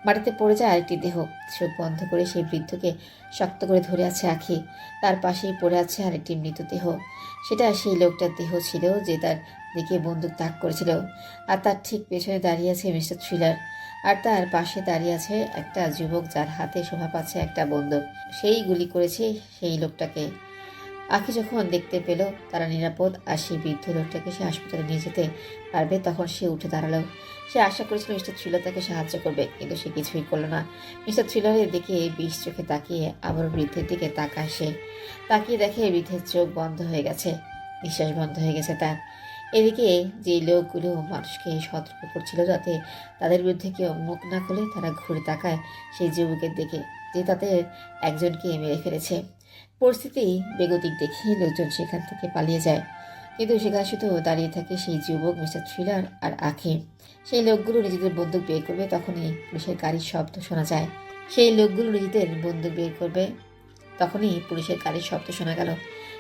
মাটিতে পড়ে যায় আরেকটি দেহ। চোখ বন্ধ করে সেই বৃদ্ধকে শক্ত করে ধরে আছে আঁখি। তার পাশেই পড়ে আছে আরেকটি মৃতদেহ। সেটা সেই লোকটার দেহ ছিল যে তার দিকে বন্দুক তাক করেছিল। আর তার ঠিক পেছনে দাঁড়িয়ে আছে মিস্টার থ্রিলার। আর তার পাশে দাঁড়িয়ে আছে একটা যুবক যার হাতে শোভা পাচ্ছে একটা বন্দুক। সেই গুলি করেছে সেই লোকটাকে। আঁখি যখন দেখতে পেল তারা নিরাপদ আর সেই বৃদ্ধ লোকটাকে সে হাসপাতালে নিয়ে যেতে পারবে, তখন সে উঠে দাঁড়ালো। সে আশা করেছিল মিস্টার থ্রিলার তাকে সাহায্য করবে, কিন্তু সে কিছুই করলো না। মিস্টার থ্রিলারের দিকে বিষ চোখে তাকিয়ে আবার বৃদ্ধের দিকে তাকায় সে। তাকিয়ে দেখে বৃদ্ধের চোখ বন্ধ হয়ে গেছে, নিঃশ্বাস বন্ধ হয়ে গেছে তার। এদিকে যে লোকগুলো মানুষকে সতর্ক করছিল যাতে তাদের বিরুদ্ধে কেউ মুখ না খোলে, তারা ঘুরে তাকায় সেই যুবকের দিকে যে তাদের একজনকে মেরে ফেলেছে। পরিস্থিতি বেগতিক দেখে লোকজন সেখান থেকে পালিয়ে যায়, কিন্তু সেখানে শুধু দাঁড়িয়ে থাকে সেই যুবক, মিস্টার থ্রিলার আর আঁখি। সেই লোকগুলো নিজেদের বন্দুক বের করবে, তখনই পুলিশের গাড়ির শব্দ শোনা যায়। সেই লোকগুলো নিজেদের বন্দুক বের করবে, তখনই পুলিশের গাড়ির শব্দ শোনা গেল।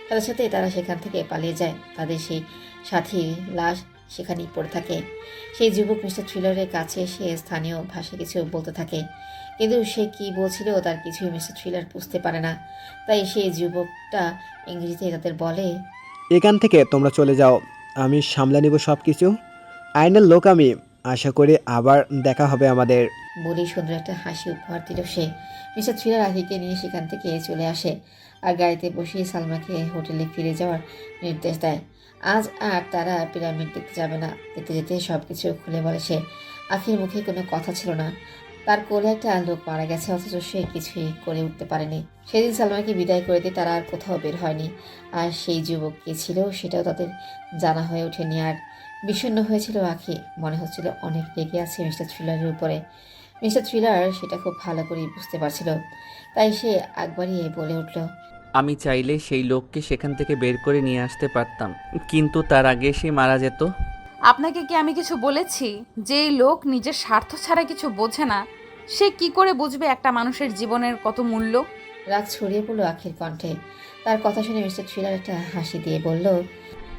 সাথে সাথে তারা সেখান থেকে পালিয়ে যায়। তাদের সেই সাথীর লাশ সেখানেই পড়ে থাকে। সেই যুবক মিস্টার থ্রিলারের কাছে এসে স্থানীয় ভাষায় কিছু বলতে থাকে, কিন্তু সে কি বলছিল তার কিছুই মিস্টার থ্রিলার বুঝতে পারে না। তাই সেই যুবকটা ইংরেজিতে তাদের বলে, এখান থেকে তোমরা চলে যাও, আমি সামলে নিব সব কিছু। আইনের লোক আমি, আশা করি আবার দেখা হবে আমাদের। বলেই সুন্দর একটা হাসি উপহার দিল সে। মিস্টার থ্রিলার আখিকে নিয়ে সেখান থেকে চলে আসে আর গাড়িতে বসিয়ে সালমাকে হোটেলে ফিরে যাওয়ার নির্দেশ দেয়। আজ আর তারা পিরামিড দেখতে যাবে না। যেতে যেতে সব কিছু খুলে বলে সে। আখির মুখে কোনো কথা ছিল না। তার কোলে একটা লোক মারা গেছে, অথচ সে কিছুই করে উঠতে পারেনি। সেদিন সালমাকে বিদায় করে দিয়ে তারা আর কোথাও বের হয়নি। আর সেই যুবক কে ছিল সেটাও তাদের জানা হয়ে ওঠেনি। আর বিষণ্ণ হয়েছিল আখি, মনে হচ্ছিল অনেক রেগে আছে মিস্টার থ্রিলারের উপরে। মিস্টার থ্রিলার সেটা খুব ভালো করেই বুঝতে পারছিল, তাই সে আগ বাড়িয়ে বলে উঠল, আমি চাইলে সেই লোককে সেখান থেকে বের করে নিয়ে আসতে পারতাম, কিন্তু তার আগে সে মারা যেত। আপনাকে কি আমি কিছু বলেছি? যেই লোক নিজের স্বার্থ ছাড়া কিছু বোঝে না, সে কি করে বুঝবে একটা মানুষের জীবনের কত মূল্য? রাগ ছড়িয়ে পড়ল আখির কণ্ঠে। তার কথা শুনে মিস্টার থ্রিলার একটা হাসি দিয়ে বলল,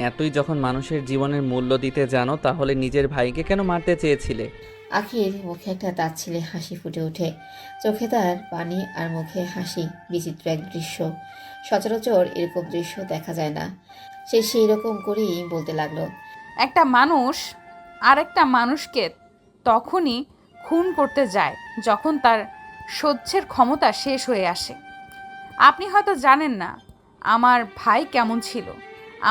এতই যখন মানুষের জীবনের মূল্য দিতে জানো, তাহলে নিজের ভাইকে কেন মারতে চেয়েছিলে? আখির মুখে একটা তাচ্ছিল্যে হাসি ফুটে ওঠে। চোখে তার পানি আর মুখে হাসি, বিচিত্র এক দৃশ্য। সচরাচর এরকম দৃশ্য দেখা যায় না। সে সেই রকম করেই বলতে লাগলো, একটা মানুষ আরেকটা মানুষকে তখনই খুন করতে যায় যখন তার সহ্যের ক্ষমতা শেষ হয়ে আসে। আপনি হয়তো জানেন না আমার ভাই কেমন ছিল।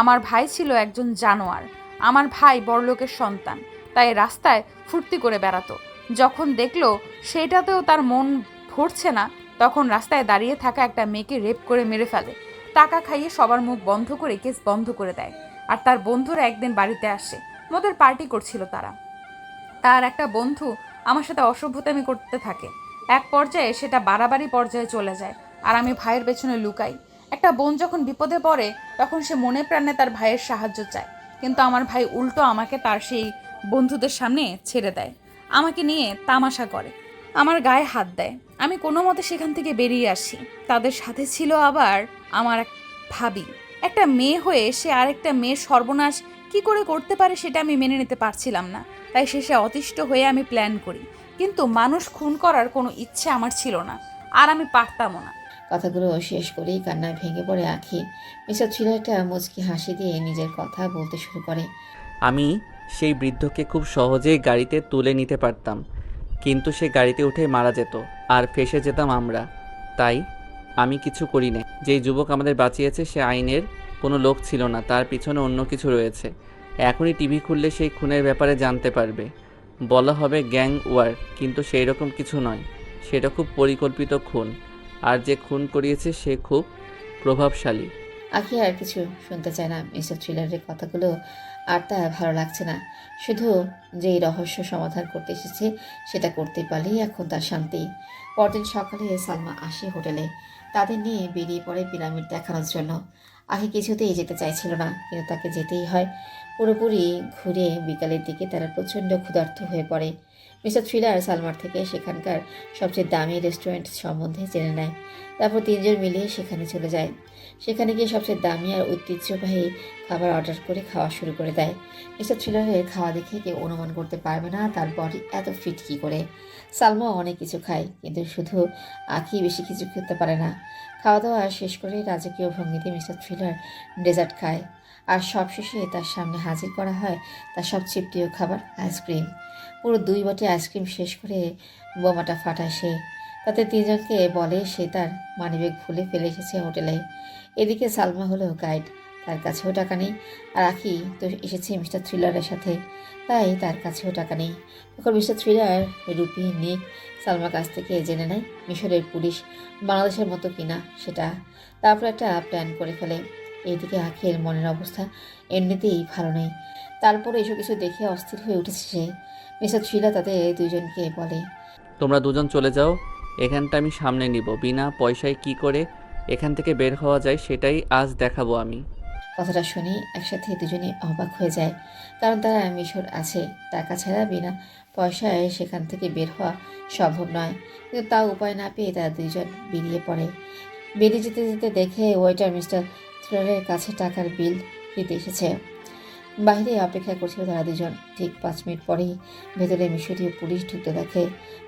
আমার ভাই ছিল একজন জানোয়ার। আমার ভাই বড়লোকের সন্তান, তাই রাস্তায় ফুর্তি করে বেড়াতো। যখন দেখলো সেটাতেও তার মন ভরছে না, তখন রাস্তায় দাঁড়িয়ে থাকা একটা মেয়েকে রেপ করে মেরে ফেলে। টাকা খাইয়ে সবার মুখ বন্ধ করে কেস বন্ধ করে দেয়। আর তার বন্ধুরা একদিন বাড়িতে আসে, মদের পার্টি করছিল তারা। তার একটা বন্ধু আমার সাথে অসভ্যতামি করতে থাকে। এক পর্যায়ে সেটা বাড়াবাড়ি পর্যায়ে চলে যায়, আর আমি ভাইয়ের পেছনে লুকাই। একটা বোন যখন বিপদে পড়ে, তখন সে মনে প্রাণে তার ভাইয়ের সাহায্য চায়, কিন্তু আমার ভাই উল্টো আমাকে তার সেই বন্ধুদের সামনে ছেড়ে দেয়, আমাকে নিয়ে তামাশা করে, আমার গায়ে হাত দেয়। আমি কোনো মতে সেখান থেকে বেরিয়ে আসি। তাদের সাথে ছিল আবার আমার এক ভাবি। একটা মেয়ে হয়ে সে আরেকটা মেয়ের সর্বনাশ কি করে করতে পারে সেটা আমি মেনে নিতে পারছিলাম না। তাই শেষে অতিষ্ঠ হয়ে আমি প্ল্যান করি, কিন্তু মানুষ খুন করার কোনো ইচ্ছে আমার ছিল না, আর আমি পারতামও না। কথাগুলো শেষ করেই কান্নায় ভেঙে পড়ে আখি। মিস্টার থ্রিলার একটা মুচকি হাসি দিয়ে নিজের কথা বলতে শুরু করে, আমি সেই বৃদ্ধকে খুব সহজেই গাড়িতে তুলে নিতে পারতাম, কিন্তু সে গাড়িতে উঠে মারা যেত আর ফেঁসে যেতাম আমরা। তাই আমি কিছু করি না। যেই যুবক আমাদের বাঁচিয়েছে সে আইনের কোনো লোক ছিল না, তার পিছনে অন্য কিছু রয়েছে। এখনই টিভি খুললে সেই খুনের ব্যাপারে জানতে পারবে। বলা হবে গ্যাং ওয়ার, কিন্তু সেই রকম কিছু নয়। সেটা খুব পরিকল্পিত খুন, আর যে খুন করিয়েছে সে খুব প্রভাবশালী। আখি আর কিছু শুনতে চায় না। মিস্টার থ্রিলারের কথাগুলো আর তার ভালো লাগছে না। শুধু যেই রহস্য সমাধান করতে এসেছে সেটা করতে পারলেই এখন তার শান্তি। পরদিন সকালে সালমা আসে হোটেলে। তাদের নিয়ে বেরিয়ে পড়ে পিরামিড দেখানোর জন্য। আখি কিছুতেই যেতে চাইছিল না, কিন্তু তাকে যেতেই হয়। পুরোপুরি ঘুরে বিকালের দিকে তারা প্রচণ্ড ক্ষুধার্ত হয়ে পড়ে। মিস্টার থ্রিলার সালমার থেকে সেখানকার সবচেয়ে দামি রেস্টুরেন্ট সম্বন্ধে জেনে নেয়। তারপর তিনজন মিলিয়ে সেখানে চলে যায়। সেখানে গিয়ে সবচেয়ে দামি আর ঐতিহ্যবাহী খাবার অর্ডার করে খাওয়া শুরু করে দেয়। মিস্টার থ্রিলারের খাওয়া দেখে কেউ অনুমান করতে পারবে না তার বডি এত ফিট কী করে। সালমাও অনেক কিছু খায়, কিন্তু শুধু আঁখি বেশি কিছু খেতে পারে না। খাওয়া দাওয়া শেষ করে রাজকীয় ভঙ্গিতে মিস্টার থ্রিলার ডেজার্ট খায়, আর সবশেষে তার সামনে হাজির করা হয় তার সবচেয়ে প্রিয় খাবার আইসক্রিম। পুরো 2 বাটি আইসক্রিম শেষ করে বোমাটা ফাটায় সে। তাতে তিনজনকে বলে সে তার মানিব্যাগ ভুলে ফেলে এসেছে হোটেলে। এদিকে সালমা হলো গাইড, তার কাছেও টাকা নেই, আর আঁখি তো এসেছে মিস্টার থ্রিলারের সাথে, তাই তার কাছেও টাকা নেই। তখন মিস্টার থ্রিলার রুপি নিক সালমার কাছ থেকে জেনে নেয় মিশরের পুলিশ বাংলাদেশের মতো কিনা সেটা। তারপর একটা প্ল্যান করে ফেলে। এইদিকে আঁখির মনের অবস্থা এমনিতেই ভালো নেই, তারপরে এসব কিছু দেখে অস্থির হয়ে উঠেছে সে। মিস্টার থ্রিলার তাদের দুজনকে বলে, তোমরা দুজন চলে যাও, এখানটা আমি সামনে নিব। বিনা পয়সায় কি করে এখান থেকে বের হওয়া যায় সেটাই আজ দেখাবো আমি। কথাটা শুনে একসাথে দুজনে অবাক হয়ে যায়, কারণ তারা মিশর আছে, টাকা ছাড়া বিনা পয়সায় সেখান থেকে বের হওয়া সম্ভব নয়। কিন্তু তা উপায় না পেয়ে তারা দুইজন বেরিয়ে পড়ে। বেরিয়ে যেতে যেতে দেখে ওয়েটার মিস্টার থ্রিলারের কাছে টাকার বিল দিতে এসেছে। বাইরে অপেক্ষা করছিল তারা দুজন। ঠিক 5 মিনিট পরেই ভেতরে মিশরীয় পুলিশ ঢুকতে দেখে।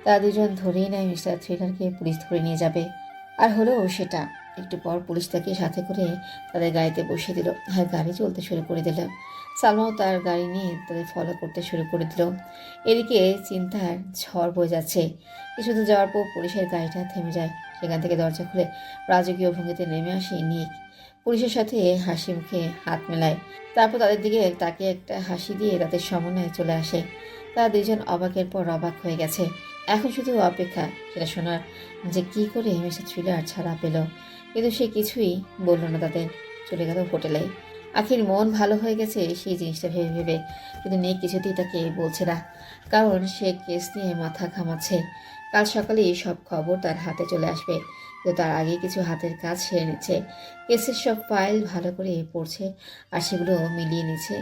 তারা দুজন ধরেই নেয় মিস্টার থ্রিলারকে পুলিশ ধরে নিয়ে যাবে। আর হলো সেটা। একটু পর পুলিশ তাকে সাথে করে তাদের গাড়িতে বসিয়ে দিল, আর গাড়ি চলতে শুরু করে দিল। সালমাও তার গাড়ি নিয়ে তাদের ফলো করতে শুরু করে দিল। এদিকে চিন্তার ঝড় বয়ে যাচ্ছে। কিছু দূর যাওয়ার পর পুলিশের গাড়িটা থেমে যায়। সেখান থেকে দরজা খুলে রাজকীয় ভঙ্গিতে নেমে আসে নিক। পুলিশের সাথে হাসি মুখে হাত মেলায়, তারপর তাদের দিকে তাকে একটা হাসি দিয়ে তাদের সমন্বয়ে চলে আসে। তারা দুজন অবাকের পর অবাক হয়ে গেছে। এখন শুধু অপেক্ষা সেটা শোনার, যে কি করে মিস্টার থ্রিলার ছাড়া পেল। কিন্তু সে কিছুই বলল না তাদের, চলে গেল হোটেলে। আখির মন ভালো হয়ে গেছে সেই জিনিসটা ভেবে ভেবে, কিন্তু নিক কিছুতেই তাকে বলছে না, কারণ সে কেস নিয়ে মাথা ঘামাচ্ছে। কাল সকালেই সব খবর তার হাতে চলে আসবে, কিন্তু তার আগে কিছু হাতের কাজ সেরে নিচ্ছে। কেসের সব ফাইল ভালো করে পড়ছে, আর সেগুলো মিলিয়ে নিচ্ছে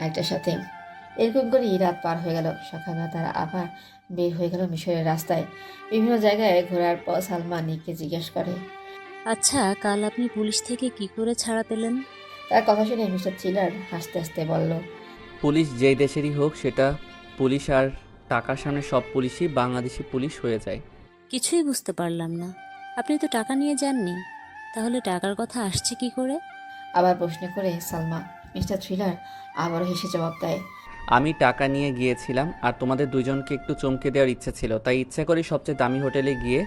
একটার সাথে। এরকম করেই রাত পার হয়ে গেল। সকালবেলা তারা আবার বের হয়ে গেল মিশরের রাস্তায়। বিভিন্ন জায়গায় ঘোরার পর সালমা নিককে জিজ্ঞেস করে। আচ্ছা, কাল আপনি পুলিশ থেকে কি করে ছাড়া পেলেন? তার কথা শুনে মিস্টার থ্রিলার হাসতে হাসতে বলল, পুলিশ যেই দেশেরই হোক, সেটা পুলিশ, আর টাকার সামনে সব পুলিশই বাংলাদেশি পুলিশ হয়ে যায়। কিছুই বুঝতে পারলাম না। আপনি তো টাকা নিয়ে যাননি, তাহলে টাকার কথা আসছে কি করে? আবার প্রশ্ন করে সালমা। মিস্টার থ্রিলার আবারও হেসে জবাব দেয়, আমি টাকা নিয়ে গিয়েছিলাম, আর তোমাদের দুজনকে একটু চমকে দেওয়ার ইচ্ছে ছিল, তাই ইচ্ছা করি সবচেয়ে দামি হোটেলে গিয়ে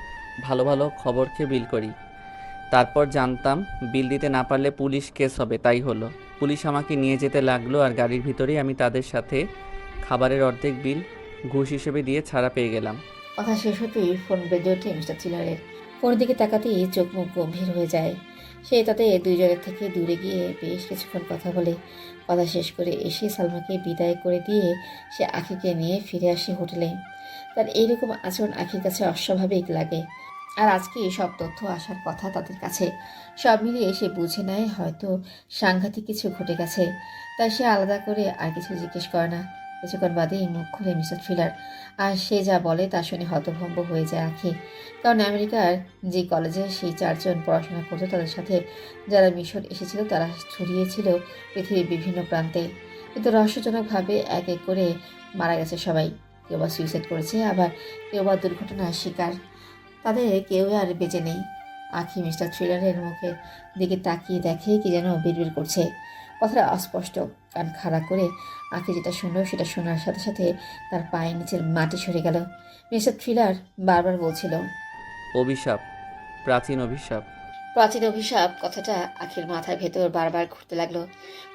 ভালো ভালো খবর খেয়ে বিল করি। তারপর জানতাম বিল দিতে না পারলে পুলিশ কেস হবে, তাই হলো। পুলিশ আমাকে নিয়ে যেতে লাগলো, আর গাড়ির ভিতরেই আমি তাদের সাথে খাবারের অর্ধেক বিল ঘুষ হিসেবে দিয়ে ছাড়া পেয়ে গেলাম। কথা শেষ হতেই ফোন বেজে ওঠে মিস্টার থ্রিলারের। ফোনের দিকে তাকাতেই চোখ মুখ গম্ভীর হয়ে যায় সে। তাতে দুইজনের থেকে দূরে গিয়ে বেশ কিছুক্ষণ কথা বলে। কথা শেষ করে এসে সালমাকে বিদায় করে দিয়ে সে আখিকে নিয়ে ফিরে আসে হোটেলে। তার এইরকম আচরণ আখির কাছে অস্বাভাবিক লাগে, আর আজকে সব তথ্য আসার কথা তাদের কাছে। সব মিলিয়ে সে বুঝে নেয় হয়তো সাংঘাতিক কিছু ঘটে গেছে, তাই সে আলাদা করে আর কিছু জিজ্ঞেস করে না। কিছুক্ষণ বাদেই মুখ খুলে মিস্টার থ্রিলার, আর সে যা বলে তা শুনে হতভম্ব হয়ে যায় আঁখি। কারণ আমেরিকার যে কলেজে সেই 4 জন পড়াশোনা করতো, তাদের সাথে যারা মিশর এসেছিল তারা ছড়িয়েছিল পৃথিবীর বিভিন্ন প্রান্তে। কিন্তু রহস্যজনকভাবে এক এক করে মারা গেছে সবাই। কেউ বা সুইসাইড করেছে, আবার কেউ বা দুর্ঘটনার শিকার। তাদের কেউ আর বেঁচে নেই। আঁখি মিস্টার থ্রিলারের মুখের দিকে তাকিয়ে দেখে কি যেন বিড়বিড় করছে। কথাটা অস্পষ্ট, কান খাড়া করে আঁখি যেটা শুনল সেটা শোনার সাথে সাথে তার পায়ের নিচের মাটি সরে গেল। মিস্টার থ্রিলার বারবার বলছিল, অভিশাপ, প্রাচীন অভিশাপ। প্রাচীন অভিশাপ। কথাটা আখির মাথার ভেতর বারবার ঘুরতে লাগলো।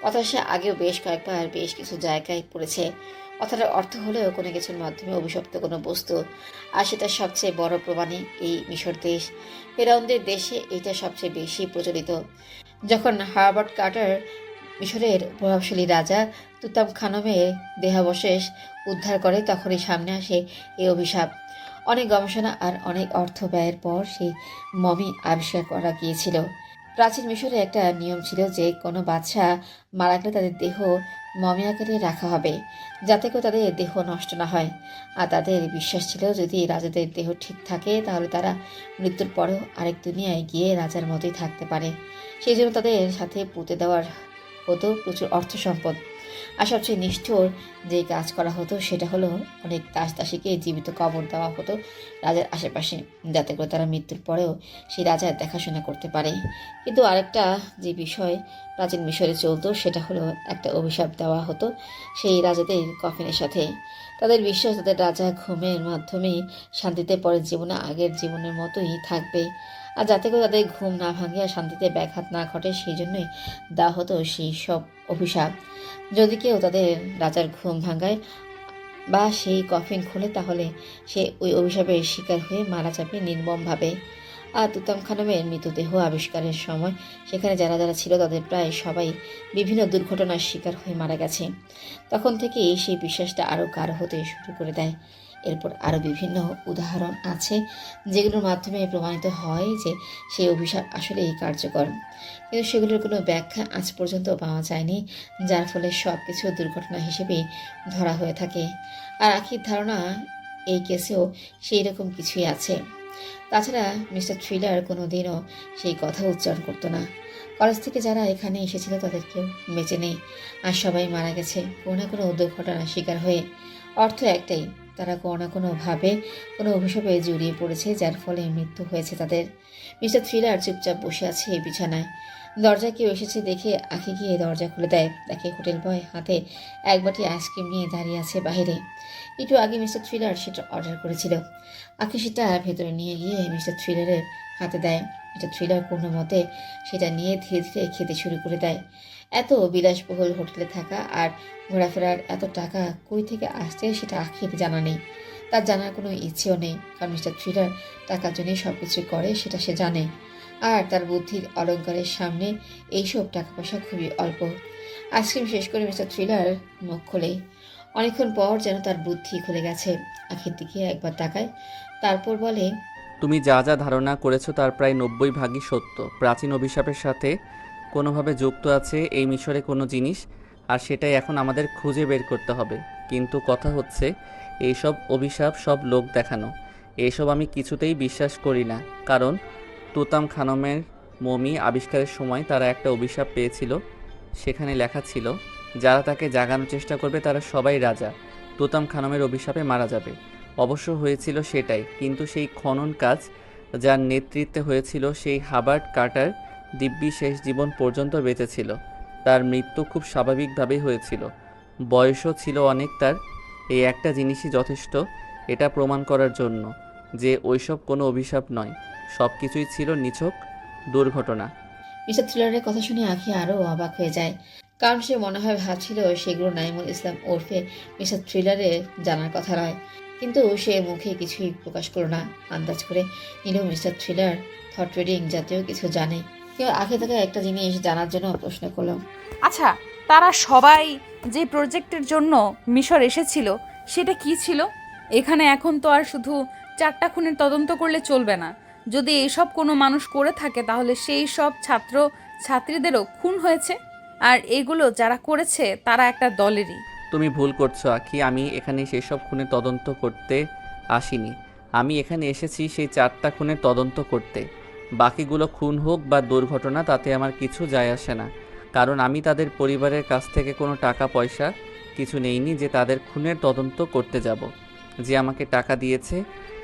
কথা সে আগেও বেশ কয়েকবার বেশ কিছু জায়গায় পড়েছে। কথাটার অর্থ হলেও কোনো কিছুর মাধ্যমে অভিশপ্ত কোনো বস্তু, আর সেটা সবচেয়ে বড় প্রমাণই এই মিশর দেশ। ফেরাউনদের দেশে এটা সবচেয়ে বেশি প্রচলিত। যখন হার্বার্ট কার্টার মিশরের প্রভাবশালী রাজা তুতাম খানমের দেহাবশেষ উদ্ধার করে, তখনই সামনে আসে এই অভিশাপ। অনেক গবেষণা আর অনেক অর্থ ব্যয়ের পর সেই মমি আবিষ্কার করা গিয়েছিল। প্রাচীন মিশরে একটা নিয়ম ছিল যে কোনো বাদশা মারা গেলে তাদের দেহ মমি আকারে রাখা হবে, যাতে করে তাদের দেহ নষ্ট না হয়। আর তাদের বিশ্বাস ছিল যদি রাজাদের দেহ ঠিক থাকে তাহলে তারা মৃত্যুর পরেও আরেক দুনিয়ায় গিয়ে রাজার মতোই থাকতে পারে। সেই জন্য তাদের সাথে পুঁতে দেওয়ার হতো প্রচুর অর্থ সম্পদ। আর সবচেয়ে নিষ্ঠুর যে কাজ করা হতো সেটা হলো অনেক দাসীকে জীবিত কবর দেওয়া হতো রাজার আশেপাশে, যাতে করে তারা মৃত্যুর পরেও সেই রাজার দেখাশোনা করতে পারে। কিন্তু আরেকটা যে বিষয় প্রাচীন মিশরে চলতো সেটা হলো একটা অভিশাপ দেওয়া হতো সেই রাজাদের কফিনের সাথে। তাদের বিশ্বাস তাদের রাজা ঘুমের মাধ্যমে শান্তিতে পরের জীবনে আগের জীবনের মতোই থাকবে। আর যাতে করে তাদের ঘুম না ভাঙে আর শান্তিতে ব্যাঘাত না ঘটে সেই জন্যই দেওয়া হতো সেই সব অভিশাপ। যদি কেউ তাদের রাজার ঘুম ভাঙায় বা সেই কফিন খোলে তাহলে সে ওই অভিশাপের শিকার হয়ে মারা যাবে নির্মমভাবে। আর তুতানখামের মৃতদেহ আবিষ্কারের সময় সেখানে যারা যারা ছিল তাদের প্রায় সবাই বিভিন্ন দুর্ঘটনার শিকার হয়ে মারা গেছে। তখন থেকেই সেই বিশ্বাসটা আরও গাঢ় হতে শুরু করে দেয়। এরপর আরও বিভিন্ন উদাহরণ আছে যেগুলোর মাধ্যমে প্রমাণিত হয় যে সেই অভিশাপ আসলেই কার্যকর, কিন্তু সেগুলোর কোনো ব্যাখ্যা আজ পর্যন্ত পাওয়া যায়নি, যার ফলে সব কিছু দুর্ঘটনা হিসেবেই ধরা হয়ে থাকে। আর আখির ধারণা এই কেসেও সেই রকম কিছুই আছে। তাছাড়া মিস্টার থ্রিলার কোনো দিনও সেই কথা উচ্চারণ করতো না। কলেজ থেকে যারা এখানে এসেছিল তাদের কেউ বেঁচে নেই, আর সবাই মারা গেছে কোনো না কোনো দুর্ঘটনার শিকার হয়ে। অর্থ একটাই, তারা কোনো না কোনোভাবে কোনো অভিশাপে জড়িয়ে পড়েছে যার ফলে মৃত্যু হয়েছে তাদের। মিস্টার থ্রিলার চুপচাপ বসে আছে এই বিছানায়। দরজায় কেউ এসেছে দেখে আঁখি গিয়ে দরজা খুলে দেয়। দেখে হোটেল বয় হাতে এক বাটি আইসক্রিম নিয়ে দাঁড়িয়ে আছে বাইরে। একটু আগে মিস্টার থ্রিলার সেটা অর্ডার করেছিল। আঁখি সেটা ভেতরে নিয়ে গিয়ে মিস্টার থ্রিলারের হাতে দেয়। মিস্টার থ্রিলার কোনো মতে সেটা নিয়ে ধীরে ধীরে খেতে শুরু করে দেয়। এত বিলাসবহুল হোটেলে থাকা আর ঘোরাফেরার এত টাকা কই থেকে আসছে সেটা আখির জানা নেই। তার জানার কোনো ইচ্ছেও নেই, কারণ মিস্টার থ্রিলার টাকার জন্যই সব কিছু করে সেটা সে জানে। আর তার বুদ্ধির অলঙ্কারের সামনে এইসব টাকা পয়সা খুবই অল্প। আইসক্রিম শেষ করে মিস্টার থ্রিলার মুখ খোলে। অনেকক্ষণ পর যেন তার বুদ্ধি খুলে গেছে। আখির দিকে একবার তাকায়, তারপর বলে, তুমি যা যা ধারণা করেছো তার প্রায় 90 ভাগই সত্য। প্রাচীন অভিশাপের সাথে কোনোভাবে যুক্ত আছে এই মিশরে কোনো জিনিস, আর সেটাই এখন আমাদের খুঁজে বের করতে হবে। কিন্তু কথা হচ্ছে এইসব অভিশাপ সব লোক দেখানো, এইসব আমি কিছুতেই বিশ্বাস করি না। কারণ তুতানখামের মমি আবিষ্কারের সময় তারা একটা অভিশাপ পেয়েছিল, সেখানে লেখা ছিল যারা তাকে জাগানোর চেষ্টা করবে তারা সবাই রাজা তুতানখামের অভিশাপে মারা যাবে। অবশ্য হয়েছিল সেটাই, কিন্তু সেই খনন কাজ যার নেতৃত্বে হয়েছিল সেই হাবার্ট কার্টার দিব্যি শেষ জীবন পর্যন্ত বেঁচে ছিল। তার মৃত্যু খুব স্বাভাবিকভাবেই হয়েছিল, বয়সও ছিল অনেক তার। এই একটা জিনিসই যথেষ্ট এটা প্রমাণ করার জন্য যে ওইসব কোনো অভিশাপ নয়, সব কিছুই ছিল নিছক দুর্ঘটনা। মিস্টার থ্রিলারের কথা শুনে আঁখি আরও অবাক হয়ে যায়, কারণ সে মনে হয় ভাবছিল সেগুলো নাইমুল ইসলাম ওরফে মিস্টার থ্রিলারের জানার কথা নয়। কিন্তু সে মুখে কিছুই প্রকাশ করল না। আন্দাজ করে নিলেও মিস্টার থ্রিলার থট রিডিং জাতীয় কিছু জানে। কেউ আঁখি তাকে একটা জিনিস জানার জন্য প্রশ্ন করলো, আচ্ছা, তারা সবাই যে প্রজেক্টের জন্য মিশর এসেছিল সেটা কি ছিল? এখানে এখন তো আর শুধু 4টা খুনের তদন্ত করলে চলবে না। যদি এসব কোনো মানুষ করে থাকে তাহলে সেই সব ছাত্র ছাত্রীদেরও খুন হয়েছে, আর এগুলো যারা করেছে তারা একটা দলেরই। তুমি ভুল করছো আখি, আমি এখানে সেসব খুনের তদন্ত করতে আসিনি। আমি এখানে এসেছি সেই 4টা খুনের তদন্ত করতে। বাকিগুলো খুন হোক বা দুর্ঘটনা তাতে আমার কিছু যায় আসে না, কারণ আমি তাদের পরিবারের কাছ থেকে কোনো টাকা পয়সা কিছু নেইনি যে তাদের খুনের তদন্ত করতে যাব। যে আমাকে টাকা দিয়েছে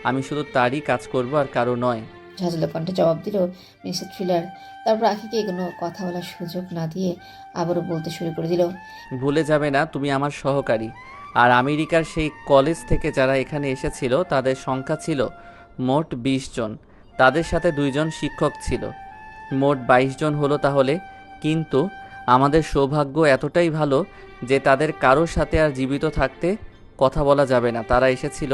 আমি শুধু তারই কাজ করব, আর কারো নয়। ঝাঁঝালো কণ্ঠে জবাব দিল মিস্টার থ্রিলার। তারপর আঁখিকে কোনো কথা বলার সুযোগ না দিয়ে আবারও বলতে শুরু করে দিল, ভুলে যাবে না তুমি আমার সহকারী। আর আমেরিকার সেই কলেজ থেকে যারা এখানে এসেছিল তাদের সংখ্যা ছিল মোট 20 জন। তাদের সাথে 2 জন শিক্ষক ছিল, মোট 22 জন হলো তাহলে। কিন্তু আমাদের সৌভাগ্য এতটাই ভালো যে তাদের কারোর সাথে আর জীবিত থাকতে কথা বলা যাবে না। তারা এসেছিল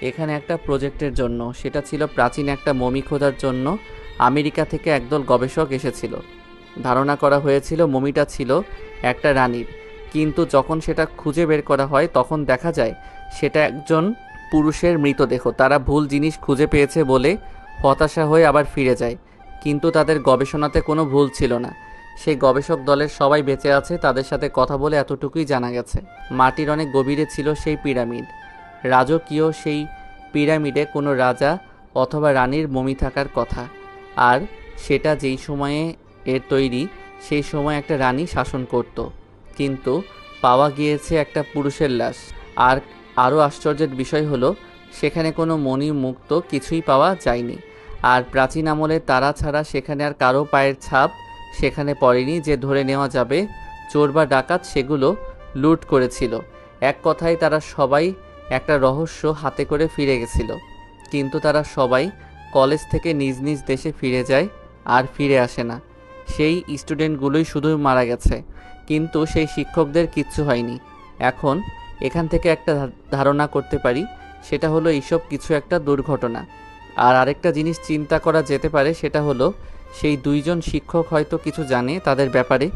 এখানে একটা প্রজেক্টের জন্য, সেটা ছিল প্রাচীন একটা মমি খোঁজার জন্য। আমেরিকা থেকে একদল গবেষক এসেছিল। ধারণা করা হয়েছিল মমিটা ছিল একটা রানীর, কিন্তু যখন সেটা খুঁজে বের করা হয় তখন দেখা যায় সেটা একজন পুরুষের মৃতদেহ। তারা ভুল জিনিস খুঁজে পেয়েছে বলে হতাশা হয়ে আবার ফিরে যায়, কিন্তু তাদের গবেষণাতে কোনো ভুল ছিল না। সেই গবেষক দলের সবাই বেঁচে আছে, তাদের সাথে কথা বলে এতটুকুই জানা গেছে। মাটির অনেক গভীরে ছিল সেই পিরামিড। রাজকীয় সেই পিরামিডে কোনো রাজা অথবা রানীর মমি থাকার কথা। আর সেটা যেই সময়ে এর তৈরি, সেই সময় একটা রানী শাসন করত। কিন্তু পাওয়া গিয়েছে একটা পুরুষের লাশ। আর আরও আশ্চর্যের বিষয় হলো, সেখানে কোনো মণি মুক্ত কিছুই পাওয়া যায়নি। আর প্রাচীন আমলে তারা ছাড়া সেখানে আর কারো পায়ের ছাপ সেখানে পড়েনি যে ধরে নেওয়া যাবে চোর বা ডাকাত সেগুলো লুট করেছিল। এক কথায় তারা সবাই একটা রহস্য হাতে করে ফিরে গেছিল। কিন্তু তারা সবাই কলেজ থেকে নিজ নিজ দেশে ফিরে যায় আর ফিরে আসে না। সেই স্টুডেন্টগুলোই শুধু মারা গেছে, কিন্তু সেই শিক্ষকদের কিচ্ছু হয়নি। এখন এখান থেকে একটা ধারণা করতে পারি, সেটা হলো এইসব কিছু একটা দুর্ঘটনা। আর আরেকটা জিনিস চিন্তা করা যেতে পারে, সেটা হলো সেই দুইজন শিক্ষক হয়তো কিছু জানে তাদের ব্যাপারে,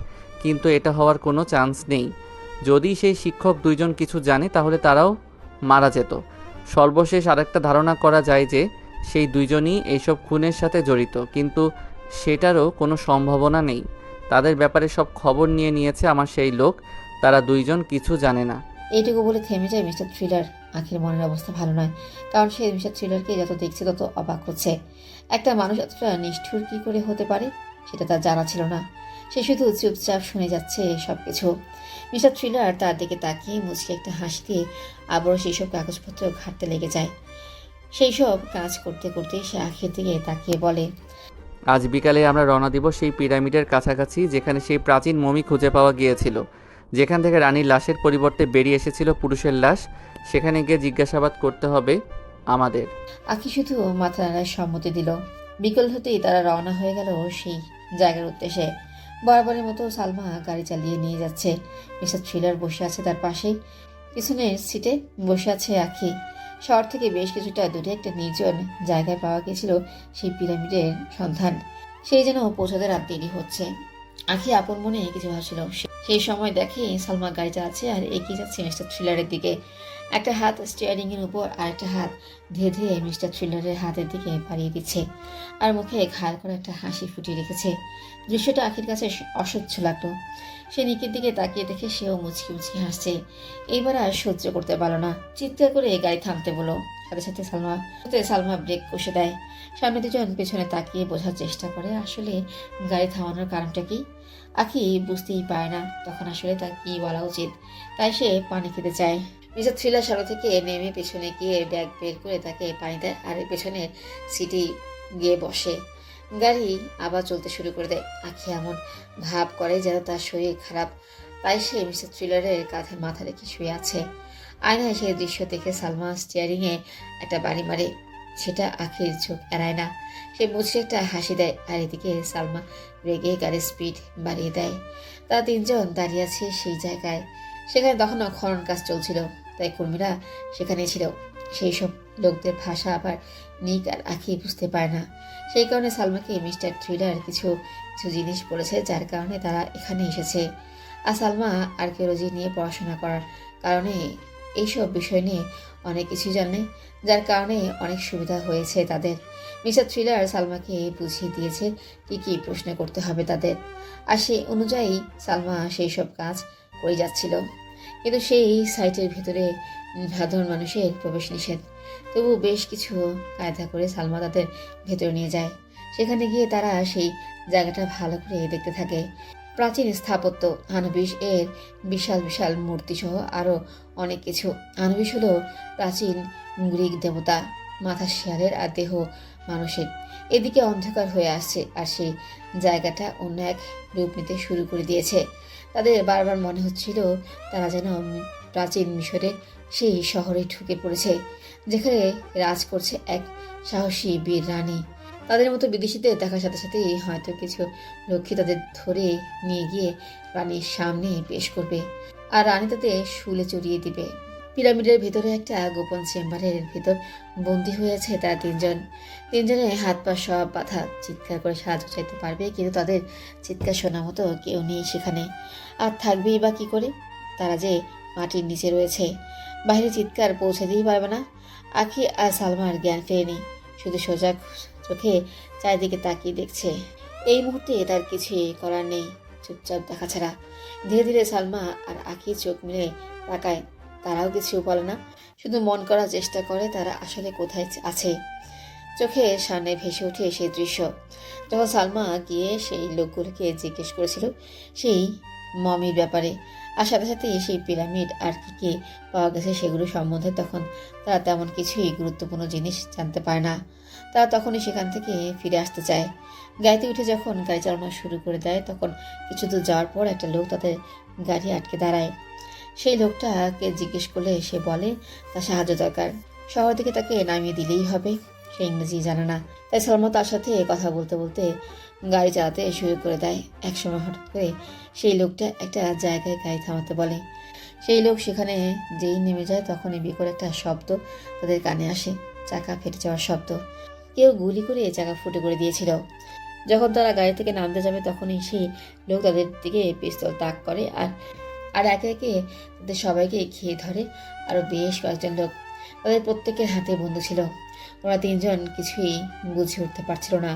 কিন্তু এটা হওয়ার কোনো চান্স নেই। যদি সেই শিক্ষক দুইজন কিছু জানে তাহলে তারাও মারা যেত। সর্বশেষ আরেকটা ধারণা করা যায় যে সেই দুইজনই এইসব খুনের সাথে জড়িত, কিন্তু সেটারও কোনো সম্ভাবনা নেই। তাদের ব্যাপারে সব খবর নিয়ে নিয়েছে আমার সেই লোক, তারা দুইজন কিছু জানে না। এইটুকু বলে থেমে যায় মিস্টার থ্রিলার। আখির মনের অবস্থা ভালো নয়, কারণ সে মিস্টার থ্রিলারকে যত দেখছে তত অবাক হচ্ছে। একটা মানুষ এতটা নিষ্ঠুর কী করে হতে পারে সেটা তার জানা ছিল না। সে শুধু চুপচাপ শুনে যাচ্ছে সব কিছু। মিস্টার থ্রিলার তার দিকে তাকিয়ে মুচকে একটা হাসি দিয়ে আবারও সেই সব কাগজপত্র ঘাঁটতে লেগে যায়। সেই সব কাজ করতে করতে সে আখির দিকে তাকিয়ে বলে, আজ বিকালে আমরা রওনা দিব সেই পিরামিডের কাছাকাছি, যেখানে সেই প্রাচীন মমি খুঁজে পাওয়া গিয়েছিল, যেখান থেকে রানীর লাশের পরিবর্তে বেরিয়ে এসেছিল পুরুষের লাশ। সেখানে গিয়ে জিজ্ঞাসাবাদ করতে হবে আমাদের। আখি শুধু মাথা নাড়ায় সম্মতি দিল। বিকেল হতেই তারা রওনা হয়ে গেল সেই জায়গার উদ্দেশ্যে। বরাবরের মতো সালমা গাড়ি চালিয়ে নিয়ে যাচ্ছে। মিস্টার থ্রিলার বসে আছে তার পাশেই। পিছনের সিটে বসে আছে আখি। শহর থেকে বেশ কিছুটা দূরে একটা নির্জন জায়গায় পাওয়া গিয়েছিল সেই পিরামিডের সন্ধান। সেই যেন পৌঁছাতে রাত দেরি হচ্ছে। আখি আপন মনে কিছু ভাবছিল। সেই সময় দেখে সালমা গাড়ি চালাচ্ছে আর এগিয়ে যাচ্ছে মিস্টার থ্রিলারের দিকে। একটা হাত স্টিয়ারিং এর উপর আর একটা হাত ধীরে ধীরে মিস্টার থ্রিলারের হাতের দিকে বাড়িয়ে দিচ্ছে, আর মুখে ঘাল করে একটা হাসি ফুটিয়ে রেখেছে। দৃশ্যটা আখির কাছে অসহ্য লাগলো। সে নিকের দিকে তাকিয়ে দেখে সেও মুচকি মুচকি হাসছে। এইবার আর সহ্য করতে পারলো না, চিৎকার করে গাড়ি থামতে বলল। সাথে সাথে সালমা ব্রেক কষে দেয়। সামনে দুজন পেছনে তাকিয়ে বোঝার চেষ্টা করে আসলে গাড়ি থামানোর কারণটা কি। আখি বুঝতেই পারে না তখন আসলে তার কি বলা উচিত, তাই সে পানি খেতে চায়। মিস্টার থ্রিলার সামনে থেকে নেমে পেছনে গিয়ে ব্যাগ বের করে তাকে পানি দেয় আর পেছনের সিটে গিয়ে বসে। গাড়ি আবার চলতে শুরু করে দেয়। আখি এমন ভাব করে যেন তার শরীর খারাপ, তাই সে মিস্টার থ্রিলারের কাঁধে মাথা রেখে শুয়ে আছে। আয়নায় সেই দৃশ্য দেখে সালমা স্টিয়ারিংয়ে একটা বাড়ি মারে। সেটা আখির চোখ এড়ায় না। সে মুচকে একটা হাসি দেয়, আর এদিকে সালমা রেগে গাড়ির স্পিড বাড়িয়ে দেয়। তারা তিনজন দাঁড়িয়ে আছে সেই জায়গায়। সেখানে তখনও খনন কাজ চলছিল, তাই কর্মীরা সেখানে ছিল। সেই সব লোকদের ভাষা আবার নিক আর আখি বুঝতে পারে না। সেই কারণে সালমাকে মিস্টার থ্রিলার কিছু কিছু জিনিস বলেছে, যার কারণে তারা এখানে এসেছে। আর সালমা আর্কিওলজি নিয়ে পড়াশোনা করার কারণে এইসব বিষয় নিয়ে অনেক কিছু জানে, যার কারণে অনেক সুবিধা হয়েছে তাদের। মিস্টার থ্রিলার সালমাকে বুঝিয়ে দিয়েছে কী কী প্রশ্ন করতে হবে তাদের, আর সেই অনুযায়ী সালমা সেই সব কাজ করে যাচ্ছিল। কিন্তু সেই সাইটের ভেতরে সাধারণ মানুষের প্রবেশ নিষেধ। তবু বেশ কিছু কায়দা করে সালমা তাদের ভেতরে নিয়ে যায়। সেখানে গিয়ে তারা সেই জায়গাটা ভালো করে দেখতে থাকে। প্রাচীন স্থাপত্য, আনুবিস এর বিশাল বিশাল মূর্তি সহ আরও অনেক কিছু। আনুবিস হলো প্রাচীন গ্রিক দেবতা, মাথা শেয়ালের আর দেহ মানুষের। এদিকে অন্ধকার হয়ে আসছে আর সেই জায়গাটা অন্য এক রূপ নিতে শুরু করে দিয়েছে। তাদের বারবার মনে হচ্ছিল তারা যেন প্রাচীন মিশরে সেই শহরে ঢুকে পড়েছে, যেখানে রাজ করছে এক সাহসী বীর রানী। তাদের মতো বিদেশিদের দেখার সাথে সাথেই হয়তো কিছু রক্ষী তাদের ধরে নিয়ে গিয়ে রানীর সামনে পেশ করবে, আর রানী তাদের শুলে চড়িয়ে দিবে। পিরামিডের ভেতরে একটা গোপন চেম্বারের ভেতর বন্দী হয়েছে তারা তিনজনের হাত পা সব বাঁধা। চিৎকার করে সাহায্য চাইতে পারবে, কিন্তু তাদের চিৎকার শোনার মতো কেউ নেই সেখানে। আর থাকবেই বা কী করে, তারা যে মাটির নিচে রয়েছে। বাইরে চিৎকার পৌঁছে দিয়েই পারবে না। আখি আর সালমার জ্ঞান ফেরেনি, শুধু সোজা চোখে চারিদিকে তাকিয়ে দেখছে। এই মুহূর্তে তার কিছুই করার নেই। চুপচাপ দেখা ছাড়া। ধীরে ধীরে সালমা আর আঁখি চোখ মিলে তাকায়। তারাও কিছু বলে না, শুধু মন করার চেষ্টা করে তারা আসলে কোথায় আছে। চোখে সামনে ভেসে ওঠে সেই দৃশ্য, যখন সালমা গিয়ে সেই লোকগুলোকে জিজ্ঞেস করেছিল সেই মমির ব্যাপারে, আর সাথে সাথে সেই পিরামিড আর কি পাওয়া গেছে সেগুলো সম্বন্ধে। তখন তারা তেমন কিছুই গুরুত্বপূর্ণ জিনিস জানতে পারে না। তারা তখনই সেখান থেকে ফিরে আসতে চায়। গাড়িতে উঠে যখন গাড়ি চালানো শুরু করে দেয়, তখন কিছু দূর যাওয়ার পর একটা লোক তাদের গাড়ি আটকে দাঁড়ায়। সেই লোকটাকে জিজ্ঞেস করলে সে বলে তার সাহায্য দরকার, শহর থেকে তাকে নামিয়ে দিলেই হবে। সে ইংরেজি জানে না, তাই সালমা তার সাথে কথা বলতে বলতে গাড়ি চালাতে শুরু করে দেয়। একসময় হঠাৎ করে সেই লোকটা একটা জায়গায় গাড়ি থামাতে বলে। সেই লোক সেখানে যেই নেমে যায়, তখনই বিকট একটা শব্দ তাদের কানে আসে, চাকা ফেটে যাওয়ার শব্দ। কেউ গুলি করে চাকা ফুটে করে দিয়েছিল। যখন তারা গাড়ি থেকে নামতে যাবে, তখনই সেই লোক তাদের দিকে পিস্তল তাক করে আর একে একে তাদের সবাইকে ঘিরে ধরে। আরও বেশ কয়েকজন লোক, তাদের প্রত্যেকের হাতে বন্দুক ছিল। ওরা তিনজন কিছুই বুঝে উঠতে পারছিল না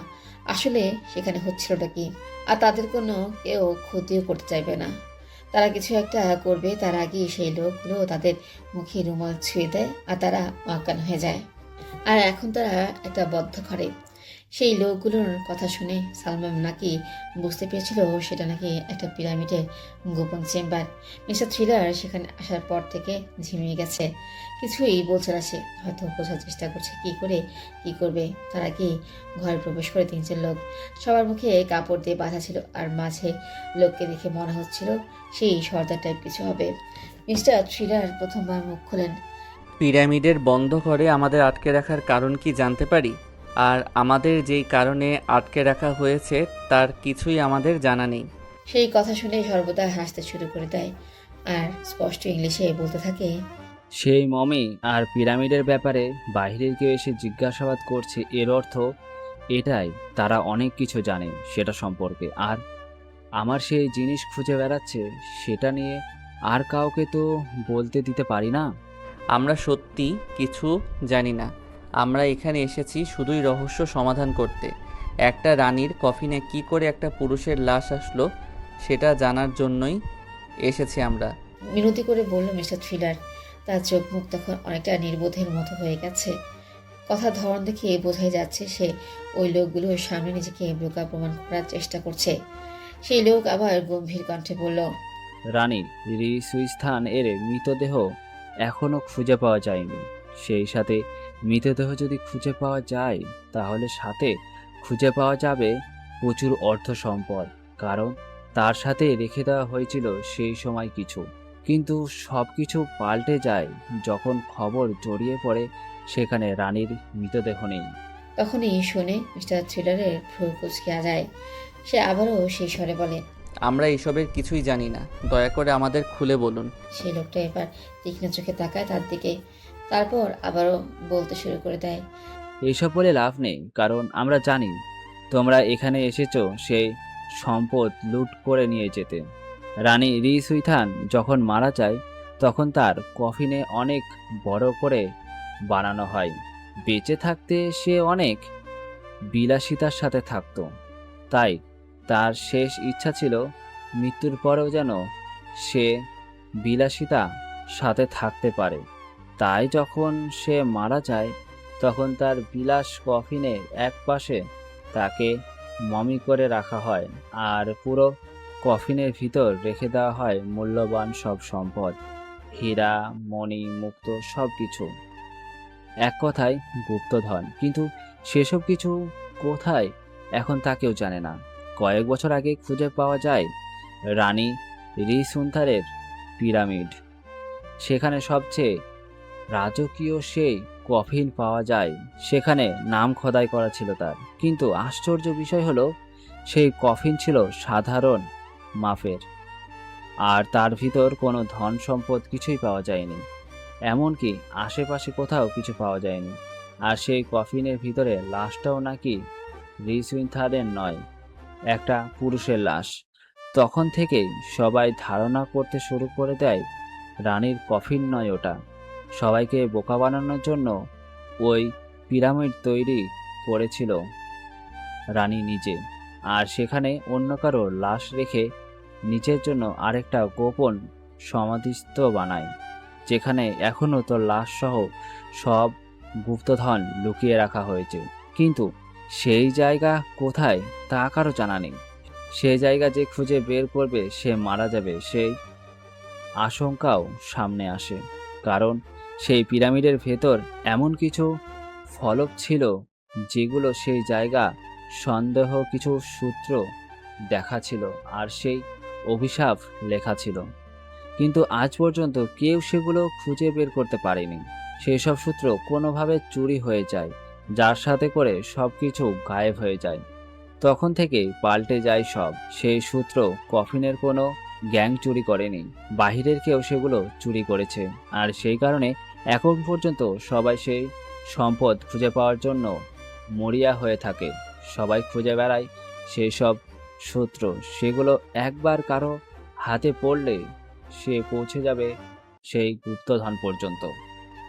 আসলে সেখানে হচ্ছিলটা কি, আর তাদের কোনো কেউ ক্ষতিও করতে চাইবে না। তারা কিছু একটা করবে তার আগেই সেই লোকগুলো তাদের মুখে রুমাল ছুঁয়ে দেয় আর তারা অজ্ঞান হয়ে যায়। আর এখন তারা একটা বদ্ধ ঘরে। সেই লোকগুলোর কথা শুনে সালমা নাকি বুঝতে পেরেছিল সেটা নাকি একটা পিরামিডের গোপন চেম্বার। মিস্টার থ্রিলার সেখানে আসার পর থেকে ঝিমিয়ে গেছে, কিছুই বলছে না সে। হয়তো বোঝার চেষ্টা করছে কি করবে। তারা কি ঘরে প্রবেশ করে তিনজন লোক, সবার মুখে কাপড় দিয়ে বাঁধা ছিল, আর মাঝে লোককে দেখে মনে হচ্ছিল সেই সর্দার টাইপ কিছু হবে। মিস্টার থ্রিলার প্রথমবার মুখ খোলেন। পিরামিডের বন্ধ ঘরে আমাদের আটকে রাখার কারণ কি জানতে পারি? আর আমাদের যেই কারণে আটকে রাখা হয়েছে তার কিছুই আমাদের জানা নেই। সেই কথা শুনে সর্বদা হাসতে শুরু করে দেয় আর স্পষ্ট ইংলিশে বলতে থাকে, সেই মমি আর পিরামিডের ব্যাপারে বাইরের কেউ এসে জিজ্ঞাসাবাদ করছে, এর অর্থ এটাই তারা অনেক কিছু জানে সেটা সম্পর্কে। আর আমার সেই জিনিস খুঁজে বেড়াচ্ছে, সেটা নিয়ে আর কাউকে তো বলতে দিতে পারি না। আমরা সত্যি কিছু জানি না। আমরা এখানে এসেছি শুধুই রহস্য সমাধান করতে। একটা রানীর কফিনে কি করে একটা পুরুষের লাশ আসলো সেটা জানার জন্যই এসেছি আমরা। মিনতি করে বলল মিস্টার থ্রিলার। তার চোখ মুখ তখন অনেকটা নির্বোধের মতো হয়ে গেছে। কথার ধরন দেখে বোঝাই যাচ্ছে সে ওই লোকগুলোর সামনে নিজেকে বোকা প্রমাণ করার চেষ্টা করছে। সেই লোক আবার গম্ভীর কণ্ঠে বলল, রানী রিসুইস্থান এর মৃতদেহ এখনো খুঁজে পাওয়া যায়নি। সেই সাথে মৃতদেহ যদি খুঁজে পাওয়া যায়, তাহলে সাথে খুঁজে পাওয়া যাবে প্রচুর অর্থ সম্পদ, কারণ তার সাথে রেখে দেওয়া হয়েছিল সেই সময় কিছু। কিন্তু সব কিছু পাল্টে যায় যখন খবর জড়িয়ে পড়ে সেখানে রানীর মৃতদেহ নেই। তখনই শুনে মিস্টার থ্রিলারের ভ্রু কুঁচকে যায়। সে আবারও সেই স্বরে বলে, আমরা এসবের কিছুই জানি না, দয়া করে আমাদের খুলে বলুন। সেই লোকটা এবার তীক্ষ্ণ চোখে তাকায় তার দিকে, তারপর আবারও বলতে শুরু করে দেয়, এইসব বলে লাভ নেই, কারণ আমরা জানি তোমরা এখানে এসেছো সেই সম্পদ লুট করে নিয়ে যেতে। রানী রিসুইথান যখন মারা যায়, তখন তার কফিনে অনেক বড় করে বানানো হয়। বেঁচে থাকতে সে অনেক বিলাসিতার সাথে থাকতো, তাই তার শেষ ইচ্ছা ছিল মৃত্যুর পরেও যেন সে বিলাসিতা সাথে থাকতে পারে। তাই যখন সে মারা যায়, তখন তার বিলাস কফিনের এক পাশে তাকে মমি করে রাখা হয়, আর পুরো কফিনের ভিতর রেখে দেওয়া হয় মূল্যবান সব সম্পদ, হীরা মণি মুক্ত সব কিছু, এক কথায় গুপ্তধন। কিন্তু সেসব কিছু কোথায় এখন তা কেউ জানে না। কয়েক বছর আগে খুঁজে পাওয়া যায় রানী রিসুন্থারের পিরামিড। সেখানে সবচেয়ে রাজকীয় সেই কফিন পাওয়া যায়, সেখানে নাম খোদাই করা ছিল তার। কিন্তু আশ্চর্য বিষয় হলো, সেই কফিন ছিল সাধারণ মাপের, আর তার ভিতর কোনো ধন সম্পদ কিছুই পাওয়া যায়নি, এমনকি আশেপাশে কোথাও কিছু পাওয়া যায়নি। আর সেই কফিনের ভিতরে লাশটাও নাকি রিসুইন্থারের নয়, একটা পুরুষের লাশ। তখন থেকেই সবাই ধারণা করতে শুরু করে দেয় রানীর কফিন নয় ওটা। সবাইকে বোকা বানানোর জন্য ওই পিরামিড তৈরি করেছিল রানী নিজে, আর সেখানে অন্য কারো লাশ রেখে নিচের জন্য আরেকটা গোপন সমাধিস্থ বানায়, যেখানে এখনও তোর লাশসহ সব গুপ্তধন লুকিয়ে রাখা হয়েছে। কিন্তু সেই জায়গা কোথায় তা কারো জানা নেই। সেই জায়গা যে খুঁজে বের করবে সে মারা যাবে, সেই আশঙ্কাও সামনে আসে। কারণ সেই পিরামিডের ভেতর এমন কিছু ফলক ছিল যেগুলো সেই জায়গা সন্দেহ কিছু সূত্র দেখাছিল, আর সেই অভিশাপ লেখা ছিল। কিন্তু আজ পর্যন্ত কেউ সেগুলো খুঁজে বের করতে পারেনি। সেই সব সূত্র কোনোভাবে চুরি হয়ে যায়, যার সাথে করে সব কিছু গায়েব হয়ে যায়। তখন থেকেই পাল্টে যায় সব। সেই সূত্র কফিনের কোনো গ্যাং চুরি করেনি, বাহিরের কেউ সেগুলো চুরি করেছে। আর সেই কারণে এখন পর্যন্ত সবাই সেই সম্পদ খুঁজে পাওয়ার জন্য মরিয়া হয়ে থাকে। সবাই খুঁজে বেড়ায় সেই সব সূত্র। সেগুলো একবার কারো হাতে পড়লে সে পৌঁছে যাবে সেই গুপ্তধন পর্যন্ত।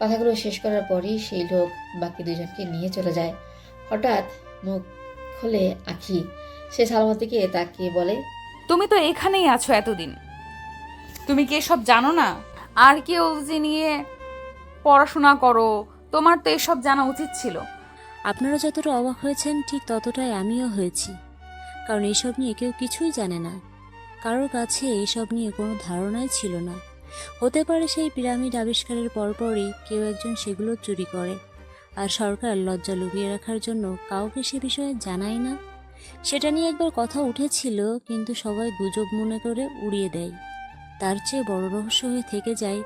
কথাগুলো শেষ করার পরই সেই লোক বাকি দুজনকে নিয়ে চলে যায়। হঠাৎ মুখ খোলে আখি। সে সালমার দিকে তাকিয়ে বলে, তুমি তো এখানেই আছো এতদিন, তুমি কি এসব জানো না? আর কেউ যে নিয়ে পড়াশোনা করো, তোমার তো এসব জানা উচিত ছিল। আপনারা যতটা অবাক হয়েছেন ঠিক ততটাই আমিও হয়েছি, কারণ এইসব নিয়ে কেউ কিছুই জানে না। কারোর কাছে এইসব নিয়ে কোনো ধারণাই ছিল না। হতে পারে সেই পিরামিড আবিষ্কারের পরপরই কেউ একজন সেগুলো চুরি করে, আর সরকার লজ্জা লুকিয়ে রাখার জন্য কাউকে সে বিষয়ে জানায় না। সেটা নিয়ে একবার কথা উঠেছিল, কিন্তু সবাই গুজব মনে করে উড়িয়ে দেয়। তার চেয়ে বড় রহস্য হয়ে থেকে যায়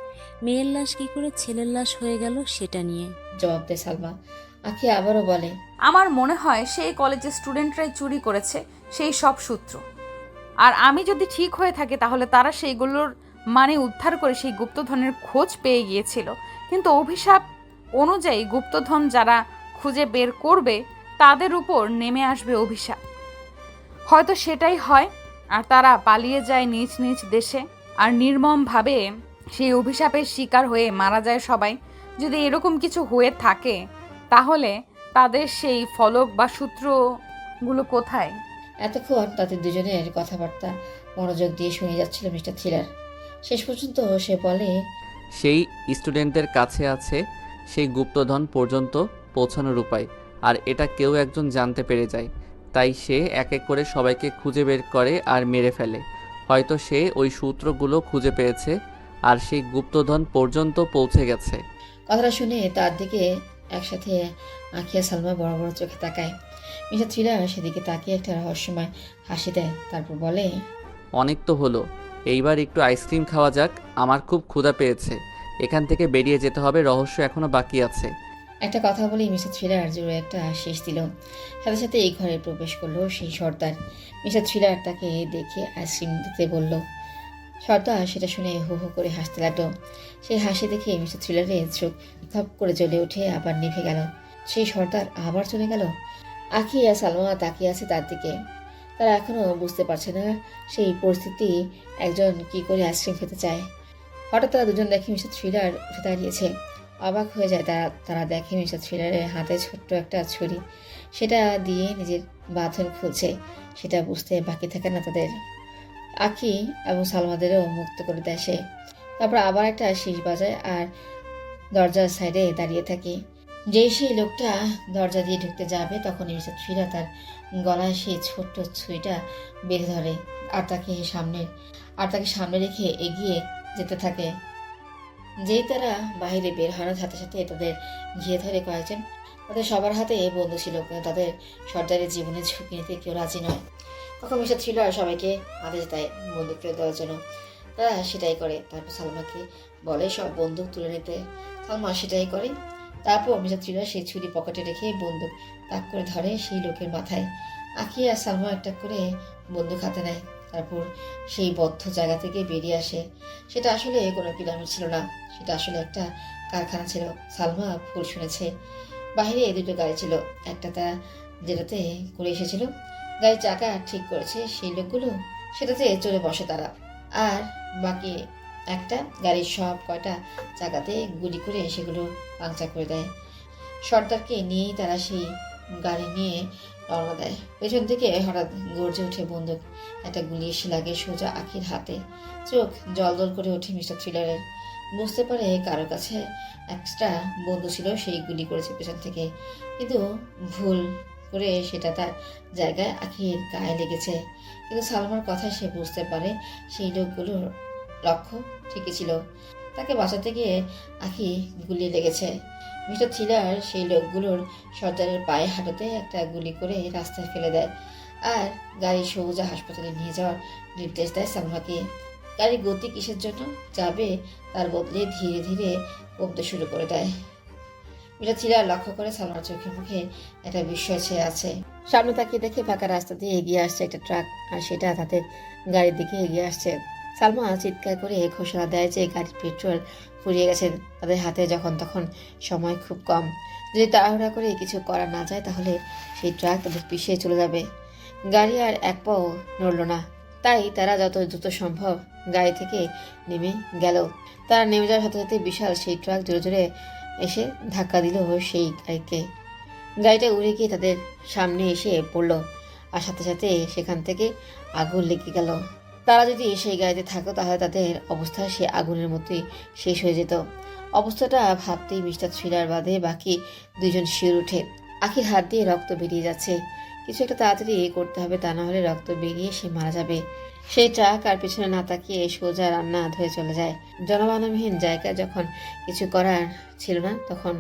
মেয়ের লাশ কী করে ছেলের লাশ হয়ে গেল সেটা নিয়ে। জবাব দেয় সালমা। আখি আবারও বলে, আমার মনে হয় সেই কলেজের স্টুডেন্টরাই চুরি করেছে সেই সব সূত্র। আর আমি যদি ঠিক হয়ে থাকে তাহলে তারা সেইগুলোর মানে উদ্ধার করে সেই গুপ্তধনের খোঁজ পেয়ে গিয়েছিল। কিন্তু অভিশাপ অনুযায়ী গুপ্তধন যারা খুঁজে বের করবে তাদের উপর নেমে আসবে অভিশাপ। হয়তো সেটাই হয়, আর তারা পালিয়ে যায় নিজ নিজ দেশে, আর নির্মমভাবে সেই অভিশাপের শিকার হয়ে মারা যায় সবাই। যদি এরকম কিছু হয়ে থাকে তাহলে তাদের সেই ফলক বা সূত্রগুলো কোথায়? এতক্ষণ তাদের দুজনের কথাবার্তা মনোযোগ দিয়ে শুনে যাচ্ছিল মিস্টার থ্রিলার। শেষ পর্যন্ত সে বলে, সেই স্টুডেন্টদের কাছে আছে সেই গুপ্তধন পর্যন্ত পৌঁছানোর উপায়, আর এটা কেউ একজন জানতে পেরে যায়। তাই সে এক এক করে সবাইকে খুঁজে বের করে আর মেরে ফেলে। হয়তো সে ওই সূত্রগুলো খুঁজে পেয়েছে আর সেই গুপ্তধন পর্যন্ত পৌঁছে গেছে। কথাটা শুনে তার দিকে একসাথে আখিয়া সালমা বড় বড় চোখে তাকায়। মিস্টার থ্রিলার সেদিকে তাকিয়ে একটা রহস্যময় হাসি দেয়, তারপর বলে, অনেক তো হলো, এইবার একটু আইসক্রিম খাওয়া যাক, আমার খুব ক্ষুধা পেয়েছে। এখান থেকে বেরিয়ে যেতে হবে, রহস্য এখনো বাকি আছে। একটা কথা বলে মিস্টার থ্রিলার জোরে একটা শেষ দিল। সাথে সাথে এই ঘরে প্রবেশ করলো সেই সর্দার। মিস্টার থ্রিলার তাকে দেখে আইসক্রিম দিতে বলল। সর্দার সেটা শুনে হু হু করে হাসতে লাগলো। সেই হাসি দেখে মিস্টার থ্রিলারের চোখ ধপ করে জ্বলে উঠে আবার নিভে গেল। সেই সর্দার আবার চলে গেল। আখি আর সালমা তাকিয়ে আছে তার দিকে। তারা এখনও বুঝতে পারছে না সেই পরিস্থিতি একজন কি করে আইসক্রিম খেতে চায়। হঠাৎ তারা দুজন দেখে মিস্টার থ্রিলার উঠে দাঁড়িয়েছে। অবাক হয়ে যায় তারা দেখে মিস্টার থ্রিলারের হাতে ছোট্ট একটা ছুরি। সেটা দিয়ে নিজের বাঁধন খুলছে। সেটা বুঝতে বাকি থাকে না তাদের। আখি এবং সালমাদেরও মুক্ত করে দেয় সে। তারপর আবার একটা শীষ বাজায় আর দরজার সাইডে দাঁড়িয়ে থাকে। যেই সেই লোকটা দরজা দিয়ে ঢুকতে যাবে তখন মিস্টার থ্রিলার তার গলায় সেই ছোট্ট ছুরিটা বেঁধে ধরে আর তাকে সামনে রেখে এগিয়ে যেতে থাকে। যেই তারা বাইরে বের হওয়ার সাথে সাথে তাদের ঘিরে ধরে কয়েকজন। তাদের সবার হাতে বন্ধু ছিল, কিন্তু তাদের সর্দারের জীবনের ঝুঁকি নিতে কেউ রাজি নয়। তখন মিস্টার থ্রিলার সবাইকে আদেশ দেয় বন্দুক ফেলে দেওয়ার জন্য। তারা সেটাই করে। তারপর সালমাকে বলে সব বন্দুক তুলে নিতে। সালমা সেটাই করে। তারপর মিস্টার থ্রিলার সেই ছুরি পকেটে রেখে বন্দুক তাক করে ধরে সেই লোকের মাথায়। আখি আর সালমা একটা করে বন্দুক হাতে নেয়। তারপর সেই বদ্ধ জায়গা থেকে বেরিয়ে আসে। সেটা আসলে কোনো পিরামিড ছিল না, সেটা আসলে একটা কারখানা ছিল। সালমা ভুল শুনেছে। বাইরে দুটো গাড়ি ছিল, একটা তারা যেটাতে করে এসেছিল, গাড়ির চাকা ঠিক করেছে সেই লোকগুলো, সেটাতে চড়ে বসে তারা। আর বাকি একটা গাড়ির সব কয়টা চাকাতে গুলি করে সেগুলো পাংচার করে দেয়। সর্দারকে নিয়েই তারা সেই গাড়ি নিয়ে রওনা দেয়। পেছন থেকে হঠাৎ গর্জে ওঠে বন্দুক। একটা গুলি এসে লাগে সোজা আখির হাতে। চোখ জলদল করে ওঠে মিস্টার থ্রিলারের। বুঝতে পারে কারো কাছে এক্সট্রা বন্দুক ছিল, সেই গুলি করেছে পেছন থেকে, কিন্তু ভুল করে সেটা তার জায়গায় আখির গায়ে লেগেছে। কিন্তু সালমার কথায় সে বুঝতে পারে সেই লোকগুলোর লক্ষ্য ঠিকই ছিল। তাকে বাঁচাতে গিয়ে আখি গুলি লেগেছে। মিস্টার থ্রিলার সেই লোকগুলোর সর্দারের পায়ে হাঁটুতে একটা গুলি করে রাস্তায় ফেলে দেয় আর গাড়ি সোজা হাসপাতালে নিয়ে যাওয়ার নির্দেশ দেয় সালমাকে। গাড়ির গতি কিসের জন্য যাবে তার বদলে ধীরে ধীরে কমতে শুরু করে দেয়। মিস্টার থ্রিলার লক্ষ্য করে সালমার চোখে মুখে একটা বিস্ময় ছেয়ে আছে। সামনে তাকিয়ে দেখে ফাঁকা রাস্তা দিয়ে এগিয়ে আসছে একটা ট্রাক, আর সেটা তাদের গাড়ির দিকে এগিয়ে আসছে। সালমা চিৎকার করে ঘোষণা দেয় যে গাড়ির পেট্রোল ফুরিয়ে গেছে। তাদের হাতে যখন তখন সময় খুব কম, যদি তাড়াহুড়া করে কিছু করা না যায় তাহলে সেই ট্রাক তাদের পিছিয়ে চলে যাবে। গাড়ি আর এক পাও নড়ল না, তাই তারা যত দ্রুত সম্ভব গাড়ি থেকে নেমে গেল। তারা নেমে যাওয়ার সাথে সাথে বিশাল সেই ট্রাক জোরে জোরে এসে ধাক্কা দিল সেই গাড়িকে। গাড়িটা উড়ে গিয়ে তাদের সামনে এসে পড়ল, আর সাথে সাথে সেখান থেকে আগুন লেগে গেল। তারা যদি সেই গাড়িতে থাকতো তাহলে তাদের অবস্থা সে আগুনের মতোই শেষ হয়ে যেত। অবস্থাটা ভাবতেই মিস্টার থ্রিলার বাদে বাকি দুইজন শিউর উঠে। আখির হাত দিয়ে রক্ত বেরিয়ে যাচ্ছে। কিছু একটা তাড়াতাড়ি করতে হবে, তা না হলে রক্ত বেরিয়ে সে মারা যাবে। সেই ট্রাক আর পিছনে না তাকিয়ে সোজা রান্না ধরে চলে যায়। জনমানবহীন জায়গায় যখন কিছু করার ছিল না, তখন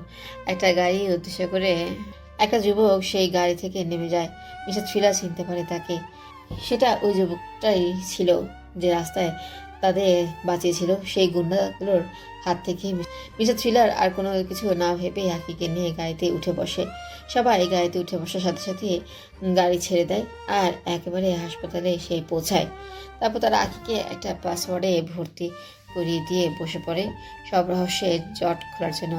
একটা গাড়ি উদ্দেশ্য করে একটা যুবক সেই গাড়ি থেকে নেমে যায়। মিস্টার থ্রিলার চিনতে পারে তাকে। সেটা ওই যুবকটাই ছিল যে রাস্তায় তাদের বাঁচিয়েছিল সেই গুন্ডাগুলোর হাত থেকে। মিস্টার থ্রিলার আর কোনো কিছু না ভেবে আখিকে নিয়ে গাড়িতে উঠে বসে। সবাই গাড়িতে উঠে বসার সাথে সাথে গাড়ি ছেড়ে দেয় আর একেবারে হাসপাতালে এসে পৌঁছায়। তারপর তারা আখিকে একটা পাসওয়ার্ডে ভর্তি করিয়ে দিয়ে বসে পড়ে সব রহস্যের জট খোলার জন্য।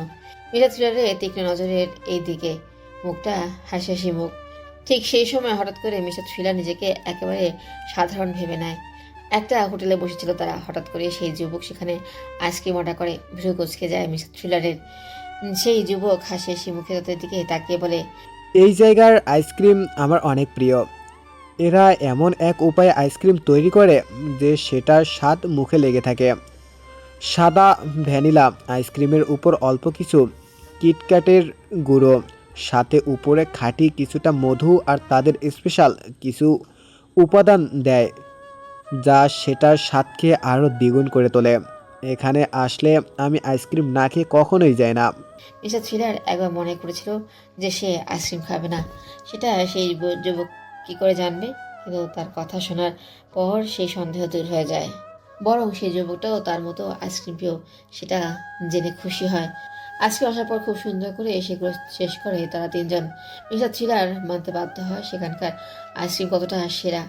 মিস্টার থ্রিলারের তীক্ষ্ণ নজরের এই দিকে, মুখটা হাসি হাসি মুখ। ঠিক সেই সময় হঠাৎ করে মিস্টার থ্রিলার নিজেকে একেবারে সাধারণ ভেবে নেয়। একটা হোটেলে বসেছিল তারা, হঠাৎ করে সেই যুবক সেখানে আইসক্রিম অর্ডার করে। ভ্রু কুঁচকে যায় মিস্টার থ্রিলারের। সেই যুবক হাসি হাসি মুখে তাদের দিকে তাকিয়ে বলে, এই জায়গার আইসক্রিম আমার অনেক প্রিয়। এরা এমন এক উপায়ে আইসক্রিম তৈরি করে যে সেটার স্বাদ মুখে লেগে থাকে। সাদা ভ্যানিলা আইসক্রিমের উপর অল্প কিছু কিটক্যাটের গুঁড়ো, সাথে উপরে খাঁটি কিছুটা মধু আর তাদের স্পেশাল কিছু উপাদান দেয় যা সেটার স্বাদকে আরও দ্বিগুণ করে তোলে। এখানে আসলে আমি আইসক্রিম না খেয়ে কখনোই যাই না। মিস্টার থ্রিলার একবার মনে করেছিল যে সে আইসক্রিম খাবে না। সেটা সেই যুবক কী করে জানবে? কিন্তু তার কথা শোনার পর সেই সন্দেহ দূর হয়ে যায়। বরং সেই যুবকটাও তার মতো আইসক্রিম প্রিয়, সেটা জেনে খুশি হয়। আজকে আসার পর খুব সুন্দর করে সেগুলো শেষ করে তারা তিনজন। মিস্টার থ্রিলার মানতে বাধ্য হয় সেখানকার আইসক্রিম কতটা সেরা।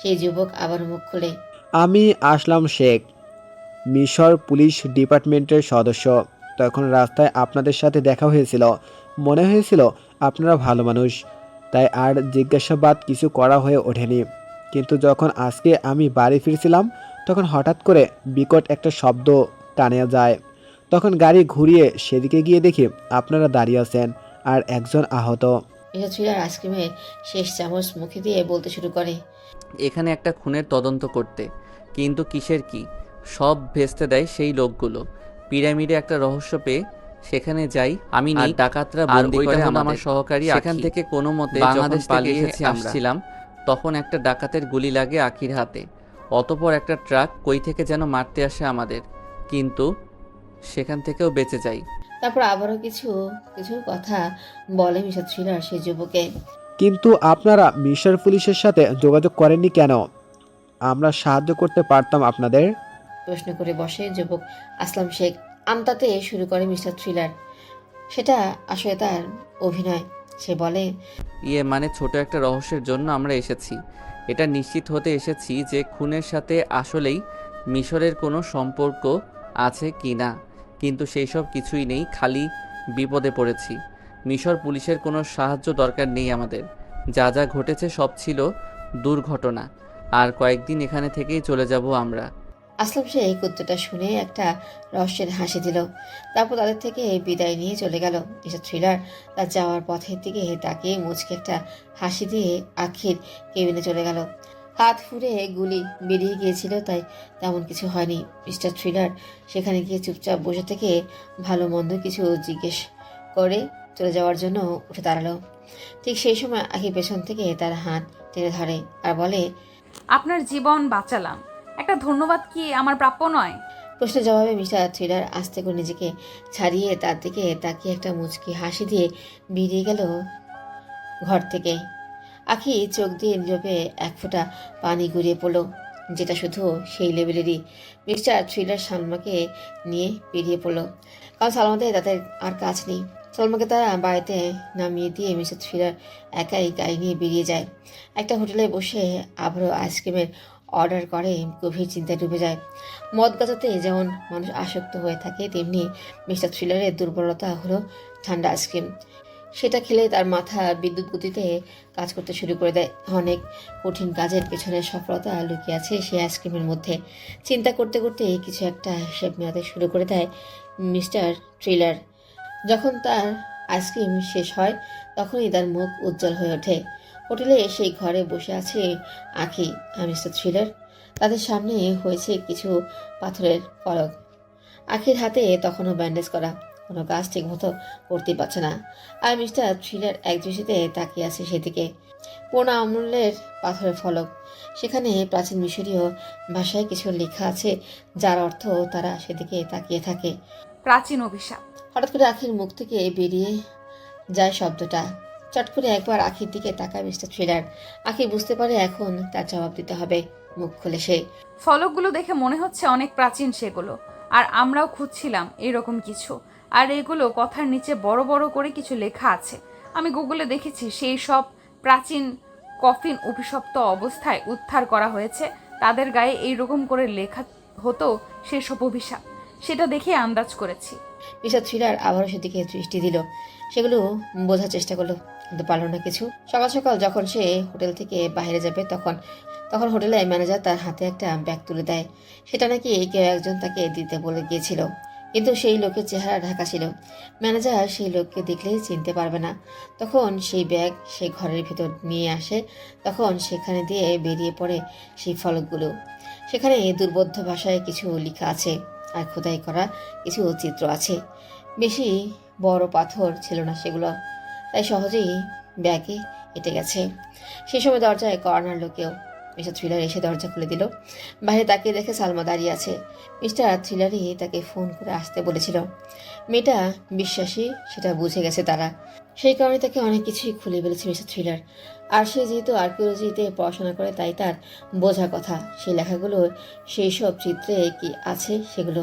সেই যুবক আবার মুখ খুলে, আমি আসলাম শেখ, মিশর পুলিশ ডিপার্টমেন্টের সদস্য। তখন রাস্তায় আপনাদের সাথে দেখা হয়েছিল, মনে হয়েছিল আপনারা ভালো মানুষ, তাই আর জিজ্ঞাসাবাদ কিছু করা হয়ে ওঠেনি। কিন্তু যখন আজকে আমি বাড়ি ফিরছিলাম তখন হঠাৎ করে বিকট একটা শব্দ কানে যায়। তখন গাড়ি ঘুরিয়ে সেদিকে গিয়ে দেখি আপনারা দাঁড়িয়ে আছেন আর একজন আহত। মিস্টার থ্রিলার আইসক্রিমের শেষ চামচ মুখে দিয়ে বলতে শুরু করে, এখানে একটা খুনের তদন্ত করতে, কিন্তু কিসের কি সব ভেস্তে দেয় সেই লোকগুলো। পিরামিডে একটা রহস্য পেয়ে সেখানে যাই আমি, আর ডাকাতরা বন্দি করে আমার সহকারী। সেখান থেকে কোনো মতে বাংলাদেশ পালিয়ে আসছিলাম, তখন একটা ডাকাতের গুলি লাগে আখির হাতে। অতপর একটা ট্রাক কই থেকে যেন মারতে আসে আমাদের, কিন্তু সেখান থেকেও বেঁচে যাই। তারপর আবারও কিছু কিছু কথা বলে মিস্টার থ্রিলার সেই যুবকে। কিন্তু আপনারা মিশর পুলিশের সাথে যোগাযোগ করেননি কেন? আমরা সাহায্য করতে পারতাম আপনাদের। প্রশ্ন করে বসে যুবক আসলাম শেখ। আমতাতে শুরু করে মিস্টার থ্রিলার। সেটা আসলে তার অভিনয়। সে বলে, মানে ছোট একটা রহস্যের জন্য আমরা এসেছি। এটা নিশ্চিত হতে এসেছি যে খুনের সাথে আসলেই মিশরের কোনো সম্পর্ক আছে কি না, কিন্তু সেই সব কিছুই নেই, খালি বিপদে পড়েছি। মিশর পুলিশের কোনো সাহায্য দরকার নেই আমাদের। যা যা ঘটেছে সব ছিল দুর্ঘটনা, আর কয়েকদিন এখানে থেকেই চলে যাব আমরা। আসলাম সেই কুত্তটা শুনে একটা রহস্যের হাসি দিল। তারপর তাদের থেকে বিদায় নিয়ে চলে গেল। মিস্টার থ্রিলার তার যাওয়ার পথের দিকে তাকিয়ে মুচকে একটা হাসি দিয়ে আখির কেবিনে চলে গেল। হাত ফুঁড়ে গুলি বেরিয়ে গিয়েছিল, তাই তেমন কিছু হয়নি। মিস্টার থ্রিলার সেখানে গিয়ে চুপচাপ বসে থেকে ভালো মন্দ কিছু জিজ্ঞেস করে চলে যাওয়ার জন্য উঠে দাঁড়ালো। ঠিক সেই সময় আখি পেছন থেকে তার হাত টেনে ধরে আর বলে, আপনার জীবন বাঁচালাম, একটা ধন্যবাদ কি আমার প্রাপ্য নয়? প্রশ্নের জবাবে মিস্টার থ্রিলার আস্তে করে নিজেকে ছাড়িয়ে তার দিকে তাকিয়ে একটা মুচকি হাসি দিয়ে বেরিয়ে গেল ঘর থেকে। আখি চোখ দিয়ে নীরবে এক ফোঁটা পানি গড়িয়ে পড়ল, যেটা শুধু সেই লেভেলেরই। মিস্টার থ্রিলার সালমাকে নিয়ে বেরিয়ে পড়ল, কারণ সালমাদের তাদের আর কাজ নেই। সালমাকে তারা বাড়িতে নামিয়ে দিয়ে মিস্টার থ্রিলার একাই গাড়ি নিয়ে বেরিয়ে যায়। একটা হোটেলে বসে আবারও আইসক্রিমের অর্ডার করে গভীর চিন্তায় ডুবে যায়। মদ গাছাতে যেমন মানুষ আসক্ত হয়ে থাকে, তেমনি মিস্টার থ্রিলারের দুর্বলতা হলো ঠান্ডা আইসক্রিম। সেটা খেলে তার মাথা বিদ্যুৎ গতিতে কাজ করতে শুরু করে দেয়। অনেক কঠিন কাজের পেছনে সফলতা লুকিয়ে আছে সেই আইসক্রিমের মধ্যে। চিন্তা করতে করতে কিছু একটা হিসেব মেলাতে শুরু করে দেয় মিস্টার থ্রিলার। যখন তার আইসক্রিম শেষ হয় তখনই তার মুখ উজ্জ্বল হয়ে ওঠে। হোটেলে সেই ঘরে বসে আছে আখি আর মিস্টার থ্রিলার। তাদের সামনে হয়েছে কিছু পাথরের ফলক। আখির হাতে তখনও ব্যান্ডেজ করা, কোনো কাজ ঠিক মতো করতে পারছে না। আর মিস্টার থ্রিলার একদৃষ্টিতে তাকিয়ে আছে সেদিকে। পুরোনো আমলের পাথরের ফলক, সেখানে প্রাচীন মিশরীয় ভাষায় কিছু লেখা আছে, যার অর্থ তারা সেদিকে তাকিয়ে থাকে। প্রাচীন অভিশাপ। হঠাৎ করে আখির মুখ থেকে বেরিয়ে যায় শব্দটা। চট করে একবার আখির দিকে তাকায় মিস্টার থ্রিলার। আখি বুঝতে পারে এখন তার জবাব দিতে হবে। মুখ খুলে সে, ফলকগুলো দেখে মনে হচ্ছে অনেক প্রাচীন সেগুলো, আর আমরাও খুঁজছিলাম এরকম কিছু। আর এগুলো কথার নিচে বড় বড় করে কিছু লেখা আছে। আমি গুগলে দেখেছি সেই সব প্রাচীন কফিন অভিশপ্ত অবস্থায় উদ্ধার করা হয়েছে, তাদের গায়ে এইরকম করে লেখা হতো সেসব অভিশাপ। সেটা দেখে আন্দাজ করেছি। মিস্টার থ্রিলার আবারও সেদিকে দৃষ্টি দিল। সেগুলো বোঝার চেষ্টা করলো, কিন্তু পারল না কিছু। সকাল সকাল যখন সে হোটেল থেকে বাইরে যাবে তখন হোটেলের ম্যানেজার তার হাতে একটা ব্যাগ তুলে দেয়। সেটা নাকি কেউ একজন তাকে দিতে বলে গিয়েছিল, কিন্তু সেই লোকের চেহারা ঢাকা ছিল। ম্যানেজার সেই লোককে দেখলেই চিনতে পারবে না। তখন সেই ব্যাগ সেই ঘরের ভিতর নিয়ে আসে। তখন সেখানে দিয়ে বেরিয়ে পড়ে সেই ফলকগুলো। সেখানে দুর্বোধ্য ভাষায় কিছু লেখা আছে আর খোদাই করা কিছু চিত্র আছে। বেশি বড় পাথর ছিল না সেগুলো, তাই সহজেই ব্যাগে এঁটে গেছে। সেই সময় দরজায় কর্নার লোকেও। মিস্টার থ্রিলার এসে দরজা খুলে দিল। বাইরে তাকিয়ে দেখে সালমা দাঁড়িয়ে আছে। মিস্টার থ্রিলারই তাকে ফোন করে আসতে বলেছিল। মেয়েটা বিশ্বাসী, সেটা বুঝে গেছে তারা। সেই কারণে তাকে অনেক কিছুই খুলে বলেছে মিস্টার থ্রিলার। আর সে যেহেতু আর্কিওলজিতে পড়াশোনা করে, তাই তার বোঝা কথা সেই লেখাগুলো, সেই সব চিত্রে কি আছে সেগুলো।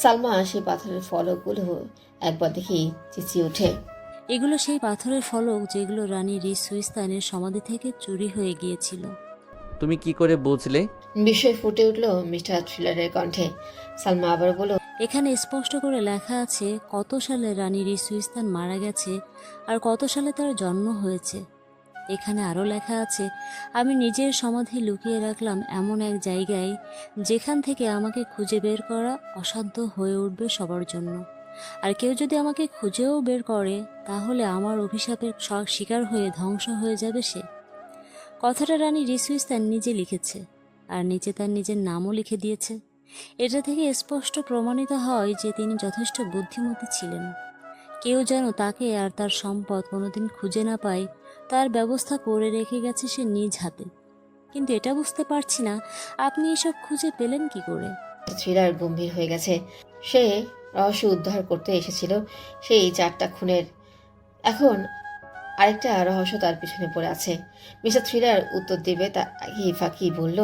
সালমা সেই পাথরের ফলকগুলো একবার দেখেই চেঁচিয়ে ওঠে। এগুলো সেই পাথরের ফলক যেগুলো রানী রিস সুইস্তানের সমাধি থেকে চুরি হয়ে গিয়েছিল। তুমি কি করে বুঝলে? বিস্ময় ফুটে উঠল মিস্টার থ্রিলারের কণ্ঠে। সালমা আবার বলল, এখানে স্পষ্ট করে লেখা আছে কত সালে রানী রিস সুইস্তান মারা গেছে আর কত সালে তার জন্ম হয়েছে। এখানে আরও লেখা আছে, আমি নিজের সমাধি লুকিয়ে রাখলাম এমন এক জায়গায় যেখান থেকে আমাকে খুঁজে বের করা অসাধ্য হয়ে উঠবে সবার জন্য। আর কেউ যদি আমাকে খুঁজেও বের করে তাহলে আমার অভিশাপের শিকার হয়ে ধ্বংস হয়ে যাবে সে। কথাটা রানী রিস সুইস্তান নিজে লিখেছে, আর নিচে তার নিজের নামও লিখে দিয়েছে। এটা থেকে স্পষ্ট প্রমাণিত হয় যে তিনি যথেষ্ট বুদ্ধিমতী ছিলেন। কেউ যেন তাকে আর তার সম্পদ কোনোদিন খুঁজে না পায়, তার ব্যবস্থা করে রেখে গেছে সে নিজ হাতে। কিন্তু এটা বুঝতে পারছি না, আপনি এসব খুঁজে পেলেন কি করে? থ্রিলার গম্ভীর হয়ে গেছে। সে রহস্য উদ্ধার করতে এসেছিল সেই 4টা খুনের। এখন আরেকটা রহস্য তার পিছনে পড়ে আছে। মিস্টার থ্রিলার উত্তর দেবে তা ফাঁকি বলল,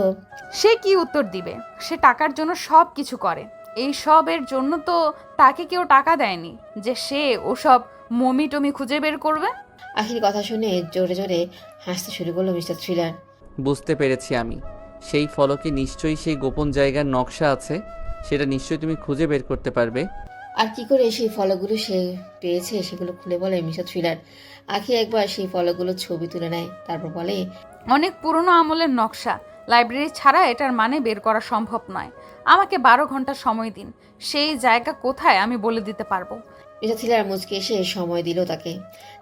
সে কি উত্তর দিবে? সে টাকার জন্য সব কিছু করে। এই সবের জন্য তো তাকে কেউ টাকা দেয়নি যে সে ওসব মমি টমি খুঁজে বের করবে। আখির কথা শুনে জোরে জোরে হাসতে শুরু করলো মিস্টার থ্রিলার। বুঝতে পেরেছি আমি। সেই ফলকে নিশ্চয়ই সেই গোপন জায়গার নকশা আছে, সেটা নিশ্চয়ই তুমি খুঁজে বের করতে পারবে। আর কি করে সেই ফলকগুলো সে পেয়েছে সেগুলো খুলে বলে মিস্টার থ্রিলার। আখি একবার সেই ফলকগুলোর ছবি তুলে নেয়, তারপর বলে, অনেক পুরনো আমলের নকশা, লাইব্রেরি ছাড়া এটার মানে বের করা সম্ভব নয়। আমাকে 12 ঘন্টা সময় দিন, সেই জায়গা কোথায় আমি বলে দিতে পারবো। মিস্টার থ্রিলার মুচকে এসে সময় দিল তাকে।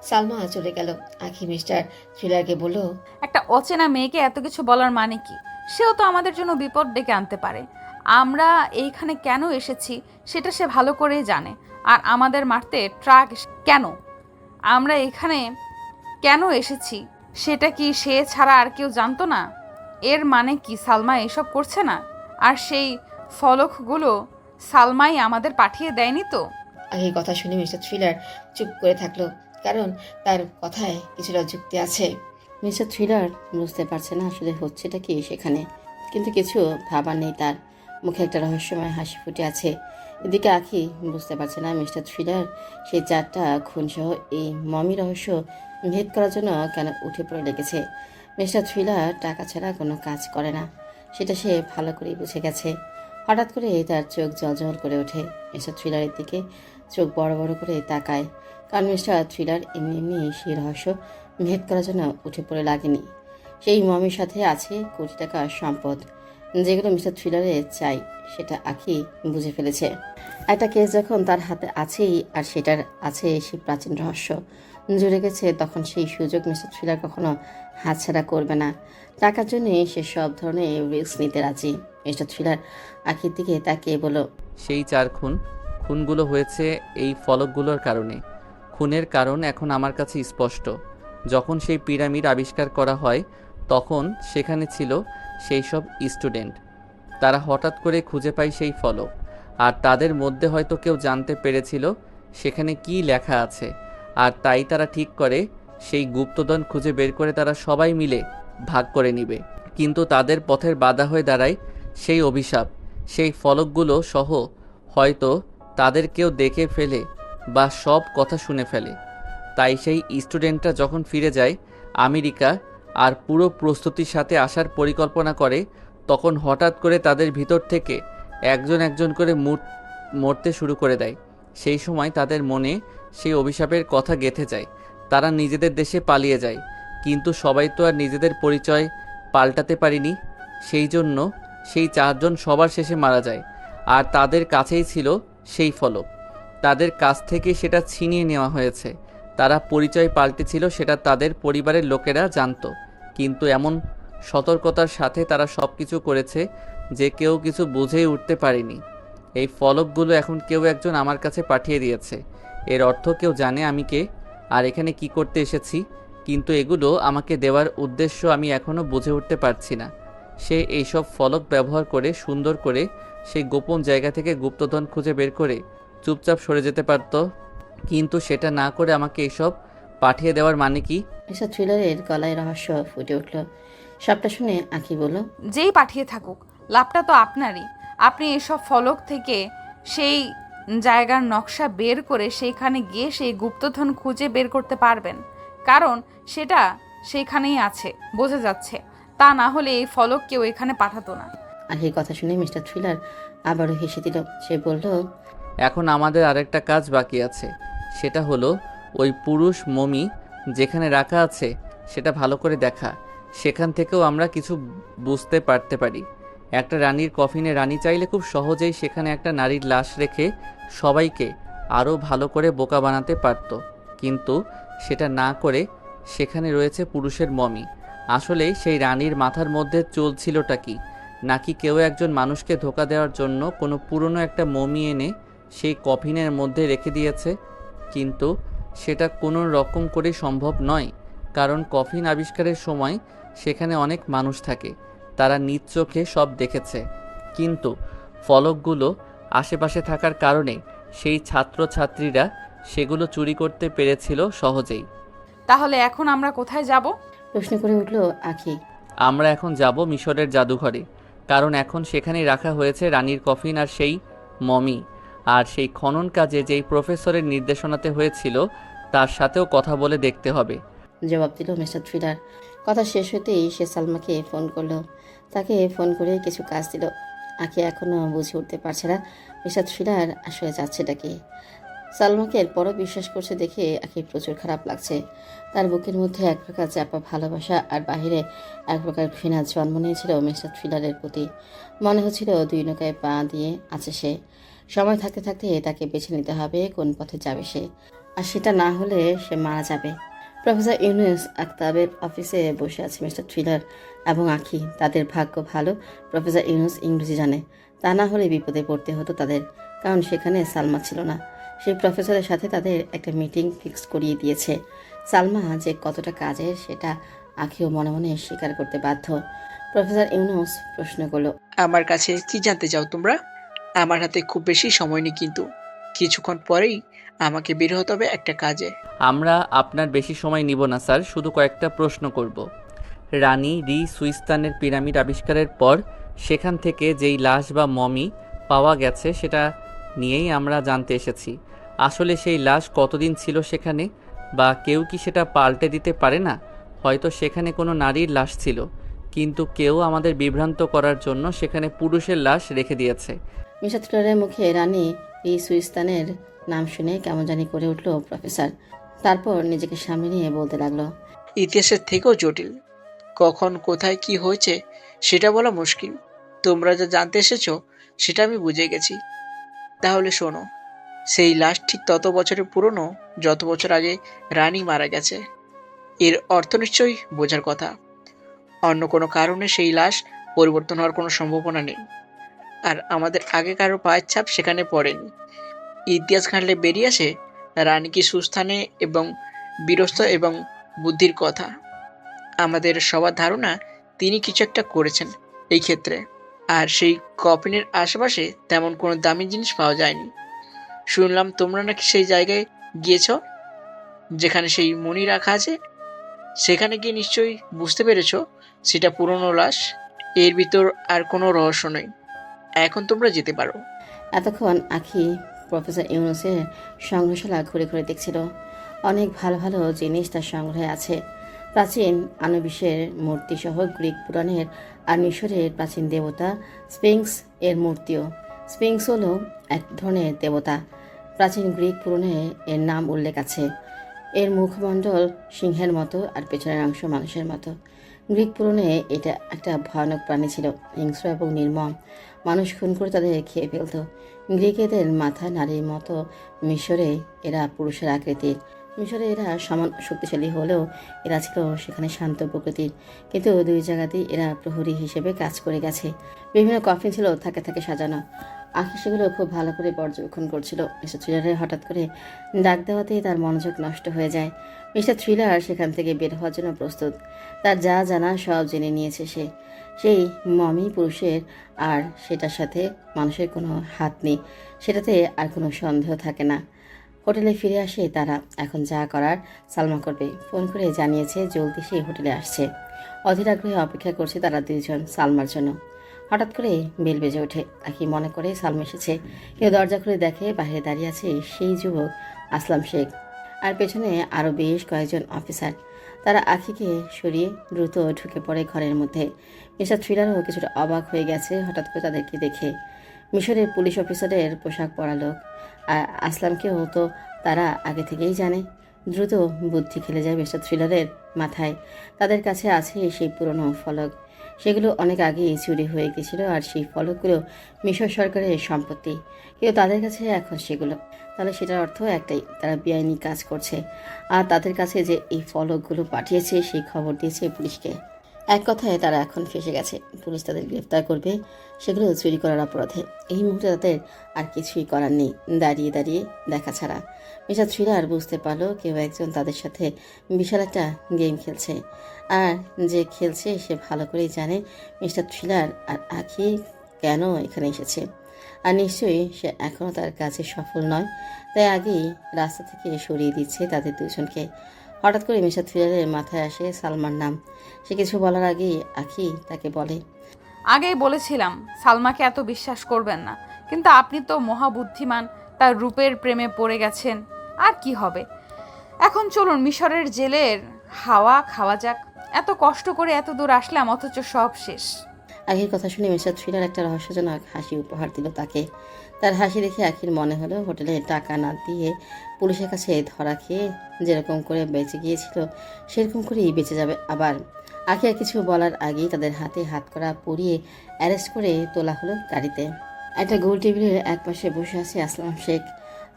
সালমা চলে গেল। আখি মিস্টার থ্রিলারকে বলল, একটা অচেনা মেয়েকে এত কিছু বলার মানে কি? সেও তো আমাদের জন্য বিপদ ডেকে আনতে পারে। আমরা এইখানে কেন এসেছি সেটা সে ভালো করেই জানে। আর আমাদের মারতে ট্রাক কেন, আমরা এখানে কেন এসেছি সেটা কি সে ছাড়া আর কেউ জানতো না? এর মানে কি সালমা এসব করছে না? আর সেই ফলকগুলো সালমাই আমাদের পাঠিয়ে দেয়নি তো? আখির কথা শুনে মিস্টার থ্রিলার চুপ করে থাকলো, কারণ তার কথায় কিছুটা যুক্তি আছে। মিস্টার থ্রিলার বুঝতে পারছে না আসলে হচ্ছেটা কি সেখানে, কিন্তু কিছু ভাবার নেই তার। মুখে একটা রহস্যময় হাসি ফুটে আছে। এদিকে আখি বুঝতে পারছে না মিস্টার থ্রিলার সেই 4টা খুনসহ এই মমি রহস্য ভেদ করার জন্য কেন উঠে পড়ে লেগেছে। মিস্টার থ্রিলার টাকা ছাড়া কোনো কাজ করে না, সেটা সে ভালো করেই বুঝে গেছে। হঠাৎ করে তার চোখ জলজল করে ওঠে। মিস্টার থ্রিলারের দিকে চোখ বড় বড় করে তাকায়, কারণ মিস্টার থ্রিলার এমনি এমনি সেই রহস্য ভেদ করার জন্য উঠে পড়ে লাগেনি। সেই মমির সাথে আছে কোটি টাকার সম্পদ, যেগুলো মিস্টার থ্রিলারের চাই, সেটা আখি বুঝে ফেলেছে। একটা কেস যখন তার হাতে আছেই, আর সেটার আছে সেই প্রাচীন রহস্য জুড়ে গেছে, তখন সেই সুযোগ মিস্টার থ্রিলার কখনো হাতছাড়া করবে না। টাকার জন্যে সে সব ধরনের রিস্ক নিতে রাজি। মিস্টার থ্রিলার আখির দিকে তাকিয়ে বলল, সেই 4 খুনগুলো হয়েছে এই ফলকগুলোর কারণে। খুনের কারণ এখন আমার কাছে স্পষ্ট। যখন সেই পিরামিড আবিষ্কার করা হয় তখন সেখানে ছিল সেই সব স্টুডেন্ট। তারা হঠাৎ করে খুঁজে পায় সেই ফলক, আর তাদের মধ্যে হয়তো কেউ জানতে পেরেছিল সেখানে কি লেখা আছে, আর তাই তারা ঠিক করে সেই গুপ্তধন খুঁজে বের করে তারা সবাই মিলে ভাগ করে নিবে। কিন্তু তাদের পথের বাধা হয়ে দাঁড়ায় সেই অভিশাপ। সেই ফলকগুলো সহ হয়তো তাদের কেউ দেখে ফেলে বা সব কথা শুনে ফেলে। তাই সেই স্টুডেন্টরা যখন ফিরে যায় আমেরিকা আর পুরো প্রস্তুতির সাথে আসার পরিকল্পনা করে, তখন হঠাৎ করে তাদের ভিতর থেকে একজন একজন করে মরতে শুরু করে দেয়। সেই সময় তাদের মনে সেই অভিশাপের কথা গেঁথে যায়। তারা নিজেদের দেশে পালিয়ে যায়, কিন্তু সবাই তো আর নিজেদের পরিচয় পাল্টাতে পারেনি। সেই জন্য সেই 4 জন সবার শেষে মারা যায়, আর তাদের কাছেই ছিল সেই ফলক। তাদের কাছ থেকে সেটা ছিনিয়ে নেওয়া হয়েছে। তারা পরিচয় পাল্টেছিল, সেটা তাদের পরিবারের লোকেরা জানতো, কিন্তু এমন সতর্কতার সাথে তারা সব কিছু করেছে যে কেউ কিছু বুঝেই উঠতে পারেনি। এই ফলকগুলো এখন কেউ একজন আমার কাছে পাঠিয়ে দিয়েছে। এর অর্থ কেউ জানে আমি কে আর এখানে কি করতে এসেছি, কিন্তু এগুলো আমাকে দেওয়ার উদ্দেশ্য আমি এখনও বুঝে উঠতে পারছি না। সে এইসব ফলক ব্যবহার করে সুন্দর করে সেই গোপন জায়গা থেকে গুপ্তধন খুঁজে বের করে চুপচাপ সরে যেতে পারত, কিন্তু সেটা না করে আমাকে এইসব পাঠিয়ে দেওয়ার মানে কি? মিস্টার থ্রিলারের গলায় রহস্য ফুটে উঠল। সবটা শুনে আখি বলল, যেই পাঠিয়ে থাকুক, লাভটা তো আপনারই। আপনি এসব ফলক থেকে সেই জায়গার নকশা বের করে সেইখানে গিয়ে সেই গুপ্তধন খুঁজে বের করতে পারবেন, কারণ সেটা সেইখানেই আছে বোঝা যাচ্ছে। তা না হলে এই ফলক কেউ এখানে পাঠাতো না। আখির কথা শুনে মিস্টার থ্রিলার আবারও হেসে দিল। সে বলল, এখন আমাদের আরেকটা কাজ বাকি আছে, সেটা হলো ওই পুরুষ মমি যেখানে রাখা আছে সেটা ভালো করে দেখা। সেখান থেকেও আমরা কিছু বুঝতে পারতে পারি। একটা রানীর কফিনে রানী চাইলে খুব সহজেই সেখানে একটা নারীর লাশ রেখে সবাইকে আরও ভালো করে বোকা বানাতে পারত, কিন্তু সেটা না করে সেখানে রয়েছে পুরুষের মমি। আসলে সেই রানীর মাথার মধ্যে চলছিলটা কি? নাকি কেউ একজন মানুষকে ধোঁকা দেওয়ার জন্য কোনো পুরনো একটা মমি এনে সেই কফিনের মধ্যে রেখে দিয়েছে? কিন্তু সেটা কোনো রকম করে সম্ভব নয়, কারণ কফিন আবিষ্কারের সময় সেখানে অনেক মানুষ থাকে, তারা নিজ চোখে সব দেখেছে। কিন্তু ফলকগুলো আশেপাশে থাকার কারণে সেই ছাত্রছাত্রীরা সেগুলো চুরি করতে পেরেছিল সহজেই। তাহলে এখন আমরা কোথায় যাব? প্রশ্ন করে উঠল আখি। আমরা এখন যাব মিশরের জাদুঘরে, কারণ এখন সেখানেই রাখা হয়েছে রানীর কফিন আর সেই মমি। আর সেই খনন কাজে যেই প্রফেসরের নির্দেশনাতে হয়েছিল তার সাথেও কথা বলে দেখতে হবে। জবাব দিল মিস্টার থ্রিলার। কথা শেষ হতেই সে সালমাকে ফোন করলো। তাকে ফোন করে কিছু কাজ দিল। আখি এখনও বুঝে উঠতে পারছে না মিস্টার থ্রিলার আসলে যাচ্ছেটা কি। সালমাকে এরপরও বিশ্বাস করছে দেখে আখির প্রচুর খারাপ লাগছে। তার বুকের মধ্যে এক প্রকার চাপা ভালোবাসা আর বাহিরে এক প্রকার ঘৃণা জন্ম নিয়েছিল মিস্টার থ্রিলারের প্রতি। মনে হচ্ছিল দুই নৌকায় পা দিয়ে আছে সে। সময় থাকতে থাকতে তাকে বেছে নিতে হবে কোন পথে যাবে সে, আর সেটা না হলে সে মারা যাবে। প্রফেসর ইউনুস আক্তাবের অফিসে বসে আছে মিস্টার থ্রিলার এবং আখি। তাদের ভাগ্য ভালো, প্রফেসর ইউনুস ইংরেজি জানে, তা না হলে বিপদে পড়তে হতো তাদের, কারণ সেখানে সালমা ছিল না। সেই প্রফেসরের সাথে তাদের একটা মিটিং ফিক্সড করিয়ে দিয়েছে। সালমা যে কতটা কাজের সেটা আখিও মনে মনে স্বীকার করতে বাধ্য। প্রফেসর ইউনুস প্রশ্ন করল, আমার কাছে কি জানতে চাও তোমরা? আমার হাতে খুব বেশি সময় নেই, কিন্তু কিছুক্ষণ পরেই আমাকে বের হতে হবে একটা কাজে। আমরা আপনার বেশি সময় নিব না স্যার, শুধু কয়েকটা প্রশ্ন করব। রানী রি সুইস্তানের পিরামিড আবিষ্কারের পর সেখান থেকে যেই লাশ বা মমি পাওয়া গেছে সেটা নিয়েই আমরা জানতে এসেছি। আসলে সেই লাশ কতদিন ছিল সেখানে, বা কেউ কি সেটা পাল্টে দিতে পারে না? হয়তো সেখানে কোনো নারীর লাশ ছিল, কিন্তু কেউ আমাদের বিভ্রান্ত করার জন্য সেখানে পুরুষের লাশ রেখে দিয়েছে। মিস্টার থ্রিলারের মুখে রানী ই সুইস্তানের নাম শুনে কেমন জানি করে উঠল প্রফেসর। তারপর নিজেকে সামনে নিয়ে বলতে লাগলো, ইতিহাসের থেকেও জটিল। কখন কোথায় কি হয়েছে সেটা বলা মুশকিল। তোমরা যা জানতে এসেছো সেটা আমি বুঝে গেছি। তাহলে শোনো, সেই লাশ ঠিক তত বছরের পুরনো যত বছর আগে রানী মারা গেছে। এর অর্থ নিশ্চয়ই বোঝার কথা। অন্য কোনো কারণে সেই লাশ পরিবর্তন হওয়ার কোনো সম্ভাবনা নেই। আর আমাদের আগে কারো পায়ের ছাপ সেখানে পড়েনি। ইতিহাস ঘাঁটলে বেরিয়ে আসে রানী কি সুস্থানে এবং বীরত্ব এবং বুদ্ধির কথা। আমাদের সবার ধারণা তিনি কিছু একটা করেছেন এই ক্ষেত্রে। আর সেই কফিনের আশেপাশে তেমন কোনো দামি জিনিস পাওয়া যায়নি। শুনলাম তোমরা নাকি সেই জায়গায় গিয়েছ যেখানে সেই মণি রাখা আছে। সেখানে গিয়ে নিশ্চয়ই বুঝতে পেরেছ সেটা পুরনো লাশ। এর ভিতর আর কোনো রহস্য নেই। এখন তোমরা যেতে পারো। এতক্ষণ আখি প্রফেসর ইউনুসের সংগ্রহশালা ঘুরে ঘুরে দেখছিল। অনেক ভালো ভালো জিনিস তার সংগ্রহে আছে। প্রাচীন আনুবিসের মূর্তিসহ গ্রিক পুরাণের আর মিশরের প্রাচীন দেবতা স্পিংস এর মূর্তিও। স্পিংস হলো এক ধরনের দেবতা। প্রাচীন গ্রিক পুরাণে এর নাম উল্লেখ আছে। এর মুখমণ্ডল সিংহের মতো আর পেছনের অংশ মানুষের মতো। গ্রিক পুরাণে এটা একটা ভয়ানক প্রাণী ছিল, হিংস্র এবং নির্মম। মানুষ খুন করে তাদের খেয়ে ফেলত। গ্রিকেদের মাথা নারীর মতো, মিশরে এরা পুরুষের আকৃতির। মিশরে এরা সমান শক্তিশালী হলেও এরা ছিল সেখানে শান্ত প্রকৃতির। কিন্তু দুই জায়গাতেই এরা প্রহরী হিসেবে কাজ করে গেছে। বিভিন্ন কফিন ছিল থাকে থাকে সাজানো। আখি সেগুলো খুব ভালো করে পর্যবেক্ষণ করছিল। মিস্টার থ্রিলারের হঠাৎ করে ডাক দেওয়াতেই তার মনোযোগ নষ্ট হয়ে যায়। মিস্টার থ্রিলার সেখান থেকে বের হওয়ার জন্য প্রস্তুত। তার যা জানা সব জেনে নিয়েছে সে। সেই মমি পুরুষের, আর সেটার সাথে মানুষের কোনো হাত নেই, সেটাতে আর কোনো সন্দেহ থাকে না। হোটেলে ফিরে আসে তারা। এখন যা করার সালমা করবে। ফোন করে জানিয়েছে জলদি সেই হোটেলে আসছে। অধীর আগ্রহে অপেক্ষা করছে তারা দুইজন সালমার জন্য। হঠাৎ করে বেল বেজে ওঠে। আখি মনে করে সালমা এসেছে। কেউ দরজা খুলে দেখে বাইরে দাঁড়িয়ে আছে সেই যুবক আসলাম শেখ, আর পেছনে আরও বেশ কয়েকজন অফিসার। তারা আখিকে সরিয়ে দ্রুত ঢুকে পড়ে ঘরের মধ্যে। মিস্টার থ্রিলারও কিছুটা অবাক হয়ে গেছে হঠাৎ করে তাদেরকে দেখে। মিশরের পুলিশ অফিসারের পোশাক পরা লোক, আর আসলামকেও তো তারা আগে থেকেই জানে। দ্রুত বুদ্ধি খেলে যায় মিস্টার থ্রিলারের মাথায়। তাদের কাছে আছে সেই পুরনো ফলক। সেগুলো অনেক আগেই চুরি হয়ে গেছিল, আর সেই ফলকগুলো মিশর সরকারের সম্পত্তি। কিন্তু তাদের কাছে এখন সেগুলো। তাহলে সেটার অর্থ একটাই, তারা বেআইনি কাজ করছে। আর তাদের কাছে যে এই ফলকগুলো পাঠিয়েছে সেই খবর দিয়েছে পুলিশকে। এক কথায় তারা এখন ফেসে গেছে। পুলিশ তাদের গ্রেফতার করবে সেগুলো চুরি করার অপরাধে। এই মুহূর্তে তাদের আর কিছুই করার নেই, দাঁড়িয়ে দাঁড়িয়ে দেখা ছাড়া। মিস্টার থ্রিলার বুঝতে পারলো কেউ একজন তাদের সাথে বিশাল একটা গেম খেলছে। আর যে খেলছে সে ভালো করেই জানে মিস্টার থ্রিলার আর আখি কেন এখানে এসেছে। আর নিশ্চয়ই সে এখনও তার কাছে সফল নয়, তাই আগেই রাস্তা থেকে সরিয়ে দিচ্ছে তাদের দুজনকে। হঠাৎ করে মিস্টার থ্রিলারের মাথায় আসে সালমার নাম। সে কিছু বলার আগেই আখি তাকে বলে, আগেই বলেছিলাম সালমাকে এত বিশ্বাস করবেন না, কিন্তু আপনি তো মহাবুদ্ধিমান, তার রূপের প্রেমে পড়ে গেছেন। আর কি হবে? এখন চলুন মিশরের জেলের হাওয়া খাওয়া যাক। এত কষ্ট করে এত দূর আসলাম, অথচ সব শেষ। আখির কথা শুনে মিস্টার থ্রিলার একটা রহস্যজনক হাসি উপহার দিল তাকে। তার হাসি দেখে আখির মনে হলো হোটেলে টাকা না দিয়ে পুলিশের কাছে ধরা খেয়ে যেরকম করে বেঁচে গিয়েছিল সেরকম করেই বেঁচে যাবে আবার। আখি আর কিছু বলার আগেই তাদের হাতে হাত করা পরিয়ে অ্যারেস্ট করে তোলা হলো গাড়িতে। একটা গোল টেবিলের এক পাশে বসে আছে আসলাম শেখ,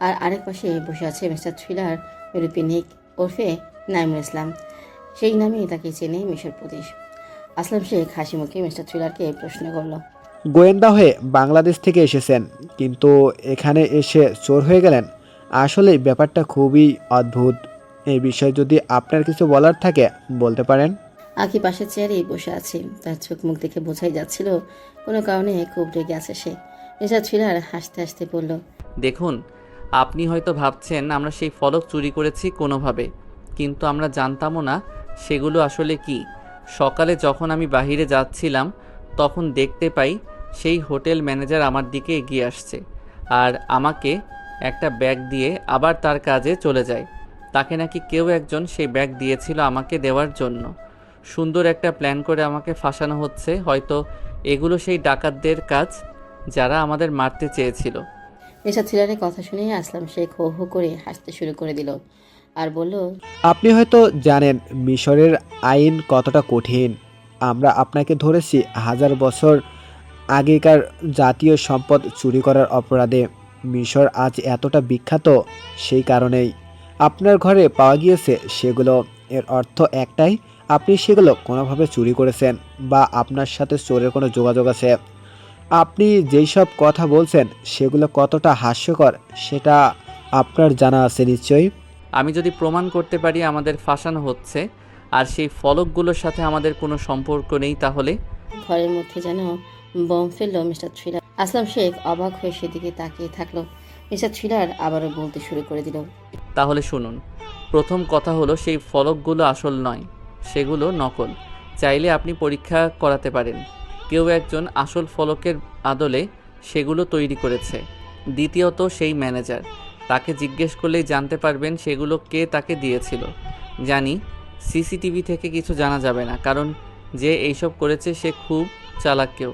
আর আরেক পাশে বসে আছে মিস্টার থ্রিলার রুপিনিক ওরফে নাইমুল ইসলাম। সেই নামেই তাকে চেনে মিশর প্রদেশ। আসলাম শেখ হাসি মুখে মিস্টার থ্রিলারকে প্রশ্ন করল, গোয়েন্দা হয়ে বাংলাদেশ থেকে এসেছেন, কিন্তু এখানে এসে চোর হয়ে গেলেন। আসলে ব্যাপারটা খুবই অদ্ভুত। এই বিষয়ে যদি আপনার কিছু বলার থাকে বলতে পারেন। আখি পাশের চেয়ারেই বসে আছে। তার চোখ মুখ দেখে বোঝাই যাচ্ছিল কোনো কারণে খুব রেগে আছে সে। মিস্টার থ্রিলার হাসতে হাসতে বলল, দেখুন, আপনি হয়তো ভাবছেন আমরা সেই ফলক চুরি করেছি কোনোভাবে, কিন্তু আমরা জানতামও না সেগুলো আসলে কি। সকালে যখন আমি বাইরে যাচ্ছিলাম তখন দেখতে পাই সেই হোটেল ম্যানেজার আমার দিকে এগিয়ে আসছে আর আমাকে একটা ব্যাগ দিয়ে আবার তার কাজে চলে যায়। তাকে নাকি কেউ একজন সেই ব্যাগ দিয়েছিল আমাকে দেওয়ার জন্য। সুন্দর একটা প্ল্যান করে আমাকে ফাঁসানো হচ্ছে। হয়তো এগুলো সেই ডাকাতদের কাজ যারা আমাদের মারতে চেয়েছিল। মিস্টার থ্রিলারের কথা শুনে আসলাম শেখ হো হো করে হাসতে শুরু করে দিল আর বলল, আপনি হয়তো জানেন মিশরের আইন কতটা কঠিন। আমরা আপনাকে ধরেছি 1000 বছর আগেকার জাতীয় সম্পদ চুরি করার অপরাধে। মিশর আজ এতটা বিখ্যাত সেই কারণেই আপনার ঘরে পাওয়া গিয়েছে সেগুলো। এর অর্থ একটাই, আপনি সেগুলো কোনোভাবে চুরি করেছেন বা আপনার সাথে চোরের কোনো যোগাযোগ আছে। আপনি যেই সব কথা বলছেন সেগুলো কতটা হাস্যকর সেটা আপনার জানা আছে নিশ্চয়ই। আমি যদি প্রমাণ করতে পারি আমাদের ফাঁসানো হচ্ছে আর সেই ফলকগুলোর সাথে আমাদের কোনো সম্পর্ক নেই, তাহলে ঘরের মধ্যে যেন বম ফেললো মিস্টার থ্রিলার। আসলাম শেখ অবাক হয়ে সেদিকে তাকিয়ে থাকলো। মিস্টার থ্রিলার আবারও বলতে শুরু করে দিল, তাহলে শুনুন। প্রথম কথা হলো সেই ফলকগুলো আসল নয়, সেগুলো নকল। চাইলে আপনি পরীক্ষা করাতে পারেন। কেউ একজন আসল ফলকের আদলে সেগুলো তৈরি করেছে। দ্বিতীয়ত সেই ম্যানেজার, তাকে জিজ্ঞেস করলেই জানতে পারবেন সেগুলো কে তাকে দিয়েছিল। জানি সিসিটিভি থেকে কিছু জানা যাবে না, কারণ যে এইসব করেছে সে খুব চালাক কেউ,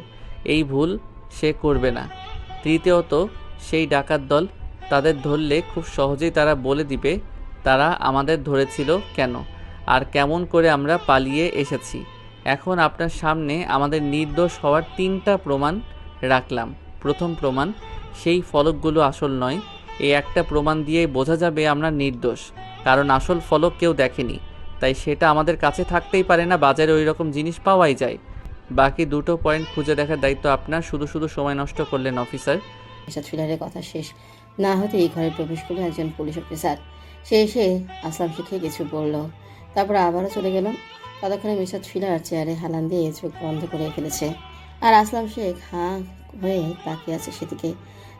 এই ভুল সে করবে না। তৃতীয়ত সেই ডাকাত দল, তাদের ধরলে খুব সহজেই তারা বলে দিবে তারা আমাদের ধরেছিল কেন আর কেমন করে আমরা পালিয়ে এসেছি। এখন আপনার সামনে আমাদের নির্দোষ হওয়ার 3টা প্রমাণ রাখলাম। প্রথম প্রমাণ, সেই ফলকগুলো আসল নয়। এই একটা প্রমাণ দিয়েই বোঝা যাবে আমরা নির্দোষ, কারণ আসল ফলক কেউ দেখেনি, তাই সেটা আমাদের কাছে থাকতেই পারে না। বাজারে ওই রকম জিনিস পাওয়াই যায়। বাকি 2টো পয়েন্ট খুঁজে দেখার দায়িত্ব আপনার। শুধু শুধু সময় নষ্ট করলেন অফিসার। মিস্টার থ্রিলারের কথা শেষ না হতেই ঘরে প্রবেশ করলো একজন পুলিশ অফিসার। সে এসে আসলাম শেখে কিছু বলল, তারপর আবারও চলে গেল। ততক্ষণে মিস্টার থ্রিলার চেয়ারে হেলান দিয়ে চোখ বন্ধ করে ফেলেছে, আর আসলাম শেখ হাঁ হয়ে তাকিয়ে আছে সেদিকে।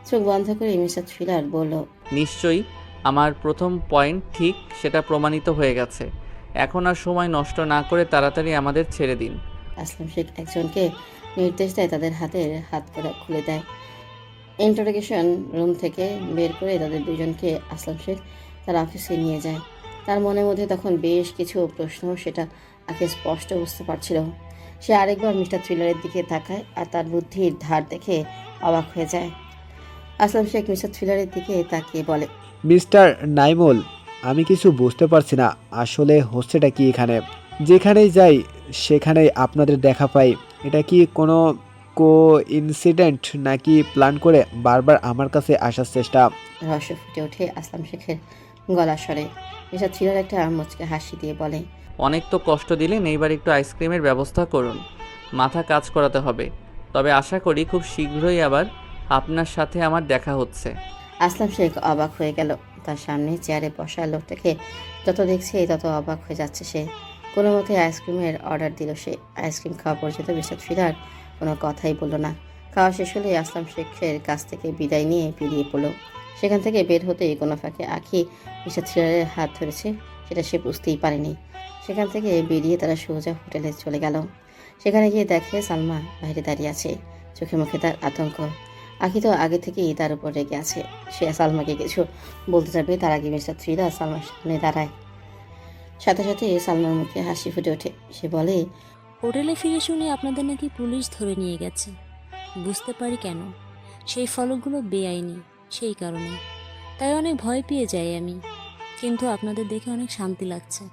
চোখ বন্ধ করে মিস্টার থ্রিলার বলল, নিশ্চয়ই আমার প্রথম পয়েন্ট ঠিক, সেটা প্রমাণিত হয়ে গেছে। এখন আর সময় নষ্ট না করে তাড়াতাড়ি আমাদের ছেড়ে দিন। আসলাম শেখ একজনকে নির্দেশ দেয়, তাদের হাতের হাত করা খুলে দেয়। ইন্টারোগেশন রুম থেকে বের করে তাদের দুজনকে আসলাম শেখ তার অফিসে নিয়ে যায়। তার মনের মধ্যে তখন বেশ কিছু প্রশ্ন, সেটা আগে স্পষ্ট বুঝতে পারছিল। সে আরেকবার মিস্টার থ্রিলারের দিকে তাকায় আর তার বুদ্ধির ধার দেখে অবাক হয়ে যায়। আসলাম শেখ মিস্টার থ্রিলারের দিকে তাকিয়ে বলে, মিস্টার নাইমুল, আমি কিছু বুঝতে পারছি না আসলে হচ্ছেটা কি এখানে। যেখানেই যাই সেখানেই আপনাদের দেখা পাই। এটা কি কোনো ইনসিডেন্ট নাকি প্ল্যান করে বারবার আমার কাছে আসার চেষ্টা? রহস্য ফুটে ওঠে আসলাম শেখের গলার স্বরে। মিস্টার থ্রিলার একটা মুচকে হাসি দিয়ে বলে, অনেক তো কষ্ট দিলেন, এইবার একটু আইসক্রিমের ব্যবস্থা করুন। মাথা কাজ করাতে হবে। তবে আশা করি খুব শীঘ্রই আবার আপনার সাথে আমার দেখা হচ্ছে। আসলাম শেখ অবাক হয়ে গেল। তার সামনে চেয়ারে বসা লোকটাকে যত দেখছে তত অবাক হয়ে যাচ্ছে সে। কোনো মতে আইসক্রিমের অর্ডার দিল সে। আইসক্রিম খাওয়া পর্যন্ত মিস্টার থ্রিলার কোনো কথাই বলল না। খাওয়া শেষ হলে আসলাম শেখের কাছ থেকে বিদায় নিয়ে বেরিয়ে পড়ল। সেখান থেকে বের হতেই কোনো ফাঁকে আঁখি মিস্টার থ্রিলারের হাত ধরেছে সেটা সে বুঝতেই পারেনি। সেখান থেকে বেরিয়ে তারা সোজা হোটেলে চলে গেল। সেখানে গিয়ে দেখে সালমা বাইরে দাঁড়িয়ে আছে, চোখে মুখে তার আতঙ্ক। আঁখি তো আগে থেকেই তার উপর রেগে আছে। সে সালমাকে কিছু বলতে যাবে তার আগে মিস্টার থ্রিলার সালমার সামনে দাঁড়ায়। সাথে সাথে সালমার মুখে হাসি ফুটে ওঠে। সে বলে, হোটেলে ফিরে শুনি আপনাদের নাকি পুলিশ ধরে নিয়ে গেছে। বুঝতে পারি কেন, সেই ফলকগুলো বেআইনি, সেই কারণে। তাই অনেক ভয় পেয়ে যাই আমি। কিন্তু আপনাদের দেখে অনেক শান্তি লাগছে।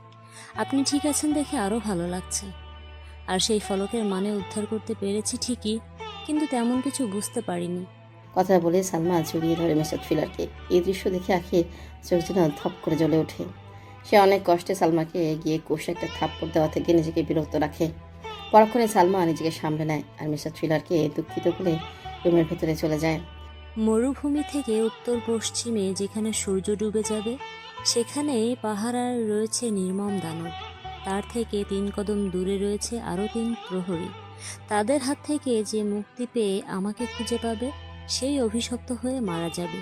আপনি ঠিক আছেন দেখে আরও ভালো লাগছে। আর সেই ফলকের মানে উদ্ধার করতে পেরেছি ঠিকই, কিন্তু তেমন কিছু বুঝতে পারিনি। কথা বলে সালমা জড়িয়ে ধরে মিস্টার থ্রিলারকে। এই দৃশ্য দেখে আখির চোখ যেন ধপ করে জ্বলে ওঠে। সে অনেক কষ্টে সালমাকে গিয়ে কষে একটা থাপ্পড় দেওয়া থেকে নিজেকে বিরক্ত রাখে। পরক্ষণে সালমা নিজেকে সামলে নেয় আর মিস্টার থ্রিলারকে দুঃখিত বলে রুমের ভেতরে চলে যায়। মরুভূমি থেকে উত্তর পশ্চিমে যেখানে সূর্য ডুবে যাবে, সেখানে পাহারার রয়েছে নির্মম দানব। তার থেকে 3 কদম দূরে রয়েছে আরও 3 প্রহরী। তাদের হাত থেকে যে মুক্তি পেয়ে আমাকে খুঁজে পাবে, সেই অভিশপ্ত হয়ে মারা যাবে।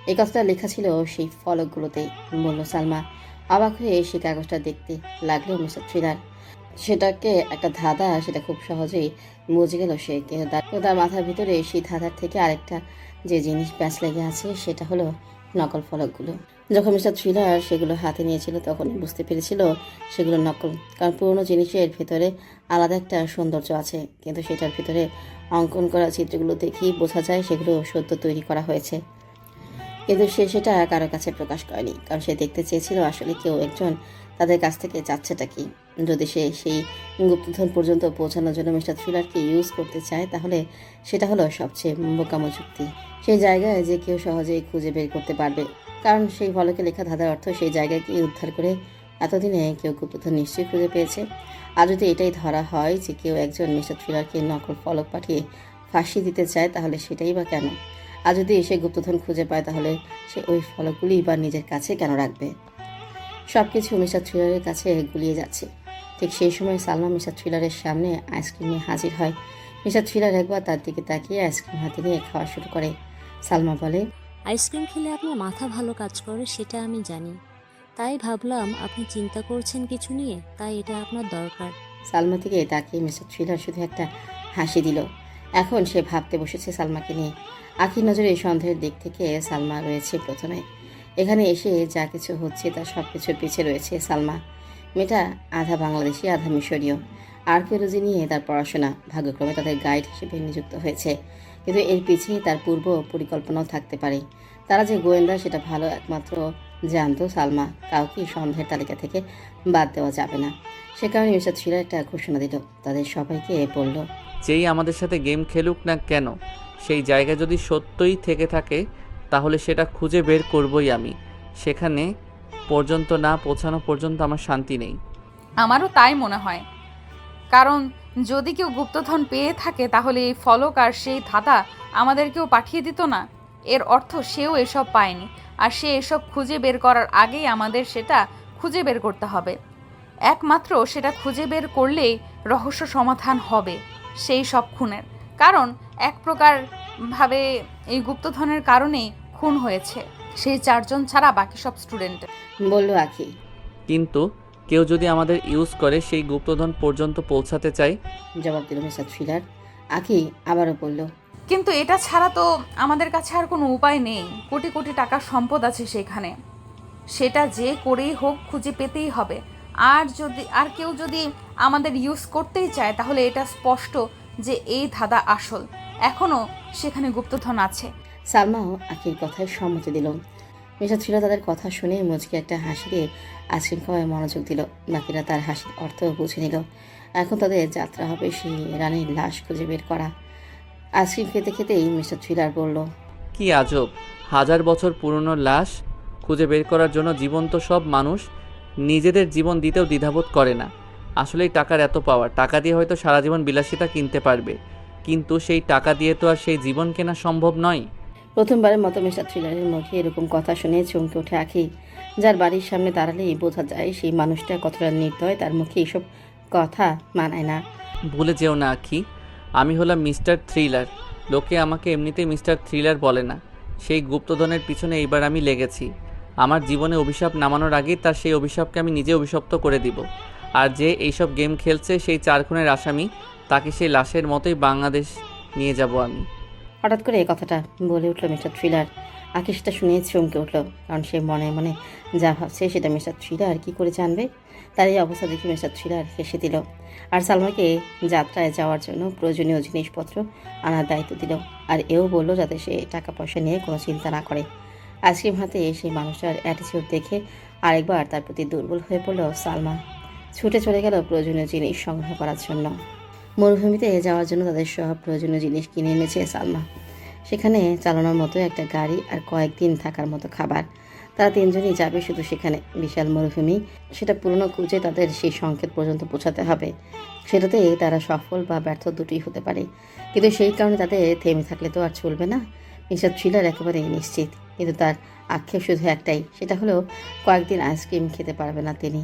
এই কথাটা লেখা ছিল সেই ফলকগুলোতেই, বলল সালমা। অবাক হয়ে সেই কাগজটা দেখতে লাগলো মিস্টার থ্রিলার। সেটাকে একটা ধাঁধা, সেটা খুব সহজেই বুঝে গেল সে। কিন্তু তার মাথার ভিতরে সেই ধাঁধার থেকে আরেকটা যে জিনিস প্যাঁচ লেগে আছে, সেটা হলো নকল ফলকগুলো। যখন মিস্টার থ্রিলার সেগুলো হাতে নিয়েছিল তখন বুঝতে পেরেছিল সেগুলো নকল। কারণ পুরোনো জিনিসের ভেতরে আলাদা একটা সৌন্দর্য আছে, কিন্তু সেটার ভিতরে অঙ্কন করা চিত্রগুলো দেখেই বোঝা যায় সেগুলো সদ্য তৈরি করা হয়েছে। কিন্তু সে সেটা কারো কাছে প্রকাশ করেনি, কারণ সে দেখতে চেয়েছিল আসলে কেউ একজন তাদের কাছ থেকে চাচ্ছেটা কি। যদি সে সেই গুপ্তধন পর্যন্ত পৌঁছানোর জন্য মিস্টার থ্রিলারকে ইউজ করতে চায়, তাহলে সেটা হলো সবচেয়ে বোকামো যুক্তি। সেই জায়গায় যে কেউ সহজেই খুঁজে বের করতে পারবে, কারণ সেই ফলকে লেখা ধাঁধার অর্থ সেই জায়গাকে উদ্ধার করে এতদিনে কেউ গুপ্তধন নিশ্চয়ই খুঁজে পেয়েছে। আর যদি এটাই ধরা হয় যে কেউ একজন মিস্টার থ্রিলারকে নকল ফলক পাঠিয়ে ফাঁসি দিতে চায়, তাহলে সেটাই বা কেন? আর যদি সে গুপ্তধন খুঁজে পায়, তাহলে সে ওই ফলকগুলি বা নিজের কাছে কেন রাখবে? সব কিছু মিস্টার থ্রিলারের কাছে গুলিয়ে যাচ্ছে। ঠিক সেই সময় সালমা মিস্টার থ্রিলারের সামনে আইসক্রিম নিয়ে হাজির হয়। মিস্টার থ্রিলার একবার তার দিকে তাকিয়ে আইসক্রিম হাতে নিয়ে খাওয়া শুরু করে। সালমা বলে, আইসক্রিম খেলে আপনার মাথা ভালো কাজ করে, সেটা আমি জানি। তাই ভাবলাম আপনি চিন্তা করছেন কিছু নিয়ে, তাই এটা আপনার দরকার। সালমা থেকে তাকিয়ে মিস্টার থ্রিলার শুধু একটা হাসি দিল। এখন সে ভাবতে বসেছে সালমাকে নিয়ে। আখির নজরে সন্দেহের দিক থেকে সালমা রয়েছে প্রথমে। এখানে এসে যা কিছু হচ্ছে তার সব কিছুর পিছিয়ে রয়েছে সালমা। মেয়েটা আধা বাংলাদেশি আধা মিশরীয়। আর্কিওলজি নিয়ে তার পড়াশোনা, ভাগ্যক্রমে তাদের গাইড হিসেবে নিযুক্ত হয়েছে। কিন্তু এর পিছিয়ে তার পূর্ব পরিকল্পনাও থাকতে পারে। তারা যে গোয়েন্দা সেটা ভালো একমাত্র জানতো সালমা। কাউকে সন্দেহের তালিকা থেকে বাদ দেওয়া যাবে না। সে কারণে মিস্টার থ্রিলার একটা ঘোষণা দিল, তাদের সবাইকে বলল, যেই আমাদের সাথে গেম খেলুক না কেন, সেই জায়গা যদি সত্যই থেকে থাকে তাহলে সেটা খুঁজে বের করবই আমি। সেখানে পর্যন্ত না পৌঁছানো পর্যন্ত আমার শান্তি নেই। আমারও তাই মনে হয়, কারণ যদি কেউ গুপ্তধন পেয়ে থাকে তাহলে এই ফলক আর সেই ধাঁধা আমাদেরকেও পাঠিয়ে দিত না। এর অর্থ সেও এসব পায়নি, আর সে এসব খুঁজে বের করার আগেই আমাদের সেটা খুঁজে বের করতে হবে। একমাত্র সেটা খুঁজে বের করলেই রহস্য সমাধান হবে সেই সব খুনের। কারণ এক প্রকার ভাবে এই গুপ্তধনের কারণেই খুন হয়েছে সেই 4 জন ছাড়া বাকি সব স্টুডেন্ট। বলল আখি। কিন্তু কেউ যদি আমাদের ইউজ করে সেই গুপ্তধন পর্যন্ত পৌঁছাতে চায়? জবাব দিল মিস্টার থ্রিলার। আখি আবারও বলল, কিন্তু এটা ছাড়া তো আমাদের কাছে আর কোনো উপায় নেই। কোটি কোটি টাকার সম্পদ আছে সেখানে, সেটা যে করেই হোক খুঁজে পেতেই হবে। আর কেউ যদি আমাদের ইউজ করতেই চায়, তাহলে এটা স্পষ্ট যে এই ধাঁধা আসল। এখনও সেখানে গুপ্তধন আছে। সালমাও আখির কথায় সম্মতি দিল। মিস্টার থ্রিলার তাদের কথা শুনে মুচকি একটা হাসি দিয়ে আইসক্রিম খাওয়ায় মনোযোগ দিল। বাকিরা তার হাসির অর্থ বুঝে নিল। এখন তাদের যাত্রা হবে সেই রানীর লাশ খুঁজে বের করা। আইসক্রিম খেতে খেতেই মিস্টার থ্রিলার বলল, কি আজব, 1000 বছর পুরনো লাশ খুঁজে বের করার জন্য জীবন্ত সব মানুষ নিজেদের জীবন দিতেও দ্বিধাবোধ করে না। আসলেই টাকার এত পাওয়ার, টাকা দিয়ে হয়তো সারা জীবন বিলাসিতা কিনতে পারবে, কিন্তু সেই টাকা দিয়ে তো আর সেই জীবন কেনা সম্ভব নয়। প্রথমবারের মতো মিস্টার থ্রিলারের মুখে এরকম কথা শুনে চমকে ওঠে আখি। যার বাড়ির সামনে দাঁড়ালেই বোঝা যায় সেই মানুষটা কতটা নির্দয়, তার মুখে এইসব কথা মানায় না। ভুলে যেও না আখি, আমি হলাম মিস্টার থ্রিলার। লোকে আমাকে এমনিতেই মিস্টার থ্রিলার বলে না। সেই গুপ্তধনের পিছনে এইবার আমি লেগেছি। আমার জীবনে অভিশাপ নামানোর আগেই তার সেই অভিশাপকে আমি নিজে অভিশপ্ত করে দিব। আর যে এইসব গেম খেলছে সেই 4 খুনের আসামি, তাকে সেই লাশের মতোই বাংলাদেশ নিয়ে যাব আমি। হঠাৎ করে এই কথাটা বলে উঠল মিস্টার থ্রিলার। আঁকি সেটা শুনে চমকে উঠল, কারণ সে মনে মনে যা ভাবছে সেটা মিস্টার থ্রিলার কী করে জানবে। তার এই অবস্থা দেখে মিস্টার থ্রিলার হেসে দিল আর সালমাকে যাত্রায় যাওয়ার জন্য প্রয়োজনীয় জিনিসপত্র আনার দায়িত্ব দিল। আর এও বলল যাতে সে টাকা পয়সা নিয়ে কোনো চিন্তা না করে। আইসক্রিম হাতে সেই মানুষটার অ্যাটিচিউড দেখে আরেকবার তার প্রতি দুর্বল হয়ে পড়ল সালমা। ছুটে চলে গেল প্রয়োজনীয় জিনিস সংগ্রহ করার জন্য। মরুভূমিতে যাওয়ার জন্য তাদের সব প্রয়োজনীয় জিনিস কিনে এনেছে সালমা। সেখানে চালানোর মতো একটা গাড়ি আর কয়েকদিন থাকার মতো খাবার। তারা তিনজনই যাবে শুধু সেখানে। বিশাল মরুভূমি, সেটা পুরনো খুঁজে তাদের সেই সংকেত পর্যন্ত পৌঁছাতে হবে। সেটাতে তারা সফল বা ব্যর্থ দুটোই হতে পারে, কিন্তু সেই কারণে তাদের থেমে থাকলে তো আর চলবে না। মিস্টার থ্রিলার একেবারে নিশ্চিত, কিন্তু তার আক্ষেপ শুধু একটাই, সেটা হলো কয়েকদিন আইসক্রিম খেতে পারবে না তিনি।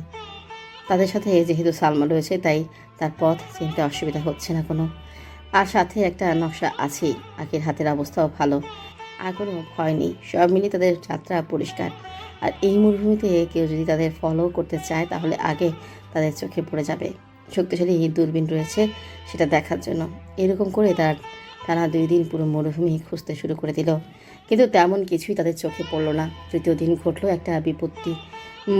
তাদের সাথে যেহেতু সালমা রয়েছে তাই তার পথ চিনতে অসুবিধা হচ্ছে না কোনো। আর সাথে একটা নকশা আছেই, আখির হাতের অবস্থাও ভালো, আর কোনো ভয় নেই। সব মিলিয়ে তাদের যাত্রা পরিষ্কার। আর এই মরুভূমিতে কেউ যদি তাদের ফলো করতে চায় তাহলে আগে তাদের চোখে পড়ে যাবে। শক্তিশালী দূরবীন রয়েছে সেটা দেখার জন্য। এরকম করে টানা 2 দিন পুরো মরুভূমি খুঁজতে শুরু করে দিল, কিন্তু তেমন কিছুই তাদের চোখে পড়ল না। তৃতীয় দিন ঘটল একটা বিপত্তি,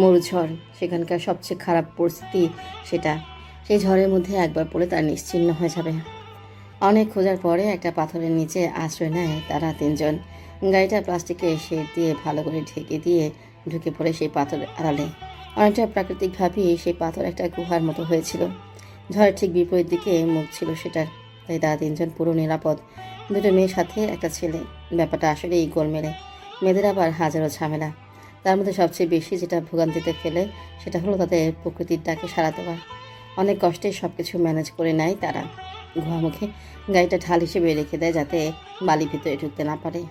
মরুঝড়। সেখানকার সবচেয়ে খারাপ পরিস্থিতি সেটা। সেই ঝড়ের মধ্যে একবার পড়ে তার নিশ্চিহ্ন হয়ে যাবে। অনেক খোঁজার পরে একটা পাথরের নিচে আশ্রয় নেয় তারা তিনজন। গাড়িটা প্লাস্টিকের শেড দিয়ে ভালো করে ঢেকে দিয়ে ঢুকে পড়ে সেই পাথরের আড়ালে। অনেকটা প্রাকৃতিকভাবেই সেই পাথর একটা গুহার মতো হয়েছিল। ঝড়ের ঠিক বিপরীত দিকে মুখ ছিল সেটার, তাই তারা তিনজন পুরো নিরাপদ। 2টো মেয়ের সাথে একটা ছেলে। ব্যাপারটা আসলেই গোলমেলে। মেয়েদের আবার হাজারো ঝামেলা। তার মধ্যে সবচেয়ে বেশি যেটা ভোগান্তিতে ফেলে সেটা হলো তাদের প্রকৃতির ডাকে সাড়া দেওয়া। অনেক কষ্টে সব কিছু ম্যানেজ করে নেয় তারা। গুহামুখে গাড়িটা ঢাল হিসেবে রেখে দেয় যাতে বালি ভিতরে ঢুকতে না পারে।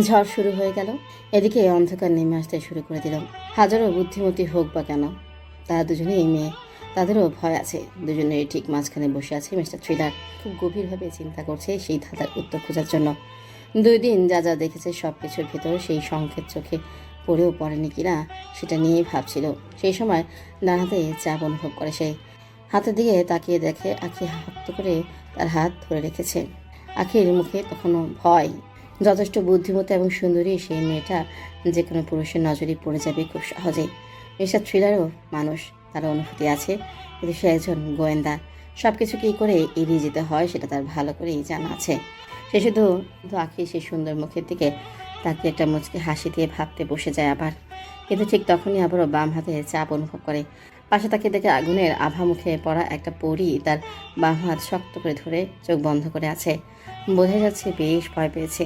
ঝড় শুরু হয়ে গেল। এদিকে অন্ধকার নেমে আসতে শুরু করে দিল। হাজারো বুদ্ধিমতী হোক বা কেন, তারা দুজনেই মেয়ে, তাদেরও ভয় আছে। দুজনের ঠিক মাঝখানে বসে আছে মিস্টার থ্রিলার। খুব গভীরভাবে চিন্তা করছে সেই ধাঁধার উত্তর খোঁজার জন্য। 2 দিন যা যা দেখেছে সব কিছুর ভেতর সেই সংকেত চোখে পড়েও পড়েনি কিনা সেটা নিয়েই ভাবছিল। সেই সময় ডান হাতে চাপ অনুভব করে সে। হাতের দিকে তাকিয়ে দেখে আখি হাত করে তার হাত ধরে রেখেছে। আখির মুখে তখনও ভয়। যথেষ্ট বুদ্ধিমতী এবং সুন্দরী সেই মেয়েটা যে কোনো পুরুষের নজরই পড়ে যাবে খুব সহজেই। মিস্টার থ্রিলারও মানুষ, তার অনুভূতি আছে, কিন্তু সে একজন গোয়েন্দা। সব কিছু কী করে এড়িয়ে যেতে হয় সেটা তার ভালো করেই জানা আছে। সে শুধু আখি সেই সুন্দর মুখের দিকে তাকে একটা মুচকি হাসি দিয়ে ভাবতে বসে যায় আবার। কিন্তু ঠিক তখনই আবারও বাম হাতে চাপ অনুভব করে। পাশে তাকে দেখে আগুনের আভা মুখে পড়া একটা পরী তার বাম হাত শক্ত করে ধরে চোখ বন্ধ করে আছে। বোঝা যাচ্ছে বেশ ভয় পেয়েছে।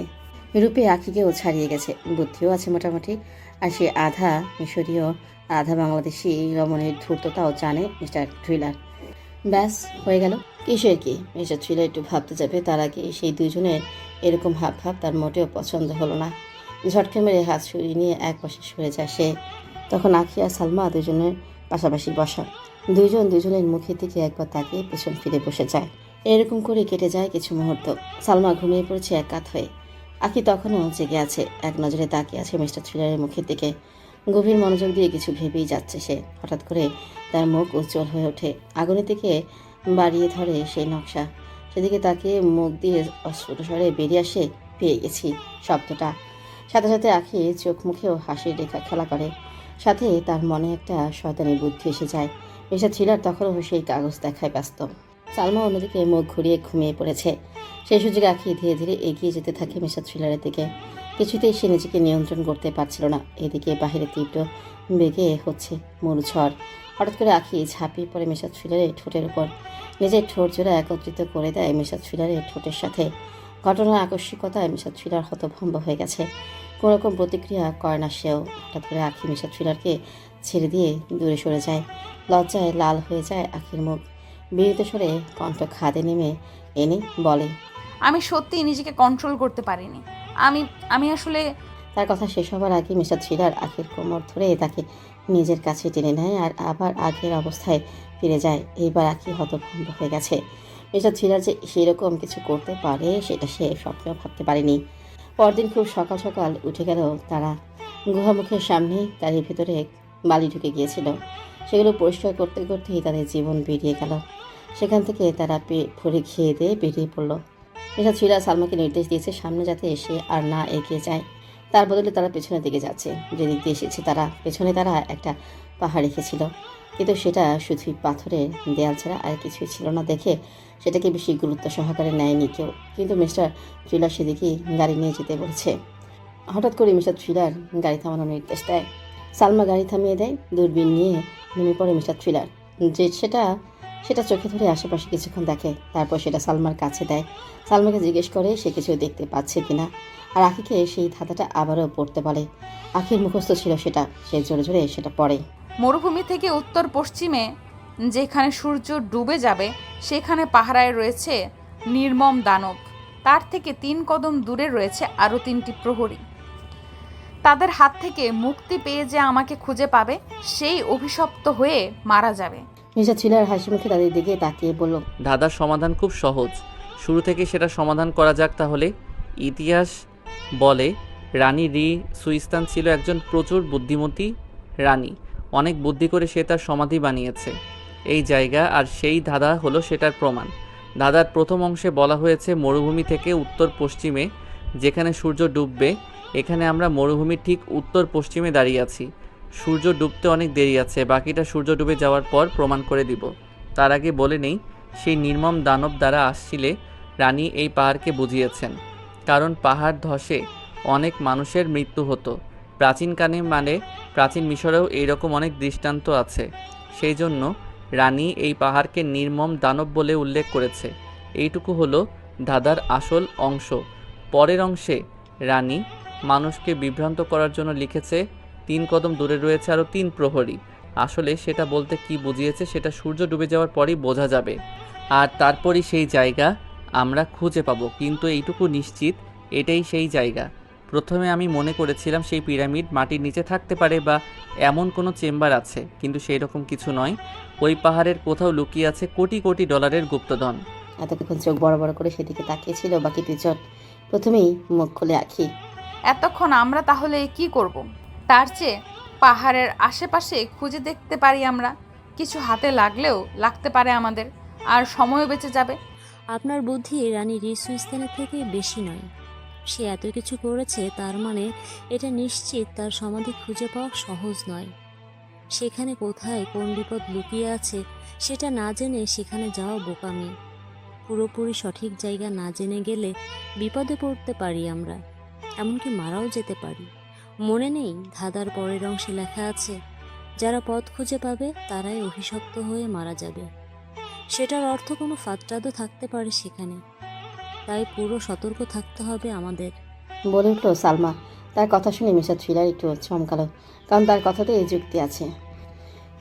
রূপে আখিকেও ছাড়িয়ে গেছে, বুদ্ধিও আছে মোটামুটি। আর সে আধা মিশরীয় আধা বাংলাদেশি রমণীর ধূর্ততাও জানে মিস্টার থ্রিলার। ব্যাস হয়ে গেল। কিসের কি? মিস্টার থ্রিলার একটু ভাবতে যাবে তার আগে সেই দুজনের এরকম ভাব তার মোটেও পছন্দ হলো না। ঝটকে মেরে হাত সরিয়ে নিয়ে এক পাশে সরে যায় সে। তখন আখি আর সালমা দুজনের পাশাপাশি বসা। দুজনের মুখের দিকে একবার তাকিয়ে পেছন ফিরে বসে যায়। এরকম করে কেটে যায় কিছু মুহূর্ত। সালমা ঘুমিয়ে পড়েছে এক কাত হয়ে। আখি তখনও জেগে আছে, এক নজরে তাকিয়ে আছে মিস্টার থ্রিলারের মুখের দিকে। গভীর মনোযোগ দিয়ে কিছু ভেবেই যাচ্ছে সে। হঠাৎ করে তার মুখ উজ্জ্বল হয়ে ওঠে। আগুনের দিকে বাড়িয়ে ধরে সেই নকশা। সেদিকে তাকিয়ে মুখ দিয়ে অস্ফুট স্বরে বেরিয়ে আসে, পেয়ে গেছি শব্দটা। সাথে সাথে আখি চোখ মুখেও হাসির রেখা খেলা করে। সাথে তার মনে একটা শয়তানি বুদ্ধি এসে যায়। মিস্টার থ্রিলার তখনও সেই কাগজ দেখায় ব্যস্ত। সালমা অন্যদিকে মুখ ঘুরিয়ে ঘুমিয়ে পড়েছে। সেই সুযোগে আখি ধীরে ধীরে এগিয়ে যেতে থাকে মিস্টার থ্রিলারের দিকে। কিছুতেই সে নিজেকে নিয়ন্ত্রণ করতে পারছিল না। এদিকে বাহিরে তীব্র বেগে হচ্ছে মরুঝড়। হঠাৎ করে আখি ঝাঁপিয়ে পড়ে মিস্টার থ্রিলারের ঠোঁটের উপর। নিজের ঠোঁট জোড়া একত্রিত করে দেয় মিস্টার থ্রিলারের ঠোঁটের সাথে। ঘটনার আকস্মিকতায় মিস্টার থ্রিলার হতভম্ব হয়ে গেছে। কোনোরকম প্রতিক্রিয়া করে না সেও। হঠাৎ করে আখি মিস্টার থ্রিলারকে ছেড়ে দিয়ে দূরে সরে যায়। লজ্জায় লাল হয়ে যায় আখির মুখ। বিরত স্বরে কণ্ঠ খাদে নেমে এনে বলে, আমি সত্যিই নিজেকে কন্ট্রোল করতে পারিনি। আমি আসলে তার কথা শেষ হবার আগে মিস্টার থ্রিলার আখির কোমর ধরে তাকে নিজের কাছে টেনে নেয় আর আবার আগের অবস্থায় ফিরে যায়। এইবার আখি হতভম্ব হয়ে গেছে। মিস্টার থ্রিলার যে সেরকম কিছু করতে পারে সেটা সে স্বপ্নেও ভাবতে পারেনি। পরদিন খুব সকাল সকাল উঠে গেল তারা। গুহামুখের সামনে গাড়ির ভেতরে বালি ঢুকে গিয়েছিল। সেগুলো পরিষ্কার করতে করতেই তাদের জীবন বেরিয়ে গেল। সেখান থেকে তারা পেট ভরে খেয়ে দিয়ে বেরিয়ে পড়ল। মিস্টার থ্রিলার সালমাকে নির্দেশ দিয়েছে সামনে যাতে এসে আর না এগিয়ে যায়। তার বদলে তারা পেছনের দিকে যাচ্ছে। যেদিক দিয়ে এসেছে তারা, পেছনে তারা একটা পাহাড় রেখেছিল, কিন্তু সেটা শুধুই পাথরের দেয়াল ছাড়া আর কিছুই ছিল না দেখে সেটাকে বেশি গুরুত্ব সহকারে নেয়নি কেউ। কিন্তু মিস্টার থ্রিলার সেদিকেই গাড়ি নিয়ে যেতে বলছে। হঠাৎ করে মিস্টার থ্রিলার গাড়ি থামানোর নির্দেশ দেয়। সালমা গাড়ি থামিয়ে দেয়। দূরবীন নিয়ে নেমে পড়ে মিস্টার থ্রিলার। যে সেটা চোখে ধরে আশেপাশে কিছুক্ষণ দেখে, তারপর সেটা সালমার কাছে দেয়। সালমাকে জিজ্ঞেস করে সে কিছু দেখতে পাচ্ছে কিনা, আর আখিকে সেই ধাঁধাটা আবারও পড়তে বলে। আখির মুখস্থ ছিল সেটা, সে জোরে জোরে সেটা পড়ে। মরুভূমি থেকে উত্তর পশ্চিমে যেখানে সূর্য ডুবে যাবে সেখানে পাহারায় রয়েছে নির্মম দানব। তার থেকে 3 কদম দূরে রয়েছে আরও 3টি প্রহরী। তাদের হাত থেকে মুক্তি পেয়ে যে আমাকে খুঁজে পাবে সেই অভিশপ্ত হয়ে মারা যাবে। মিস্টার থ্রিলার হাসি মুখে তাদের দিকে তাকিয়ে বলল, ধাঁধার সমাধান খুব সহজ, শুরু থেকে সেটা সমাধান করা যাক তাহলে। ইতিহাস বলে রানী রি সুইস্তান ছিল একজন প্রচুর বুদ্ধিমতী রানী। অনেক বুদ্ধি করে সে তার সমাধি বানিয়েছে এই জায়গা, আর সেই ধাঁধা হলো সেটার প্রমাণ। ধাঁধার প্রথম অংশে বলা হয়েছে মরুভূমি থেকে উত্তর পশ্চিমে যেখানে সূর্য ডুববে, এখানে আমরা মরুভূমির ঠিক উত্তর পশ্চিমে দাঁড়িয়ে আছি। সূর্য ডুবতে অনেক দেরি আছে, বাকিটা সূর্য ডুবে যাওয়ার পর প্রমাণ করে দিব। তার আগে বলে নেই, সেই নির্মম দানব দ্বারা আসছিলে রানী এই পাহাড়কে বুঝিয়েছেন, কারণ পাহাড় ধসে অনেক মানুষের মৃত্যু হতো। প্রাচীনকালে মানে প্রাচীন মিশরেও এইরকম অনেক দৃষ্টান্ত আছে। সেই জন্য রানী এই পাহাড়কে নির্মম দানব বলে উল্লেখ করেছে। এইটুকু হলো ধাঁধার আসল অংশ। পরের অংশে রানী মানুষকে বিভ্রান্ত করার জন্য লিখেছে 3 কদম দূরে রয়েছে আরও 3 প্রহরী। আসলে সেটা বলতে কি বুঝিয়েছে সেটা সূর্য ডুবে যাওয়ার পরই বোঝা যাবে, আর তারপরই সেই জায়গা আমরা খুঁজে পাবো। কিন্তু এইটুকু নিশ্চিত এটাই সেই জায়গা। প্রথমে আমি মনে করেছিলাম সেই পিরামিড মাটির নিচে থাকতে পারে বা এমন কোনো চেম্বার আছে, কিন্তু সেই রকম কিছু নয়। ওই পাহাড়ের কোথাও লুকিয়ে আছে কোটি কোটি ডলারের গুপ্তধন। এতক্ষণ চোখ বড় বড় করে সেদিকে তাকিয়েছিল বাকি 2 জন। প্রথমেই মুখ খুলে আখি। এতক্ষণ আমরা তাহলে কি করব? তার চেয়ে পাহাড়ের আশেপাশে খুঁজে দেখতে পারি আমরা। কিছু হাতে লাগতে পারে আমাদের, আর সময়ও বেঁচে যাবে। আপনার বুদ্ধি রানী রিসুইস্তানের থেকে বেশি নয়। সে এত কিছু করেছে, তার মানে এটা নিশ্চিত তার সমাধি খুঁজে পাওয়া সহজ নয়। সেখানে কোথায় কোন বিপদ লুকিয়ে আছে সেটা না জেনে সেখানে যাওয়া বোকামি। পুরোপুরি সঠিক জায়গা না জেনে গেলে বিপদে পড়তে পারি আমরা, এমনকি মারাও যেতে পারি। মনে নেই ধাঁধার পরের অংশে লেখা আছে, যারা পথ খুঁজে পাবে তারাই অভিশপ্ত হয়ে মারা যাবে। সেটার অর্থ কোনো ফাঁদটাদও থাকতে পারে সেখানে, তাই পুরো সতর্ক থাকতে হবে আমাদের। বলে উঠল সালমা। তার কথা শুনে মিস্টার থ্রিলার একটু চমকালো, কারণ তার কথাতে এই যুক্তি আছে।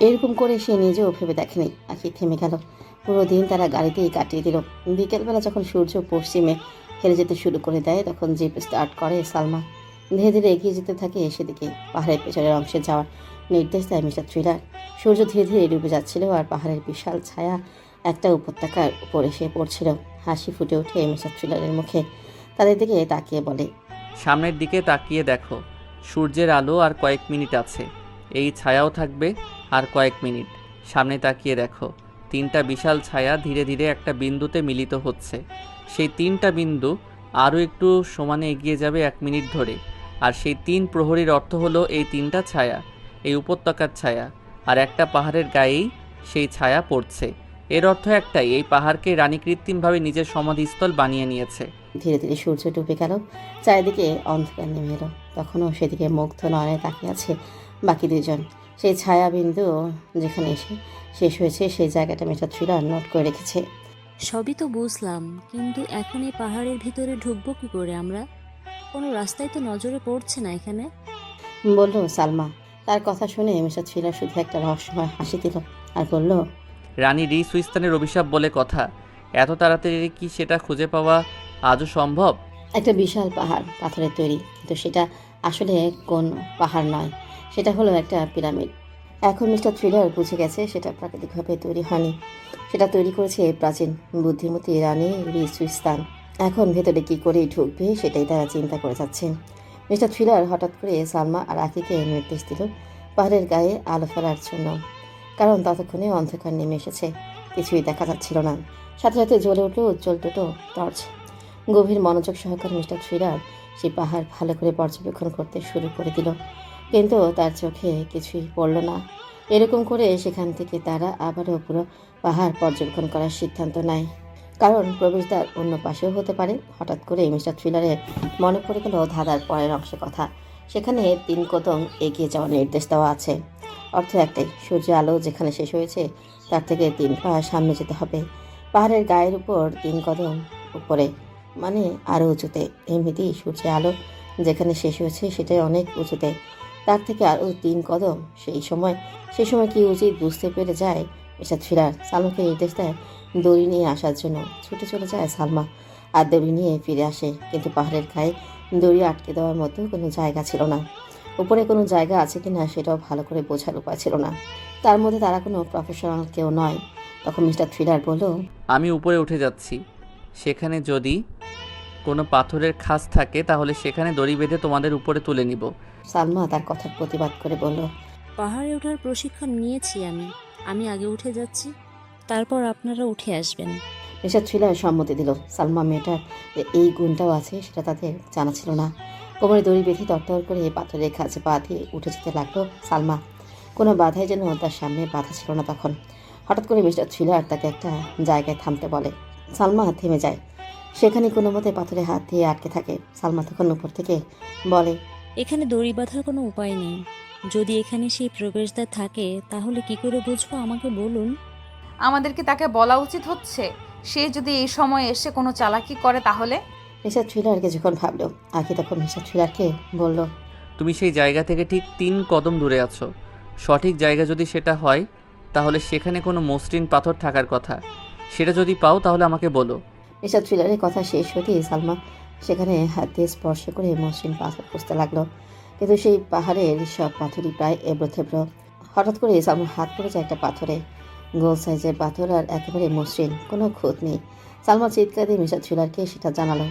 এরকম করে সে নিজেও ভেবে দেখেনি। আখি থেমে গেল। পুরো দিন তারা গাড়িতেই কাটিয়ে দিল। বিকেলবেলা যখন সূর্য পশ্চিমে হেরে যেতে শুরু করে দেয়, তখন জিপ স্টার্ট করে সালমা। ধীরে ধীরে এগিয়ে যেতে থাকে সেদিকে। পাহাড়ের পেছনের অংশে যাওয়ার নির্দেশ দেয় মিস্টার থ্রিলার। সূর্য ধীরে ধীরে ডুবে যাচ্ছিল, আর পাহাড়ের বিশাল ছায়া একটা উপত্যকার উপর এসে পড়ছিল। হাসি ফুটে ওঠে মিস্টার থ্রিলারের মুখে। তাদের দিকে তাকিয়ে বলে, সামনের দিকে তাকিয়ে দেখো, সূর্যের আলো আর কয়েক মিনিট আছে, এই ছায়াও থাকবে আর কয়েক মিনিট। সামনে তাকিয়ে দেখো, 3টা বিশাল ছায়া ধীরে ধীরে একটা বিন্দুতে মিলিত হচ্ছে। সেই 3টা বিন্দু আরও একটু সমানে এগিয়ে যাবে 1 মিনিট ধরে, আর সেই 3 প্রহরীর অর্থ হলো এই 3টা ছায়া, এই উপত্যকার ছায়া, আর একটা পাহাড়ের গায়েই সেই ছায়া পড়ছে। এর অর্থ একটাই, এই পাহাড়কে রানী কৃত্রিমভাবে নিজের সমাধিস্থল বানিয়ে নিয়েছে। ধীরে ধীরে সূর্য ডুবে গেল, চারিদিকে অন্ধকার নেমে এলো। তখনও সেদিকে মুগ্ধ নয়নে তাকিয়ে আছে বাকি 2 জন। সেই ছায়া বিন্দু যেখানে এসে শেষ হয়েছে সেই জায়গাটা মিস্টার থ্রিলার নোট করে রেখেছে। সবই তো বুঝলাম, কিন্তু এখন এই পাহাড়ের ভিতরে ঢুকবো কি করে আমরা? কোনো রাস্তায় তো নজরে পড়ছে না এখানে। বলল সালমা। তার কথা শুনে মিস্টার থ্রিলার শুধু একটা রহস্যময় হাসি দিল আর বলল, রানী রি সুইস্তানের অভিশাপ বলে কথা, এত তাড়াতাড়ি কি সেটা খুঁজে পাওয়া আজও সম্ভব? একটা বিশাল পাহাড়, পাথরের তৈরি, কিন্তু সেটা আসলে কোন পাহাড় নয়, সেটা হলো একটা পিরামিড। এখন মিস্টার থ্রিলার বুঝে গেছে সেটা প্রাকৃতিকভাবে তৈরি হয়নি, সেটা তৈরি করেছে প্রাচীন বুদ্ধিমতী রানী রিসুইস্তান। এখন ভেতরে কি করে ঢুকবে সেটাই তারা চিন্তা করে যাচ্ছেন। মিস্টার থ্রিলার হঠাৎ করে সালমা আর আকিকে নির্দেশ দিল পাহাড়ের গায়ে আলো ফেলার জন্য, কারণ ততক্ষণে অন্ধকার নেমে এসেছে, কিছুই দেখা যাচ্ছিল না। সাথে সাথে জ্বলে উঠল উজ্জ্বল দুটো টর্চ। গভীর মনোযোগ সহকারে মিস্টার থ্রিলার সেই পাহাড় ভালো করে পর্যবেক্ষণ করতে শুরু করে দিল, কিন্তু তার চোখে কিছুই পড়ল না। এরকম করে সেখান থেকে তারা আবারও পুরো পাহাড় পর্যবেক্ষণ করার সিদ্ধান্ত নেয়, কারণ প্রবেশদ্বার অন্য পাশেও হতে পারে। হঠাৎ করে মিস্টার থ্রিলারের মনে পড়ে গেল ধাঁধার পরের অংশের কথা। সেখানে 3 কদম এগিয়ে যাওয়ার নির্দেশ দেওয়া আছে। অর্থ একটাই, সূর্য আলো যেখানে শেষ হয়েছে তার থেকে 3 পা সামনে যেতে হবে। পাহাড়ের গায়ের উপর 3 কদম উপরে, মানে আরও উঁচুতে। এমনিতেই সূর্যের আলো যেখানে শেষ হয়েছে সেটাই অনেক উঁচুতে, তার থেকে আরও 3 কদম। সেই সময় কি উচিত বুঝতে পেরে যায় মিস্টার থ্রিলার। সালমাকে নির্দেশ দেয় দড়ি নিয়ে আসার জন্য। ছুটে চলে যায় সালমা আর দড়ি নিয়ে ফিরে আসে, কিন্তু পাহাড়ের গায়ে দড়ি আটকে দেওয়ার মতো কোনো জায়গা ছিল না। উপরে কোনো জায়গা আছে কিনা সেটাও ভালো করে বোঝার উপায় ছিল না। তার মধ্যে তারা কোনো প্রফেশনাল কেউ নয়। তখন মিস্টার থ্রিলার বলল, আমি উপরে উঠে যাচ্ছি। সেখানে যদি কোনো পাথরের খাঁজ থাকে তাহলে সেখানে দড়ি বেঁধে তোমাদের উপরে তুলে নিব। সালমা তার কথার প্রতিবাদ করে বলল, পাহাড়ে ওঠার প্রশিক্ষণ নিয়েছি আমি আগে উঠে যাচ্ছি, তারপর আপনারা উঠে আসবেন। মিস্টার থ্রিলার সম্মতি দিল। সালমা মেয়েটার যে এই গুণটাও আছে সেটা তাদের জানা ছিল না। কোমরে দড়ি বেঁধে তরতর করে পাথরের কাছে পা দিয়ে উঠে যেতে লাগলো সালমা। কোনো বাধাই যেন তার সামনে বাধা ছিল না তখন। হঠাৎ করে মিস্টার থ্রিলার তাকে একটা জায়গায় থামতে বলে। সালমা থেমে যায়। সেখানে কোনো মতে পাথরে হাত দিয়ে আটকে থাকে। সালমা তখন উপর থেকে বলে, এখানে দড়ি বাঁধার কোনো উপায় নেই। যদি এখানে সেই প্রবেশদ্বার থাকে তাহলে কি করে বুঝবো, আমাকে বলুন। আমাদেরকে তাকে বলা উচিত হচ্ছে। সে যদি এই সময় এসে কোনো চালাকি করে তাহলে? মিস্টার থ্রিলার কিছুক্ষণ ভাবলো। আখি তখন মিস্টার থ্রিলারকে বলল, তুমি সেই জায়গা থেকে ঠিক 3 কদম দূরে আছো। সঠিক জায়গা যদি সেটা হয় তাহলে সেখানে কোনো মসৃণ পাথর থাকার কথা। সেটা যদি পাও তাহলে আমাকে বলো। মিস্টার থ্রিলারের কথা শেষ হতেই সালমা সেখানে হাত দিয়ে স্পর্শ করে মসৃণ পাথর খুঁজতে লাগলো, কিন্তু সেই পাহাড়ের সব পাথরই প্রায় এবড়ো থেবড়ো। হঠাৎ করে সালমার হাত পড়ে যায় একটা পাথরে। গোল সাইজের পাথর আর একেবারে মসৃণ, কোনো খুঁত নেই। সালমা চিৎকার দিয়ে মিস্টার থ্রিলারকে সেটা জানালো।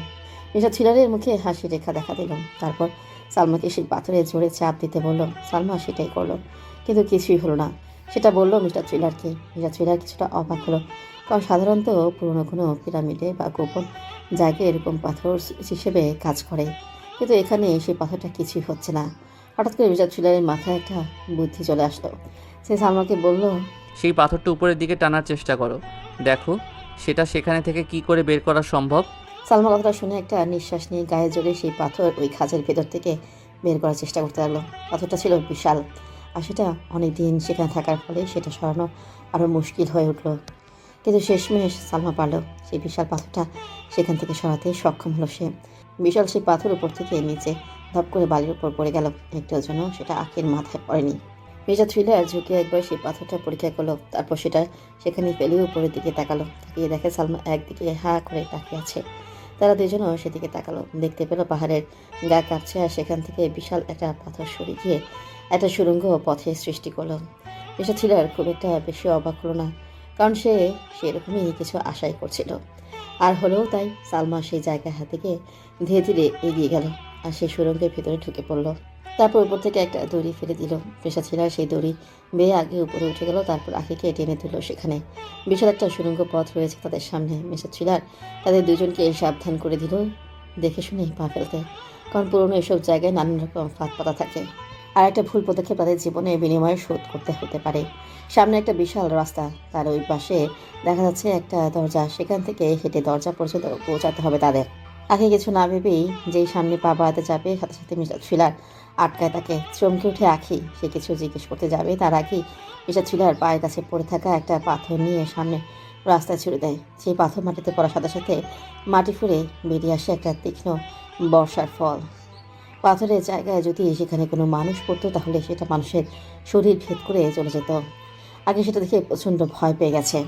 মিস্টার থ্রিলারের মুখে হাসি রেখা দেখা দিল। তারপর সালমাকে সেই পাথরে জোরে চাপ দিতে বলল। সালমা সেটাই করলো, কিন্তু কিছুই হলো না। সেটা বললো মিস্টার থ্রিলারকে। মিস্টার থ্রিলার কিছুটা অবাক হলো, কারণ সাধারণত পুরনো কোনো পিরামিডে বা গোপন জায়গায় এরকম পাথর হিসেবে কাজ করে, কিন্তু এখানে সেই পাথরটা কিছুই হচ্ছে না। হঠাৎ করে মিস্টার থ্রিলারের মাথায় একটা বুদ্ধি চলে আসলো। সে সালমাকে বলল, সেই পাথরটা উপরের দিকে টানার চেষ্টা করো, দেখো সেটা সেখানে থেকে কি করে বের করা সম্ভব। সালমা কথাটা শুনে একটা নিঃশ্বাস নিয়ে গায়ে জোরে সেই পাথর ওই খাঁজের ভেতর থেকে বের করার চেষ্টা করতে লাগলো। পাথরটা ছিল বিশাল, আর সেটা অনেক দিন সেখানে থাকার ফলে সেটা সরানো আরও মুশকিল হয়ে উঠলো। কিন্তু শেষমেশ সালমা পারল সেই বিশাল পাথরটা সেখান থেকে সরাতে সক্ষম হলো সে। বিশাল সেই পাথর উপর থেকে নিচে ধপ করে বালির উপর পড়ে গেল। একটার জন্য সেটা আঁকের মাথায় পড়েনি। মির্জা থ্রিলার ঝুঁকে একবার সেই পাথরটা পরীক্ষা করলো, তারপর সেটা সেখানে ফেলে উপরের দিকে তাকালো। তাকিয়ে দেখে সালমা একদিকে হা করে তাকিয়ে আছে। তারা দুজনও সেদিকে তাকালো। দেখতে পেল পাহাড়ের গা কাঁপছে, আর সেখান থেকে বিশাল একটা পাথর সরে গিয়ে একটা সুড়ঙ্গ পথের সৃষ্টি করলো। মির্জা থ্রিলার খুব একটা বেশি অবাক হলো না, কারণ সে সেরকমই কিছু আশাই করছিল। আর হলেও তাই। সালমা সেই জায়গায় হাতে গিয়ে ধীরে ধীরে এগিয়ে গেল আর সেই সুড়ঙ্গের ভিতরে ঢুকে পড়ল। তারপর উপর থেকে একটা দড়ি ফেলে দিল। পেশা ছিল সেই দড়ি বেয়ে আগে উপরে উঠে গেল। তারপর আখিকে টেনে তুলল। সেখানে বিশাল একটা সুড়ঙ্গ পথ রয়েছে তাদের সামনে। মিস্টার থ্রিলার তাদের দুজনকে সাবধান করে দিল দেখে শুনে পা ফেলতে, কারণ পুরনো এসব জায়গায় নানান রকম ফাঁদ পাতা থাকে, আর একটা ভুল পদক্ষেপ তাদের জীবনে বিনিময়ে শোধ করতে হতে পারে। সামনে একটা বিশাল রাস্তা, তার ওই পাশে দেখা যাচ্ছে একটা দরজা। সেখান থেকে হেঁটে দরজা পর্যন্ত পৌঁছাতে হবে তাদের। আগে কিছু না ভেবেই যেই সামনে পা বাড়াতে যাবে, সাথে সাথে মিস্টার থ্রিলার আটকায় তাকে। চমকে উঠে আঁখি সে কিছু জিজ্ঞেস করতে যাবে, তার আগেই মিস্টার থ্রিলার পায়ের কাছে পড়ে থাকা একটা পাথর নিয়ে সামনে রাস্তায় ছুড়ে দেয়। সেই পাথর মাটিতে পড়ার সাথে সাথে মাটি ফুঁড়ে বেরিয়ে আসে একটা তীক্ষ্ণ বর্ষার ফল। পাথরের জায়গায় যদি সেখানে কোনো মানুষ পড়তো তাহলে সেটা মানুষের শরীর ভেদ করে চলে যেত। আগে সেটা দেখে প্রচণ্ড ভয় পেয়ে গেছে।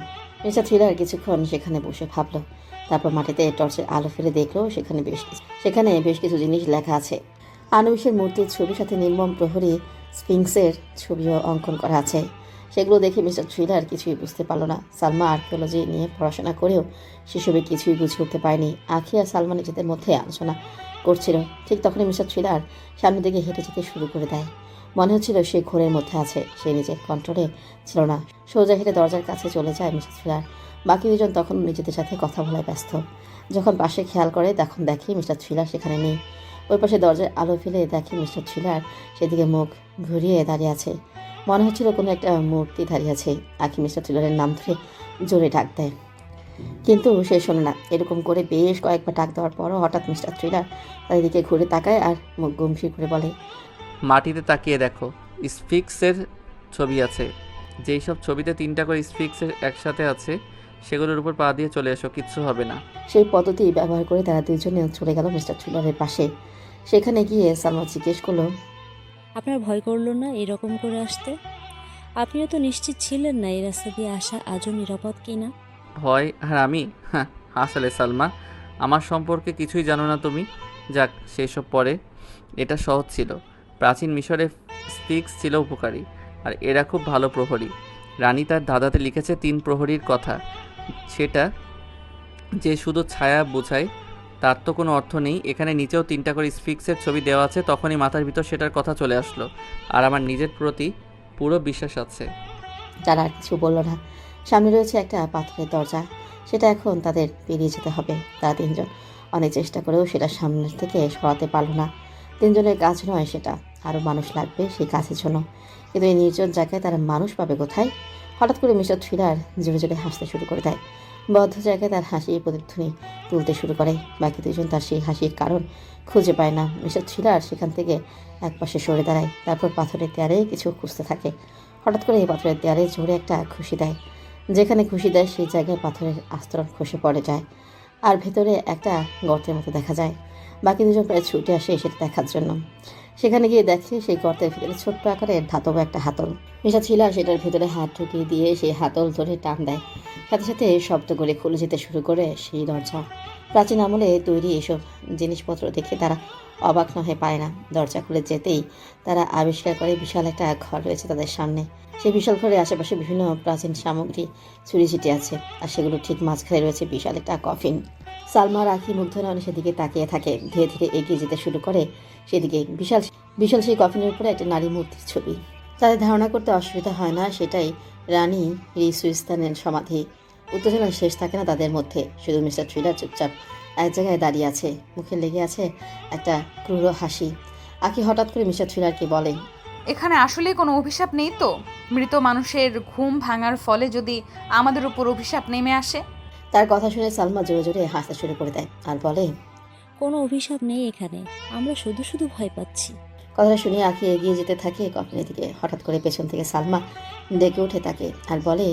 মিস্টার থ্রিলার কিছুক্ষণ সেখানে বসে ভাবলো, তারপর মাটিতে টর্চের আলো ফেলে দেখলো সেখানে বেশ কিছু জিনিস লেখা আছে। আনুবিসের মূর্তির ছবির সাথে নির্মম প্রহরী স্ফিংসের ছবিও অঙ্কন করা আছে। সেগুলো দেখে মিস্টার থ্রিলার কিছুই বুঝতে পারল না। সালমা আর্কিওলজি নিয়ে পড়াশোনা করেও সেসবে কিছুই বুঝে উঠতে পারেনি। আখি আর সালমা নিজেদের মধ্যে আলোচনা করছিল। ঠিক তখনই মিস্টার থ্রিলার সামনের দিকে হেঁটে যেতে শুরু করে দেয়। মনে হচ্ছিল সে ঘোরের মধ্যে আছে, সে নিজের কন্ট্রোলে ছিল না। সোজা হেঁটে দরজার কাছে চলে যায় মিস্টার থ্রিলার। বাকি দুজন তখন নিজেদের সাথে কথা বলায় ব্যস্ত। যখন পাশে খেয়াল করে তখন দেখে মিস্টার থ্রিলার সেখানে নেই। ওই পাশে দরজায় আলো ফেলে দেখে মিস্টার থ্রিলার সেদিকে মুখ ঘুরিয়ে দাঁড়িয়ে আছে। মনে হচ্ছিল কোনো একটা মূর্তি দাঁড়িয়ে আছে। আঁখি মিস্টার থ্রিলারের নাম ধরে জোরে ডাক দেয়, কিন্তু সে শোনে না। এরকম করে বেশ কয়েকবার ডাক দেওয়ার পরও হঠাৎ মিস্টার থ্রিলার তাদের দিকে ঘুরে তাকায় আর মুখ গম্ভীর করে বলে, মাটিতে তাকিয়ে দেখো, স্ফিক্সের ছবি আছে। যেই সব ছবিতে 3টা করে স্ফিক্সের একসাথে আছে সেগুলোর উপর পা দিয়ে চলে এসো, কিচ্ছু হবে না। সেই পদ্ধতি ব্যবহার করে তারা দুজনে চলে গেল মিস্টার থ্রিলারের পাশে। সেখানে গিয়ে সালমা জিজ্ঞেস করলো, আপনার ভয় করলো না এরকম করে আসতে? আপনিও তো নিশ্চিত ছিলেন না এই রাস্তা দিয়ে আসা আজও নিরাপদ কিনা। ভয় আর আমি? হ্যাঁ, আসলে সালমা, আমার সম্পর্কে কিছুই জানো না তুমি। যাক, সেসব পরে। এটা সহজ ছিল। প্রাচীন মিশরে স্ফিক্স ছিল উপকারী, আর এরা খুব ভালো প্রহরী। রানী তার ধাঁধাতে লিখেছে 3 প্রহরীর কথা। সেটা যে শুধু ছায়া বোঝায় তার তো কোনো অর্থ নেই। এখানে নিচেও 3টা করে স্ফিক্সের ছবি দেওয়া আছে। তখনই মাথার ভিতর সেটার কথা চলে আসলো, আর আমার নিজের প্রতি পুরো বিশ্বাস আছে। তারা আর কিছু বলল না। সামনে রয়েছে একটা পাথরের দরজা, সেটা এখন তাদের পেরিয়ে যেতে হবে। তারা তিনজন অনেক চেষ্টা করেও সেটা সামনের থেকে সরাতে পারল না। তিনজনের কাজ নয় সেটা, আরও মানুষ লাগবে সেই কাজের জন্য। কিন্তু এই নির্জন জায়গায় তারা মানুষ পাবে কোথায়? হঠাৎ করে মিস্টার থ্রিলার জোরে জোরে হাসতে শুরু করে দেয়। বদ্ধ জায়গায় তার হাসি প্রতিধ্বনি তুলতে শুরু করে। বাকি দুজন তার সেই হাসির কারণ খুঁজে পায় না। মিস্টার থ্রিলার সেখান থেকে একপাশে সরে দাঁড়ায়, তারপর পাথরের দেয়ালে কিছু খুঁজতে থাকে। হঠাৎ করে এই পাথরের দেয়ালে জোরে একটা খুশি দেয়। যেখানে খুশি দেয় সেই জায়গায় পাথরের আস্তরণ খসে পড়ে যায়, আর ভেতরে একটা গর্তের মতো দেখা যায়। বাকি দুজন প্রায় ছুটে আসে সেটা দেখার জন্য। সেখানে গিয়ে দেখে সেই গর্তের ভিতরে ছোট্ট আকারের ধাতব একটা হাতল। মিস্টার থ্রিলার সেটার ভিতরে হাত ঢুকিয়ে দিয়ে সেই হাতল ধরে টান দেয়। সাথে সাথে শব্দ করে খুলে যেতে শুরু করে সেই দরজা। প্রাচীন আমলে তৈরি এসব জিনিসপত্র দেখে তারা অবাক না হয়ে পায় না। দরজা খুলে যেতেই তারা আবিষ্কার করে বিশাল একটা ঘর রয়েছে তাদের সামনে। সেই বিশাল ঘরের আশেপাশে বিভিন্ন প্রাচীন সামগ্রী ছড়িয়ে ছিটিয়ে আছে, আর সেগুলো ঠিক মাঝখানে রয়েছে বিশাল একটা কফিন। সালমা আর আঁখি মুগ্ধ নয়নে সেদিকে তাকিয়ে থাকে। ধীরে ধীরে এগিয়ে যেতে শুরু করে সেদিকে। বিশাল বিশাল সেই কফিনের উপরে একটা নারী মূর্তির ছবি। তাদের ধারণা করতে অসুবিধা হয় না সেটাই রানী রিসুইস্তানের সমাধি। উত্তেজনার শেষ থাকে না তাদের মধ্যে। শুধু মিস্টার থ্রিলার চুপচাপ এক জায়গায় দাঁড়িয়ে আছে, মুখে লেগে আছে একটা ক্রূর হাসি। আঁখি হঠাৎ করে মিস্টার থ্রিলারকে বলে, এখানে আসলে কোনো অভিশাপ নেই তো? মৃত মানুষের ঘুম ভাঙার ফলে যদি আমাদের উপর অভিশাপ নেমে আসে? তার কথা শুনে সালমা জোরে জোরে হাসতে শুরু করে দেয় আর বলে, কোনো অভিশাপ নেই এখানে, আমরা শুধু শুধু ভয় পাচ্ছি। কথাটা শুনে আঁখি এগিয়ে যেতে থাকে কফিনের দিকে। হঠাৎ করে পেছন থেকে সালমা ডেকে উঠে তাকে আর বলে,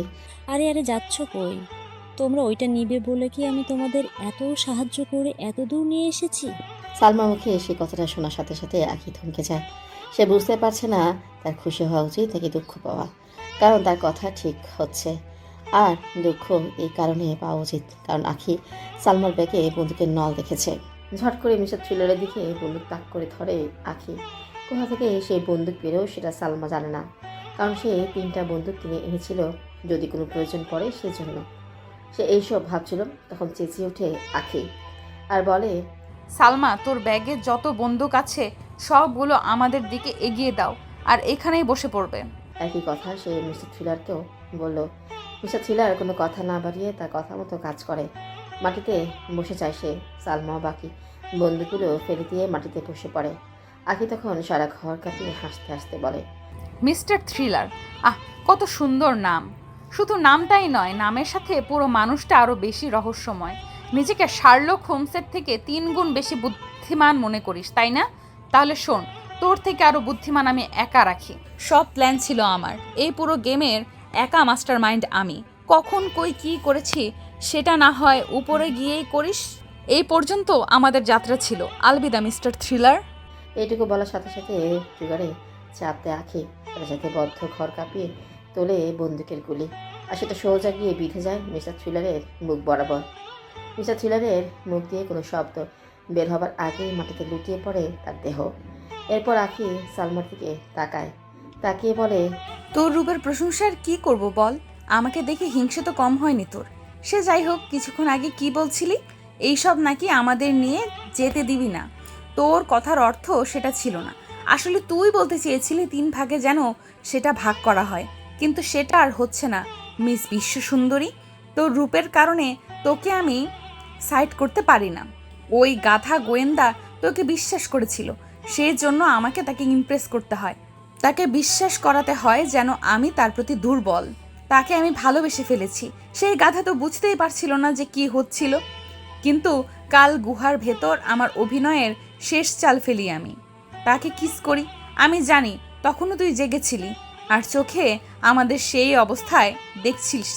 আরে আরে যাচ্ছ কই? তোমরা ওইটা নিবে বলে কি আমি তোমাদের এত সাহায্য করে এত দূর নিয়ে এসেছি? সালমার মুখে সেই কথাটা শোনার সাথে সাথে আঁখি থমকে যায়। সে বুঝতে পারছে না তার খুশি হওয়া উচিত নাকি দুঃখ পাওয়া, কারণ তার কথা ঠিক হচ্ছে। আর দুঃখ এই কারণে পাওয়া উচিত, কারণ আঁখি সালমার ব্যাগে বন্দুকের নল দেখেছে। ঝট করে মিস্টার থ্রিলারের দিকে বন্দুক তাক করে ধরে আঁখি। কোথা থেকে সেই বন্দুক পেলেও সেটা সালমা জানে না, কারণ সে 3টা বন্দুক কিনে এনেছিল যদি কোনো প্রয়োজন পড়ে সেজন্য। সে এইসব ভাবছিল তখন চেঁচিয়ে ওঠে আঁখি আর বলে, সালমা, তোর ব্যাগে যত বন্দুক আছে সবগুলো আমাদের দিকে এগিয়ে দাও, আর এখানেই বসে পড়বে। একই কথা সে মিস্টার থ্রিলারকেও বলল। মিস্টার থ্রিলার কোনো কথা না বাড়িয়ে তার কথা মতো কাজ করে। মাটিতে বসে যায় সে। সালমা বাকি বন্দুকগুলো ফেলে দিয়ে মাটিতে বসে পড়ে। আঁখি তখন সারা ঘর কাঁপিয়ে হাসতে হাসতে বলে, মিস্টার থ্রিলার, আহ, কত সুন্দর নাম! শুধু নামটাই নয়, নামের সাথে পুরো মানুষটা আরও বেশি রহস্যময়। নিজেকে শার্লক হোমসের থেকে 3 গুণ বেশি বুদ্ধিমান মনে করিস, তাই না? তাহলে শোন, তোর থেকে আরও বুদ্ধিমান আমি একা রাখি। সব প্ল্যান ছিল আমার। এই পুরো গেমের একা মাস্টার মাইন্ড আমি। কখন কই কী করেছি সেটা না হয় উপরে গিয়েই করিস। এই পর্যন্ত আমাদের যাত্রা ছিল। Alvida mister thriller. এইটুকু বলার সাথে সাথে ট্রিগারে চাপ দেয় আঁখি। সাথে সাথে বদ্ধ ঘর কাঁপিয়ে তোলে বন্দুকের গুলি, আর সেটা সোজা গিয়ে বিঁধে যায় মিস্টার থ্রিলারের মুখ বরাবর। মিস্টার থ্রিলারের মুখ দিয়ে কোনো শব্দ বের হবার আগেই মাটিতে লুটিয়ে পড়ে তার দেহ। এরপর আঁখি সালমার দিকে তাকায়, তাকিয়ে বলে, তোর রূপের প্রশংসার কি করব বল? আমাকে দেখে হিংসে তো কম হয়নি তোর। সে যাই হোক, কিছুক্ষণ আগে কি বলছিলি? এইসব নাকি আমাদের নিয়ে যেতে দিবি না। তোর কথার অর্থ সেটা ছিল না। আসলে তুই বলতে চেয়েছিলি 3 ভাগে যেন সেটা ভাগ করা হয়, কিন্তু সেটা আর হচ্ছে না মিস বিশ্বসুন্দরী। তোর রূপের কারণে তোকে আমি সাইড করতে পারি না। ওই গাধা গোয়েন্দা তোকে বিশ্বাস করেছিল, সেই জন্য আমাকে তাকে ইমপ্রেস করতে হয়, তাকে বিশ্বাস করাতে হয় যেন আমি তার প্রতি দুর্বল। তাকে আমি ভালোবেসে ফেলেছি। সেই গাধা তো বুঝতেই পারছিল না যে কি হচ্ছিল। কিন্তু কাল গুহার ভেতর আমার অভিনয়ের শেষ চাল ফেলি আমি। তাকে কিস করি। আমি জানি তখনও তুই জেগেছিলি, আর চোখে আমাদের সেই অবস্থায় দেখছিস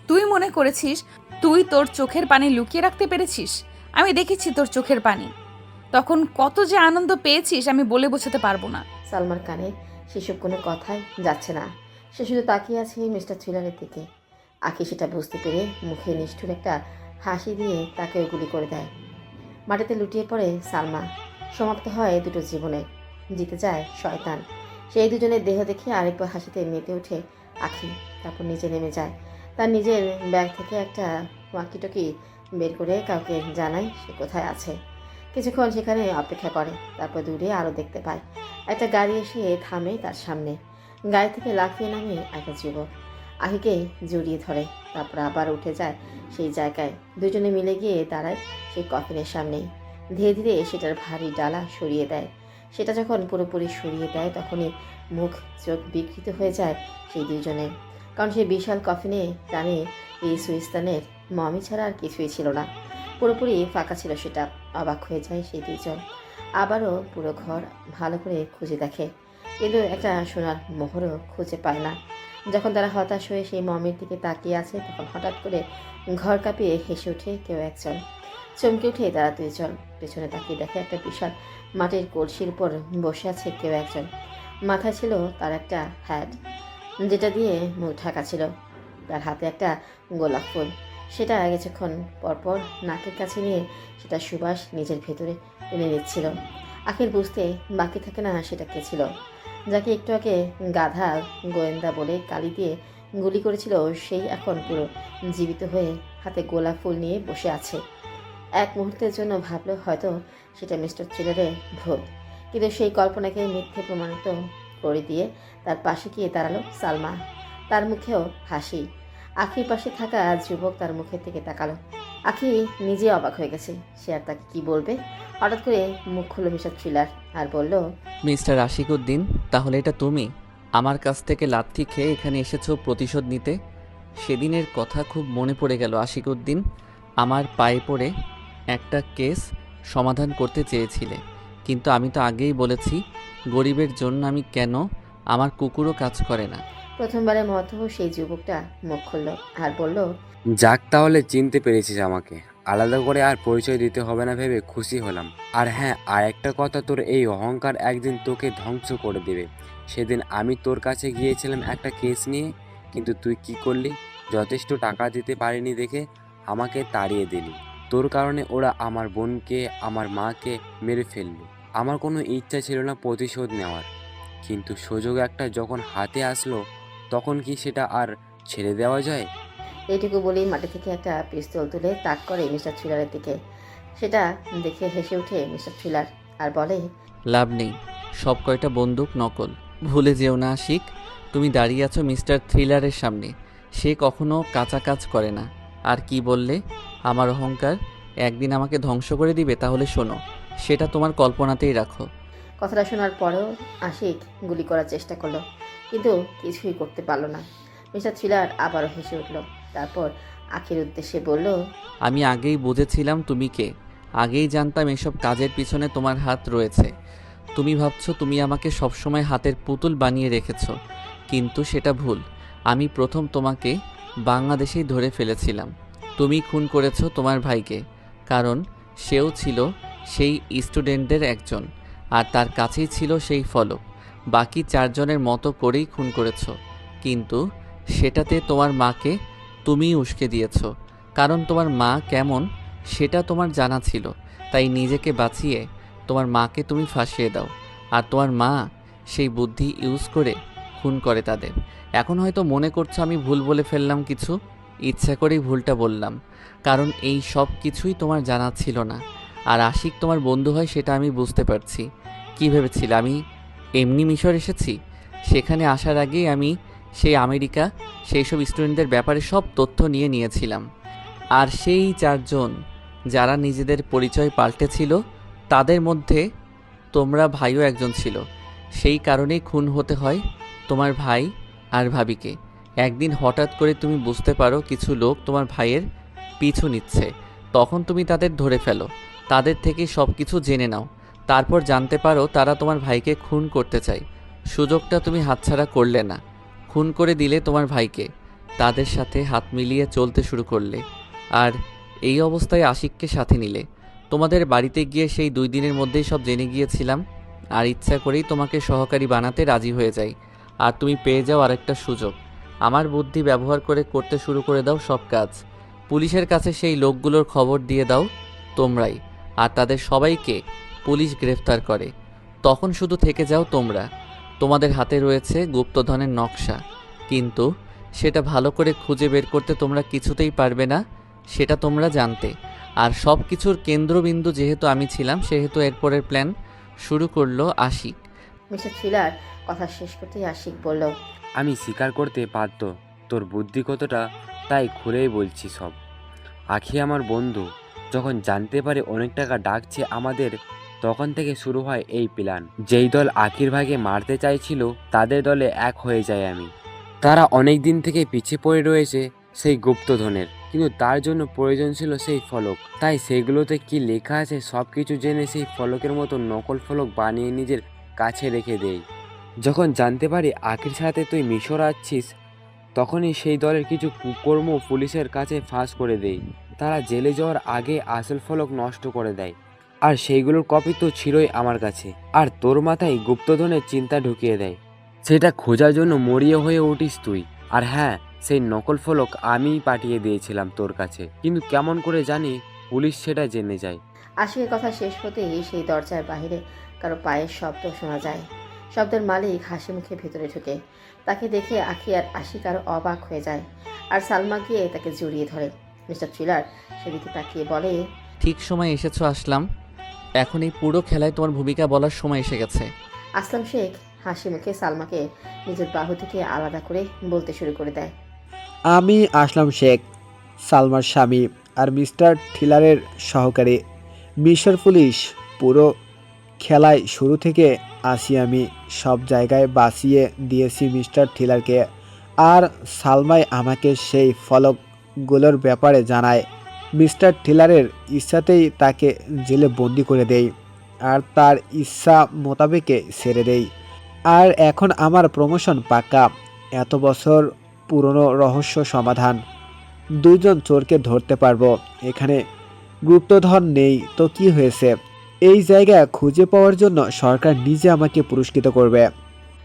তুই মনে করেছিস তুই তোর চোখের পানি লুকিয়ে রাখতে পেরেছিস। আমি দেখেছি তোর চোখের পানি, তখন কত যে আনন্দ পেয়েছিস আমি বলে বোঝাতে পারবো না। সালমার কানে সেসব কোনো কথাই যাচ্ছে না। সে শুধু তাকিয়ে আছে মিস্টার থ্রিলারের দিকে। আঁখি সেটা বুঝতে পেরে মুখে নিষ্ঠুর একটা হাসি দিয়ে তাকে গুলি করে দেয়। মাটিতে লুটিয়ে পড়ে সালমা। সমাপ্ত হয় দুটো জীবনে, জিতে যায় শয়তান। সেই দুজনের দেহ দেখে আরেকবার হাসিতে মেতে ওঠে আঁখি। তারপর নিচে নেমে যায়। তার নিজের ব্যাগ থেকে একটা ওয়াকিটকি বের করে কাউকে জানায় সে কোথায় আছে। কিছুক্ষণ সেখানে অপেক্ষা করে, তারপর দূরে আরও দেখতে পায় একটা গাড়ি এসে থামে তার সামনে। গাড়ি থেকে লাফিয়ে নামে একটা যুবক, আখিকে জড়িয়ে ধরে। তারপর আবার উঠে যায় সেই জায়গায়। দুজনে মিলে গিয়ে দাঁড়ায় সেই কফিনের সামনে। ধীরে ধীরে সেটার ভারী ডালা সরিয়ে দেয়। সেটা যখন পুরোপুরি সরিয়ে দেয় তখনই মুখ চোখ বিকৃত হয়ে যায় সেই দুজনের। কারণ সেই বিশাল কফিনে টানে এই সুইস্তানের মমি ছাড়া আর কিছুই ছিল না। পুরোপুরি ফাঁকা ছিল সেটা। অবাক হয়ে যায় সেই দুজন। আবারও পুরো ঘর ভালো করে খুঁজে দেখে, কিন্তু একটা সোনার মোহরও খুঁজে পায় না। যখন তারা হতাশ হয়ে সেই মমির দিকে তাকিয়ে আছে তখন হঠাৎ করে ঘর কাঁপিয়ে হেসে ওঠে কেউ একজন। চমকে উঠে তারা দুইজন পেছনে তাকিয়ে দেখে একটা বিশাল মাটির কলসির উপর বসে আছে কেউ একজন। মাথায় ছিল তার একটা হ্যাট, যেটা দিয়ে মুখ ঢাকা ছিল। তার হাতে একটা গোলাপ ফুল। সেটা কিছুক্ষণ পরপর নাকের কাছে নিয়ে সেটা সুবাস নিজের ভেতরে টেনে নিচ্ছিল। আখির বুঝতে বাকি থাকে না সেটা কে ছিল। যাকে একটু আগে গাধা গোয়েন্দা বলে গালি দিয়ে গুলি করেছিল, সেই এখন পুরো জীবিত হয়ে হাতে গোলাপ ফুল নিয়ে বসে আছে। এক মুহূর্তের জন্য ভাবলো হয়তো সেটা মিস্টার থ্রিলারের ভূত, কিন্তু সেই কল্পনাকে মিথ্যে প্রমাণিত করে দিয়ে তার পাশে গিয়ে দাঁড়ালো সালমা। তার মুখেও হাসি। আখির পাশে থাকা যুবক তার মুখের থেকে তাকালো। আখি নিজে অবাক হয়ে গেছে। সে আর তাকে কি বলবে। হঠাৎ করে মুখ খুলল মিস্টার থ্রিলার আর বলল, মিস্টার আশিকুদ্দিন, তাহলে এটা তুমি আমার কাছ থেকে লাথি খেয়ে এখানে এসেছো প্রতিশোধ নিতে? সেদিনের কথা খুব মনে পড়ে গেল আশিকুদ্দিন। আমার পায়ে পড়ে একটা কেস সমাধান করতে চেয়েছিলে, কিন্তু আমি তো আগেই বলেছি গরিবের জন্য আমি কেন, আমার কুকুরও কাজ করে না। প্রথমবারের মতো সেই যুবকটা মুখ খুলল আর বলল, যাক, তাহলে চিনতে পেরেছিস আমাকে। আলাদা করে আর পরিচয় দিতে হবে না ভেবে খুশি হলাম। আর হ্যাঁ, আর একটা কথা, তোর এই অহংকার একদিন তোকে ধ্বংস করে দেবে। সেদিন আমি তোর কাছে গিয়েছিলাম একটা কেস নিয়ে, কিন্তু তুই কি করলি? যথেষ্ট টাকা দিতে পারিনি দেখে আমাকে তাড়িয়ে দিলি। তোর কারণে ওরা আমার বোনকে, আমার মাকে মেরে ফেললো। আমার কোনো ইচ্ছা ছিল না প্রতিশোধ নেওয়ার, কিন্তু সুযোগ একটা যখন হাতে আসলো তখন কি সেটা আর ছেড়ে দেওয়া যায়? এইটুকু বলেই মাটি থেকে একটা পিস্তল তুলে তাক করে মিস্টার থ্রিলারের দিকে। সেটা দেখে হেসে উঠে মিস্টার থ্রিলার আর বলে, লাভ নেই, সব কয়টা বন্দুক নকল। ভুলে যেও না আশিক, তুমি দাঁড়িয়ে আছো মিস্টার থ্রিলারের সামনে। সে কখনো কাঁচা কাজ করে না। আর কি বললে আমার অহংকার একদিন আমাকে ধ্বংস করে দিবে? তাহলে শোনো, সেটা তোমার কল্পনাতেই রাখো। কথাটা শোনার পরেও আশিক গুলি করার চেষ্টা করলো, কিন্তু কিছুই করতে পারলো না। মিস্টার থ্রিলার আবারও হেসে উঠল। তারপর আখির উদ্দেশ্যে বলল, আমি আগেই বুঝেছিলাম তুমি কে। আগেই জানতাম এসব কাজের পিছনে তোমার হাত রয়েছে। তুমি ভাবছো তুমি আমাকে সবসময় হাতের পুতুল বানিয়ে রেখেছো, কিন্তু সেটা ভুল। আমি প্রথম তোমাকে বাংলাদেশেই ধরে ফেলেছিলাম। তুমি খুন করেছো তোমার ভাইকে, কারণ সেও ছিল সেই স্টুডেন্টদের একজন, আর তার কাছেই ছিল সেই ফলক। বাকি চারজনের মতো করেই খুন করেছো, কিন্তু সেটাতে তোমার মাকে তুমিই উস্কে দিয়েছো। কারণ তোমার মা কেমন সেটা তোমার জানা ছিল, তাই নিজেকে বাঁচিয়ে তোমার মাকে তুমি ফাঁসিয়ে দাও। আর তোমার মা সেই বুদ্ধি ইউজ করে খুন করে তাদের। এখন হয়তো মনে করছো আমি ভুল বলে ফেললাম কিছু, ইচ্ছা করেই ভুলটা বললাম, কারণ এই সব কিছুই তোমার জানা ছিল না। আর আশিক তোমার বন্ধু হয় সেটা আমি বুঝতে পারছি। কী ভেবেছিলে আমি এমনি মিশর এসেছি? সেখানে আসার আগেই আমি সেই আমেরিকা সেই সব স্টুডেন্টদের ব্যাপারে সব তথ্য নিয়েছিলাম। আর সেই 4 জন যারা নিজেদের পরিচয় পাল্টেছিল, তাদের মধ্যে তোমরা ভাইও একজন ছিল। সেই কারণেই খুন হতে হয় তোমার ভাই আর ভাবিকে। একদিন হঠাৎ করে তুমি বুঝতে পারো কিছু লোক তোমার ভাইয়ের পিছু নিচ্ছে। তখন তুমি তাদের ধরে ফেলো, তাদের থেকে সব কিছু জেনে নাও। তারপর জানতে পারো তারা তোমার ভাইকে খুন করতে চায়। সুযোগটা তুমি হাতছাড়া করলে না, খুন করে দিলে তোমার ভাইকে। তাদের সাথে হাত মিলিয়ে চলতে শুরু করলে, আর এই অবস্থায় আশিককে সাথে নিলে। তোমাদের বাড়িতে গিয়ে সেই 2 দিনের মধ্যেই সব জেনে গিয়েছিলাম, আর ইচ্ছা করেই তোমাকে সহকারী বানাতে রাজি হয়ে যাই। আর তুমি পেয়ে যাও আরেকটা সুযোগ। আমার বুদ্ধি ব্যবহার করে করতে শুরু করে দাও সব কাজ। পুলিশের কাছে সেই লোকগুলোর খবর দিয়ে দাও তোমরাই, আর তাদের সবাইকে পুলিশ গ্রেফতার করে। তখন শুধু থেকে যাও তোমরা। তোমাদের হাতে রয়েছে গুপ্তধনের নকশা, কিন্তু সেটা ভালো করে খুঁজে বের করতে তোমরা কিছুতেই পারবে না, সেটা তোমরা জানতে। আর সব কিছুর কেন্দ্রবিন্দু যেহেতু আমি ছিলাম, সেহেতু এরপরের প্ল্যান শুরু করলো আশিক। মিস্টার থ্রিলার কথা শেষ করতেই আশিক বলল, আমি স্বীকার করতে বাধ্য, তোর বুদ্ধি কতটা তাই খুলেই বলছি সব। আখি আমার বন্ধু, যখন জানতে পারে অনেক টাকা ডাকছে আমাদের, তখন থেকে শুরু হয় এই প্ল্যান। যেই দল আখির ভাগে মারতে চাইছিল, তাদের দলে এক হয়ে যায় আমি। তারা অনেক দিন থেকে পিছিয়ে পড়ে রয়েছে সেই গুপ্তধনের, কিন্তু তার জন্য প্রয়োজন ছিল সেই ফলক। তাই সেগুলোতে কি লেখা আছে সব কিছু জেনে সেই ফলকের মতো নকল ফলক বানিয়ে নিজের কাছে রেখে দেই। যখন জানতে পারি আখির সাথে তুই মিশর আছিস, তখনই সেই দলের কিছু কুকর্ম পুলিশের কাছে ফাঁস করে দেই। তারা জেলে যাওয়ার আগে আসল ফলক নষ্ট করে দেয়, আর সেইগুলোর কপি তো ছিলই আমার কাছে। আর তোর মাথায় গুপ্তধনের চিন্তা ঢুকিয়ে দেয়, সেটা খোঁজার জন্য মরিয়া হয়ে উঠিস তুই। আর হ্যাঁ, সেই নকল ফলক আমিই পাঠিয়ে দিয়েছিলাম তোর কাছে, কিন্তু কেমন করে জানি পুলিশ সেটা জেনে যায়। আশিকের কথা শেষ হতেই সেই দরজার বাইরে কারো পায়ের শব্দ শোনা যায়। শব্দের মালিক হাসি মুখে ভেতরে ঢুকে। তাকে দেখে আখি আর আশিক আরো অবাক হয়ে যায়, আর সালমা গিয়ে তাকে জড়িয়ে ধরে। মিস্টার থ্রিলার সেদিকে তাকিয়ে বলে, ঠিক সময় এসেছো আসলাম। এখন এই পুরো খেলায় তোমার ভূমিকা বলার সময় এসে গেছে। আসলাম শেখ হাসি মুখে সালমাকে নিজের বাহু থেকে আলাদা করে বলতে শুরু করে দেয়, আমি আসলাম শেখ, সালমার স্বামী আর মিস্টার থ্রিলারের সহকারী। মিশর পুলিশ পুরো খেলায় শুরু থেকে আসি আমি। সব জায়গায় বাঁচিয়ে দিয়েছি মিস্টার থ্রিলারকে, আর সালমাই আমাকে সেই ফলকগুলোর ব্যাপারে জানায়। মিস্টার থ্রিলারের ইচ্ছাতেই তাকে জেলে বন্দি করে দেই, আর তার ইচ্ছা মোতাবেকে ছেড়ে দেই। আর এখন আমার প্রমোশন পাক্কা। এত বছর পুরনো রহস্য সমাধান। 2 জন চোরকে ধরতে পারবো। এখানে গুপ্তধন নেই তো কি হয়েছে? এই জায়গা খুঁজে পাওয়ার জন্য সরকার নিজে আমাকে পুরস্কৃত করবে।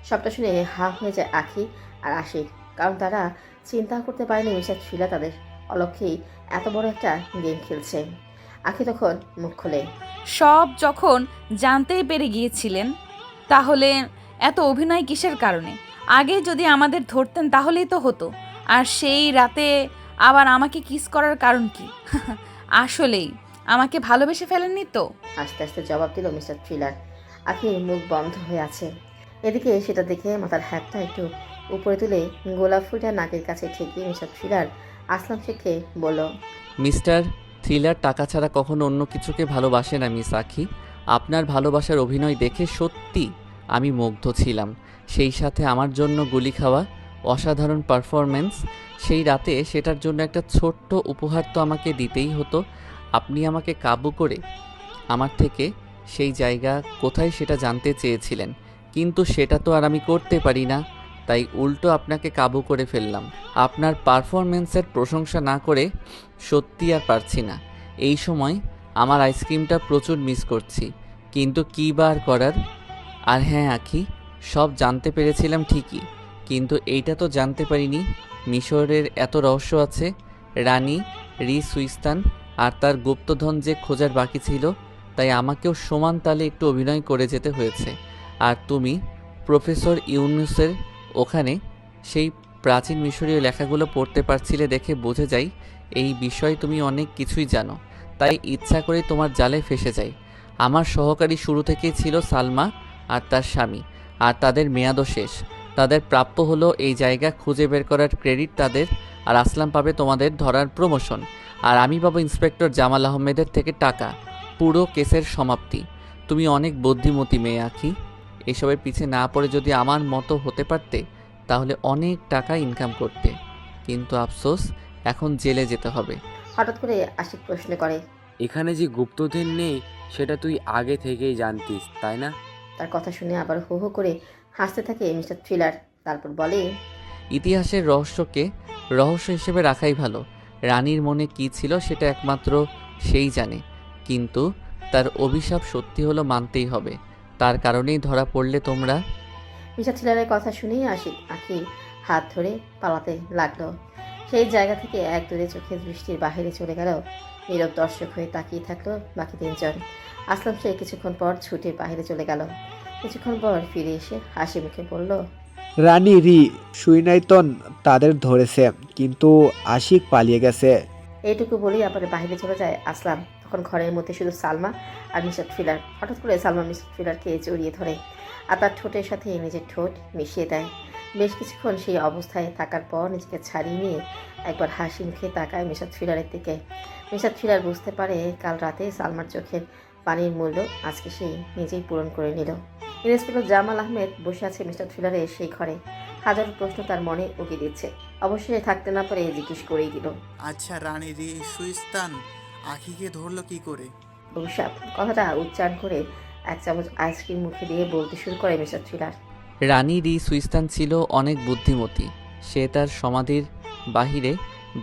সবটা শুনে হা হয়ে যায় আখি আর আশিক, কারণ তারা চিন্তা করতে পারেনি মিস্টার থ্রিলার তাদের অলক্ষেই এত বড় একটা গেম খেলছে। আখি তখন মুখ খোলে, সব যখন জানতেই পেরে গিয়েছিলেন, তাহলে এত অভিনয় কিসের কারণে? আগে যদি আমাদের ধরতেন তাহলেই তো হতো। আর সেই রাতে আবার আমাকে কিস করার কারণ কি? আসলেই আমাকে ভালোবেসে ফেলেননি তো? আস্তে আস্তে জবাব দিল মিস্টার থ্রিলার। আখির মুখ বন্ধ হয়ে আছে। এদিকে সেটা দেখে মাথার হ্যাটটা একটু উপরে তুলে গোলাপ ফুলটা নাকের কাছে ঠেকিয়ে মিস্টার থ্রিলার আসলাম শেখকে বলল, মিস্টার থ্রিলার টাকা ছাড়া কখনো অন্য কিছুকে ভালোবাসে না মিস আখি। আপনার ভালোবাসার অভিনয় দেখে সত্যি আমি মুগ্ধ ছিলাম। সেই সাথে আমার জন্য গুলি খাওয়া অসাধারণ পারফরম্যান্স। সেই রাতে সেটার জন্য একটা ছোট্ট উপহার তো আমাকে দিতেই হতো। আপনি আমাকে কাবু করে আমার থেকে সেই জায়গা কোথায় সেটা জানতে চেয়েছিলেন, কিন্তু সেটা তো আর আমি করতে পারি না। তাই উল্টো আপনাকে কাবু করে ফেললাম। আপনার পারফরমেন্সের প্রশংসা না করে সত্যি আর পারছি না। এই সময় আমার আইসক্রিমটা প্রচুর মিস করছি, কিন্তু কী বার করার। আর হ্যাঁ আখি, সব জানতে পেরেছিলাম ঠিকই, কিন্তু এইটা তো জানতে পারিনি মিশরের এত রহস্য আছে। রানী সুইস্তান আর তার গুপ্তধন যে খোঁজার বাকি ছিল, তাই আমাকেও সমান তালে একটু অভিনয় করে যেতে হয়েছে। আর তুমি প্রফেসর ইউনুসের ওখানে সেই প্রাচীন মিশরীয় লেখাগুলো পড়তে পারছিলে দেখে বোঝা যায় এই বিষয়ে তুমি অনেক কিছুই জানো। তাই ইচ্ছা করে তোমার জালে ফেসে যাই। আমার সহকারী শুরু থেকেই ছিল সালমা আর তার স্বামী, আর তাদের মেয়াদও শেষ। তাদের প্রাপ্য হলো এই জায়গা খুঁজে বের করার ক্রেডিট তাদের, আর আসলাম পাবে তোমাদের ধরার প্রমোশন, আর আমি পাবো ইন্সপেক্টর জামাল আহমেদের থেকে টাকা। পুরো কেসের সমাপ্তি। তুমি অনেক বুদ্ধিমতী মেয়ে আঁখি। এসবের পিছে না পড়ে যদি আমার মতো হতে পারতে তাহলে অনেক টাকা ইনকাম করতে, কিন্তু আফসোস এখন জেলে যেতে হবে। হঠাৎ করে আশিক প্রশ্ন করে। এখানে যে গুপ্তধন নেই সেটা তুই আগে থেকেই জানতিস, তাই না? তার কথা শুনে আবার হো হো করে হাসতে থাকে মিস্টার থ্রিলার। তারপর বলে, ইতিহাসের রহস্যকে রহস্য হিসেবে রাখাই ভালো। রানীর মনে কী ছিল সেটা একমাত্র সেই জানে, কিন্তু তার অভিশাপ সত্যি হলো মানতেই হবে। তার কারণেই ধরা পড়লে তোমরা। মিস্টার থ্রিলারের কথা শুনেই আখি হাত ধরে পালাতে লাগলো। সেই জায়গা থেকে এক দূরে চোখের দৃষ্টির বাহিরে চলে গেল। নীরব দর্শক হয়ে তাকিয়ে থাকলো বাকি তিনজন। আসলাম সে কিছুক্ষণ পর ছুটে বাহিরে চলে গেল। কিছুক্ষণ পর ফিরে এসে হাসি মুখে বলল, রানী রি সুইনাইতন তাদের ধরেছে, কিন্তু আশিক পালিয়ে গেছে। এইটুকু বলেই আবার বাহিরে চলে যায় আসলাম। তখন ঘরের মধ্যে শুধু সালমা আর মিস্টার থ্রিলার। হঠাৎ করে সালমা মিস্টার থ্রিলারকে জড়িয়ে ধরে আর তার ঠোঁটের সাথে নিজের ঠোঁট মিশিয়ে দেয়। বেশ কিছুক্ষণ সেই অবস্থায় থাকার পর নিজেকে ছাড়িয়ে নিয়ে একবার হাসি মুখে তাকায় মিস্টার থ্রিলারের দিকে। মিস্টার থ্রিলার বুঝতে পারে কাল রাতে সালমার চোখের পানির মূল্য আজকে সে নিজেই পূরণ করে নিল। ইন্সপেক্টর জামাল আহমেদ বসে আছে মিস্টার থ্রিলারের সেই ঘরে। হাজারো প্রশ্ন তার মনে উকি দিচ্ছে। অবশ্যই থাকতে না পারে জিজ্ঞেস করেই দিল, আচ্ছা রানী রি সুইস্তান আখিকে ধরলো কি করে? অভিশাপ কথাটা উচ্চারণ করে এক চামচ আইসক্রিম মুখে দিয়ে বলতে শুরু করে মিস্টার থ্রিলার। রানী রি সুইস্তান ছিল অনেক বুদ্ধিমতী। সে তার সমাধির বাহিরে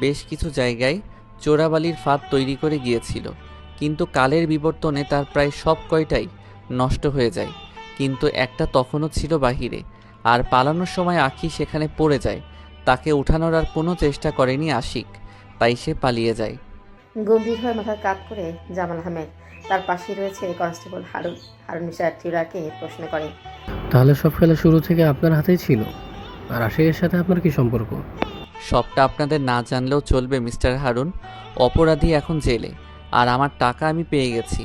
বেশ কিছু জায়গায় চোরাবালির ফাঁদ তৈরি করে গিয়েছিল, কিন্তু কালের বিবর্তনে তার প্রায় সব কয়টাই নষ্ট হয়ে যায়। কিন্তু একটা তখনও ছিল বাহিরে, আর পালানোর সময় আঁখি সেখানে পড়ে যায়। তাকে উঠানোর আর কোনো চেষ্টা করেনি আশিক, তাই সে পালিয়ে যায়। গম্ভীর হয়ে মাথার কাত করে জামাল আহমেদ। তার পাশে রয়েছে কনস্টেবল হারুন। হারুন মিস্টার থ্রিলারকে প্রশ্ন করে, তাহলে সব খেলা শুরু থেকে আপনার হাতেই ছিল, আর আশিকের সাথে আপনার কি সম্পর্ক? সবটা আপনাদের না জানলেও চলবে মিস্টার হারুন। অপরাধী এখন জেলে, আর আমার টাকা আমি পেয়ে গেছি।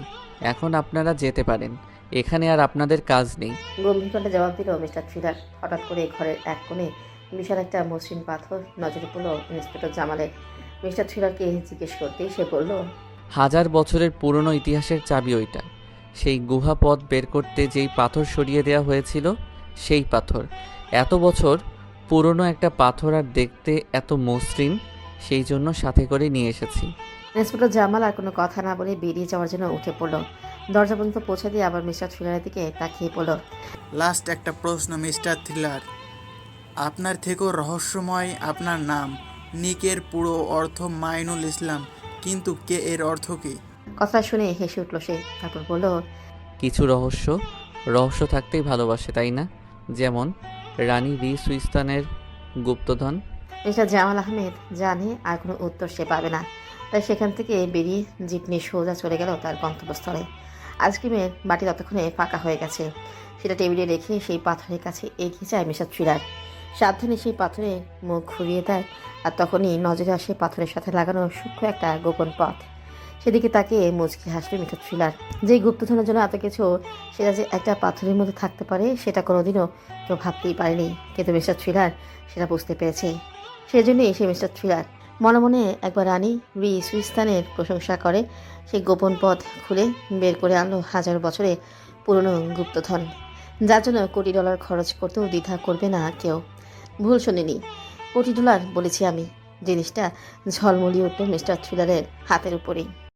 এখন আপনারা যেতে পারেন, এখানে আর আপনাদের কাজ নেই। গম্ভীর কণ্ঠে জবাব দিল মিস্টার থ্রিলার। হঠাৎ করে ঘরের এক কোণে বিশাল একটা মসৃণ পাথর নজরে পড়ল ইন্সপেক্টর জামালের। মিস্টার থ্রিলারকে জিজ্ঞেস করতেই সে বলল, 1000 বছরের পুরনো ইতিহাসের চাবি ওইটা। সেই গুহা পথ বের করতে যেই পাথর সরিয়ে দেওয়া হয়েছিল সেই পাথর। এত বছর পুরনো একটা পাথর, আর দেখতে এত মসৃণ, সেই জন্য সাথে করে নিয়ে এসেছি। ইন্সপেক্টর জামাল আর কোনো কথা না বলে বেরিয়ে যাওয়ার জন্য উঠে পড়ল। দরজা পর্যন্ত পৌঁছে দিয়ে আবার মিস্টার থ্রিলারের দিকে তাকিয়ে পড়ল। লাস্ট একটা প্রশ্ন মিস্টার থ্রিলার, আপনার থেকেও রহস্যময় আপনার নাম। নিকের পুরো অর্থ মাইনুল ইসলাম, কিন্তু কে এর অর্থ কি? কথা শুনে হেসে উঠল সে। তারপর বলল, কিছু রহস্য থাকতেই ভালোবাসে, তাই না? যেমন রানী রি সুইস্তানের গুপ্তধন। মিস্টার জামাল আহমেদ জানে আর কোনো উত্তর সে পাবে না, তাই সেখান থেকে বেরিয়ে জিপ নিয়ে সোজা চলে গেল তার গন্তব্যস্থলে। আইসক্রিমের বাটি ততক্ষণে ফাঁকা হয়ে গেছে। সেটা টেবিলে রেখে সেই পাথরের কাছে এগিয়ে যায় মিস্টার থ্রিলার। সাবধানে সেই পাথরে মুখ ঘুরিয়ে দেয়, আর তখনই নজরে আসে পাথরের সাথে লাগানো সূক্ষ্ম একটা গোপন পথ। সেদিকে তাকিয়ে মুচকি হাসবে মিস্টার থ্রিলার। যেই গুপ্তধনের জন্য এত কিছু, সেটা যে একটা পাথরের মধ্যে থাকতে পারে সেটা কোনোদিনও কেউ ভাবতেই পারেনি, কিন্তু মিস্টার থ্রিলার সেটা বুঝতে পেরেছে। সেজন্যই সে মিস্টার থ্রিলার মনে মনে একবার রানী রি সুইস্তানের প্রশংসা করে সেই গোপন পথ খুলে বের করে আনলো 1000 বছরে পুরনো গুপ্তধন, যার জন্য কোটি ডলার খরচ করতেও দ্বিধা করবে না কেউ। ভুল শোনেনি, $1 কোটি বলেছি আমি। জিনিসটা ঝলমলিয়ে উঠল মিস্টার থ্রিলারের হাতের উপরেই।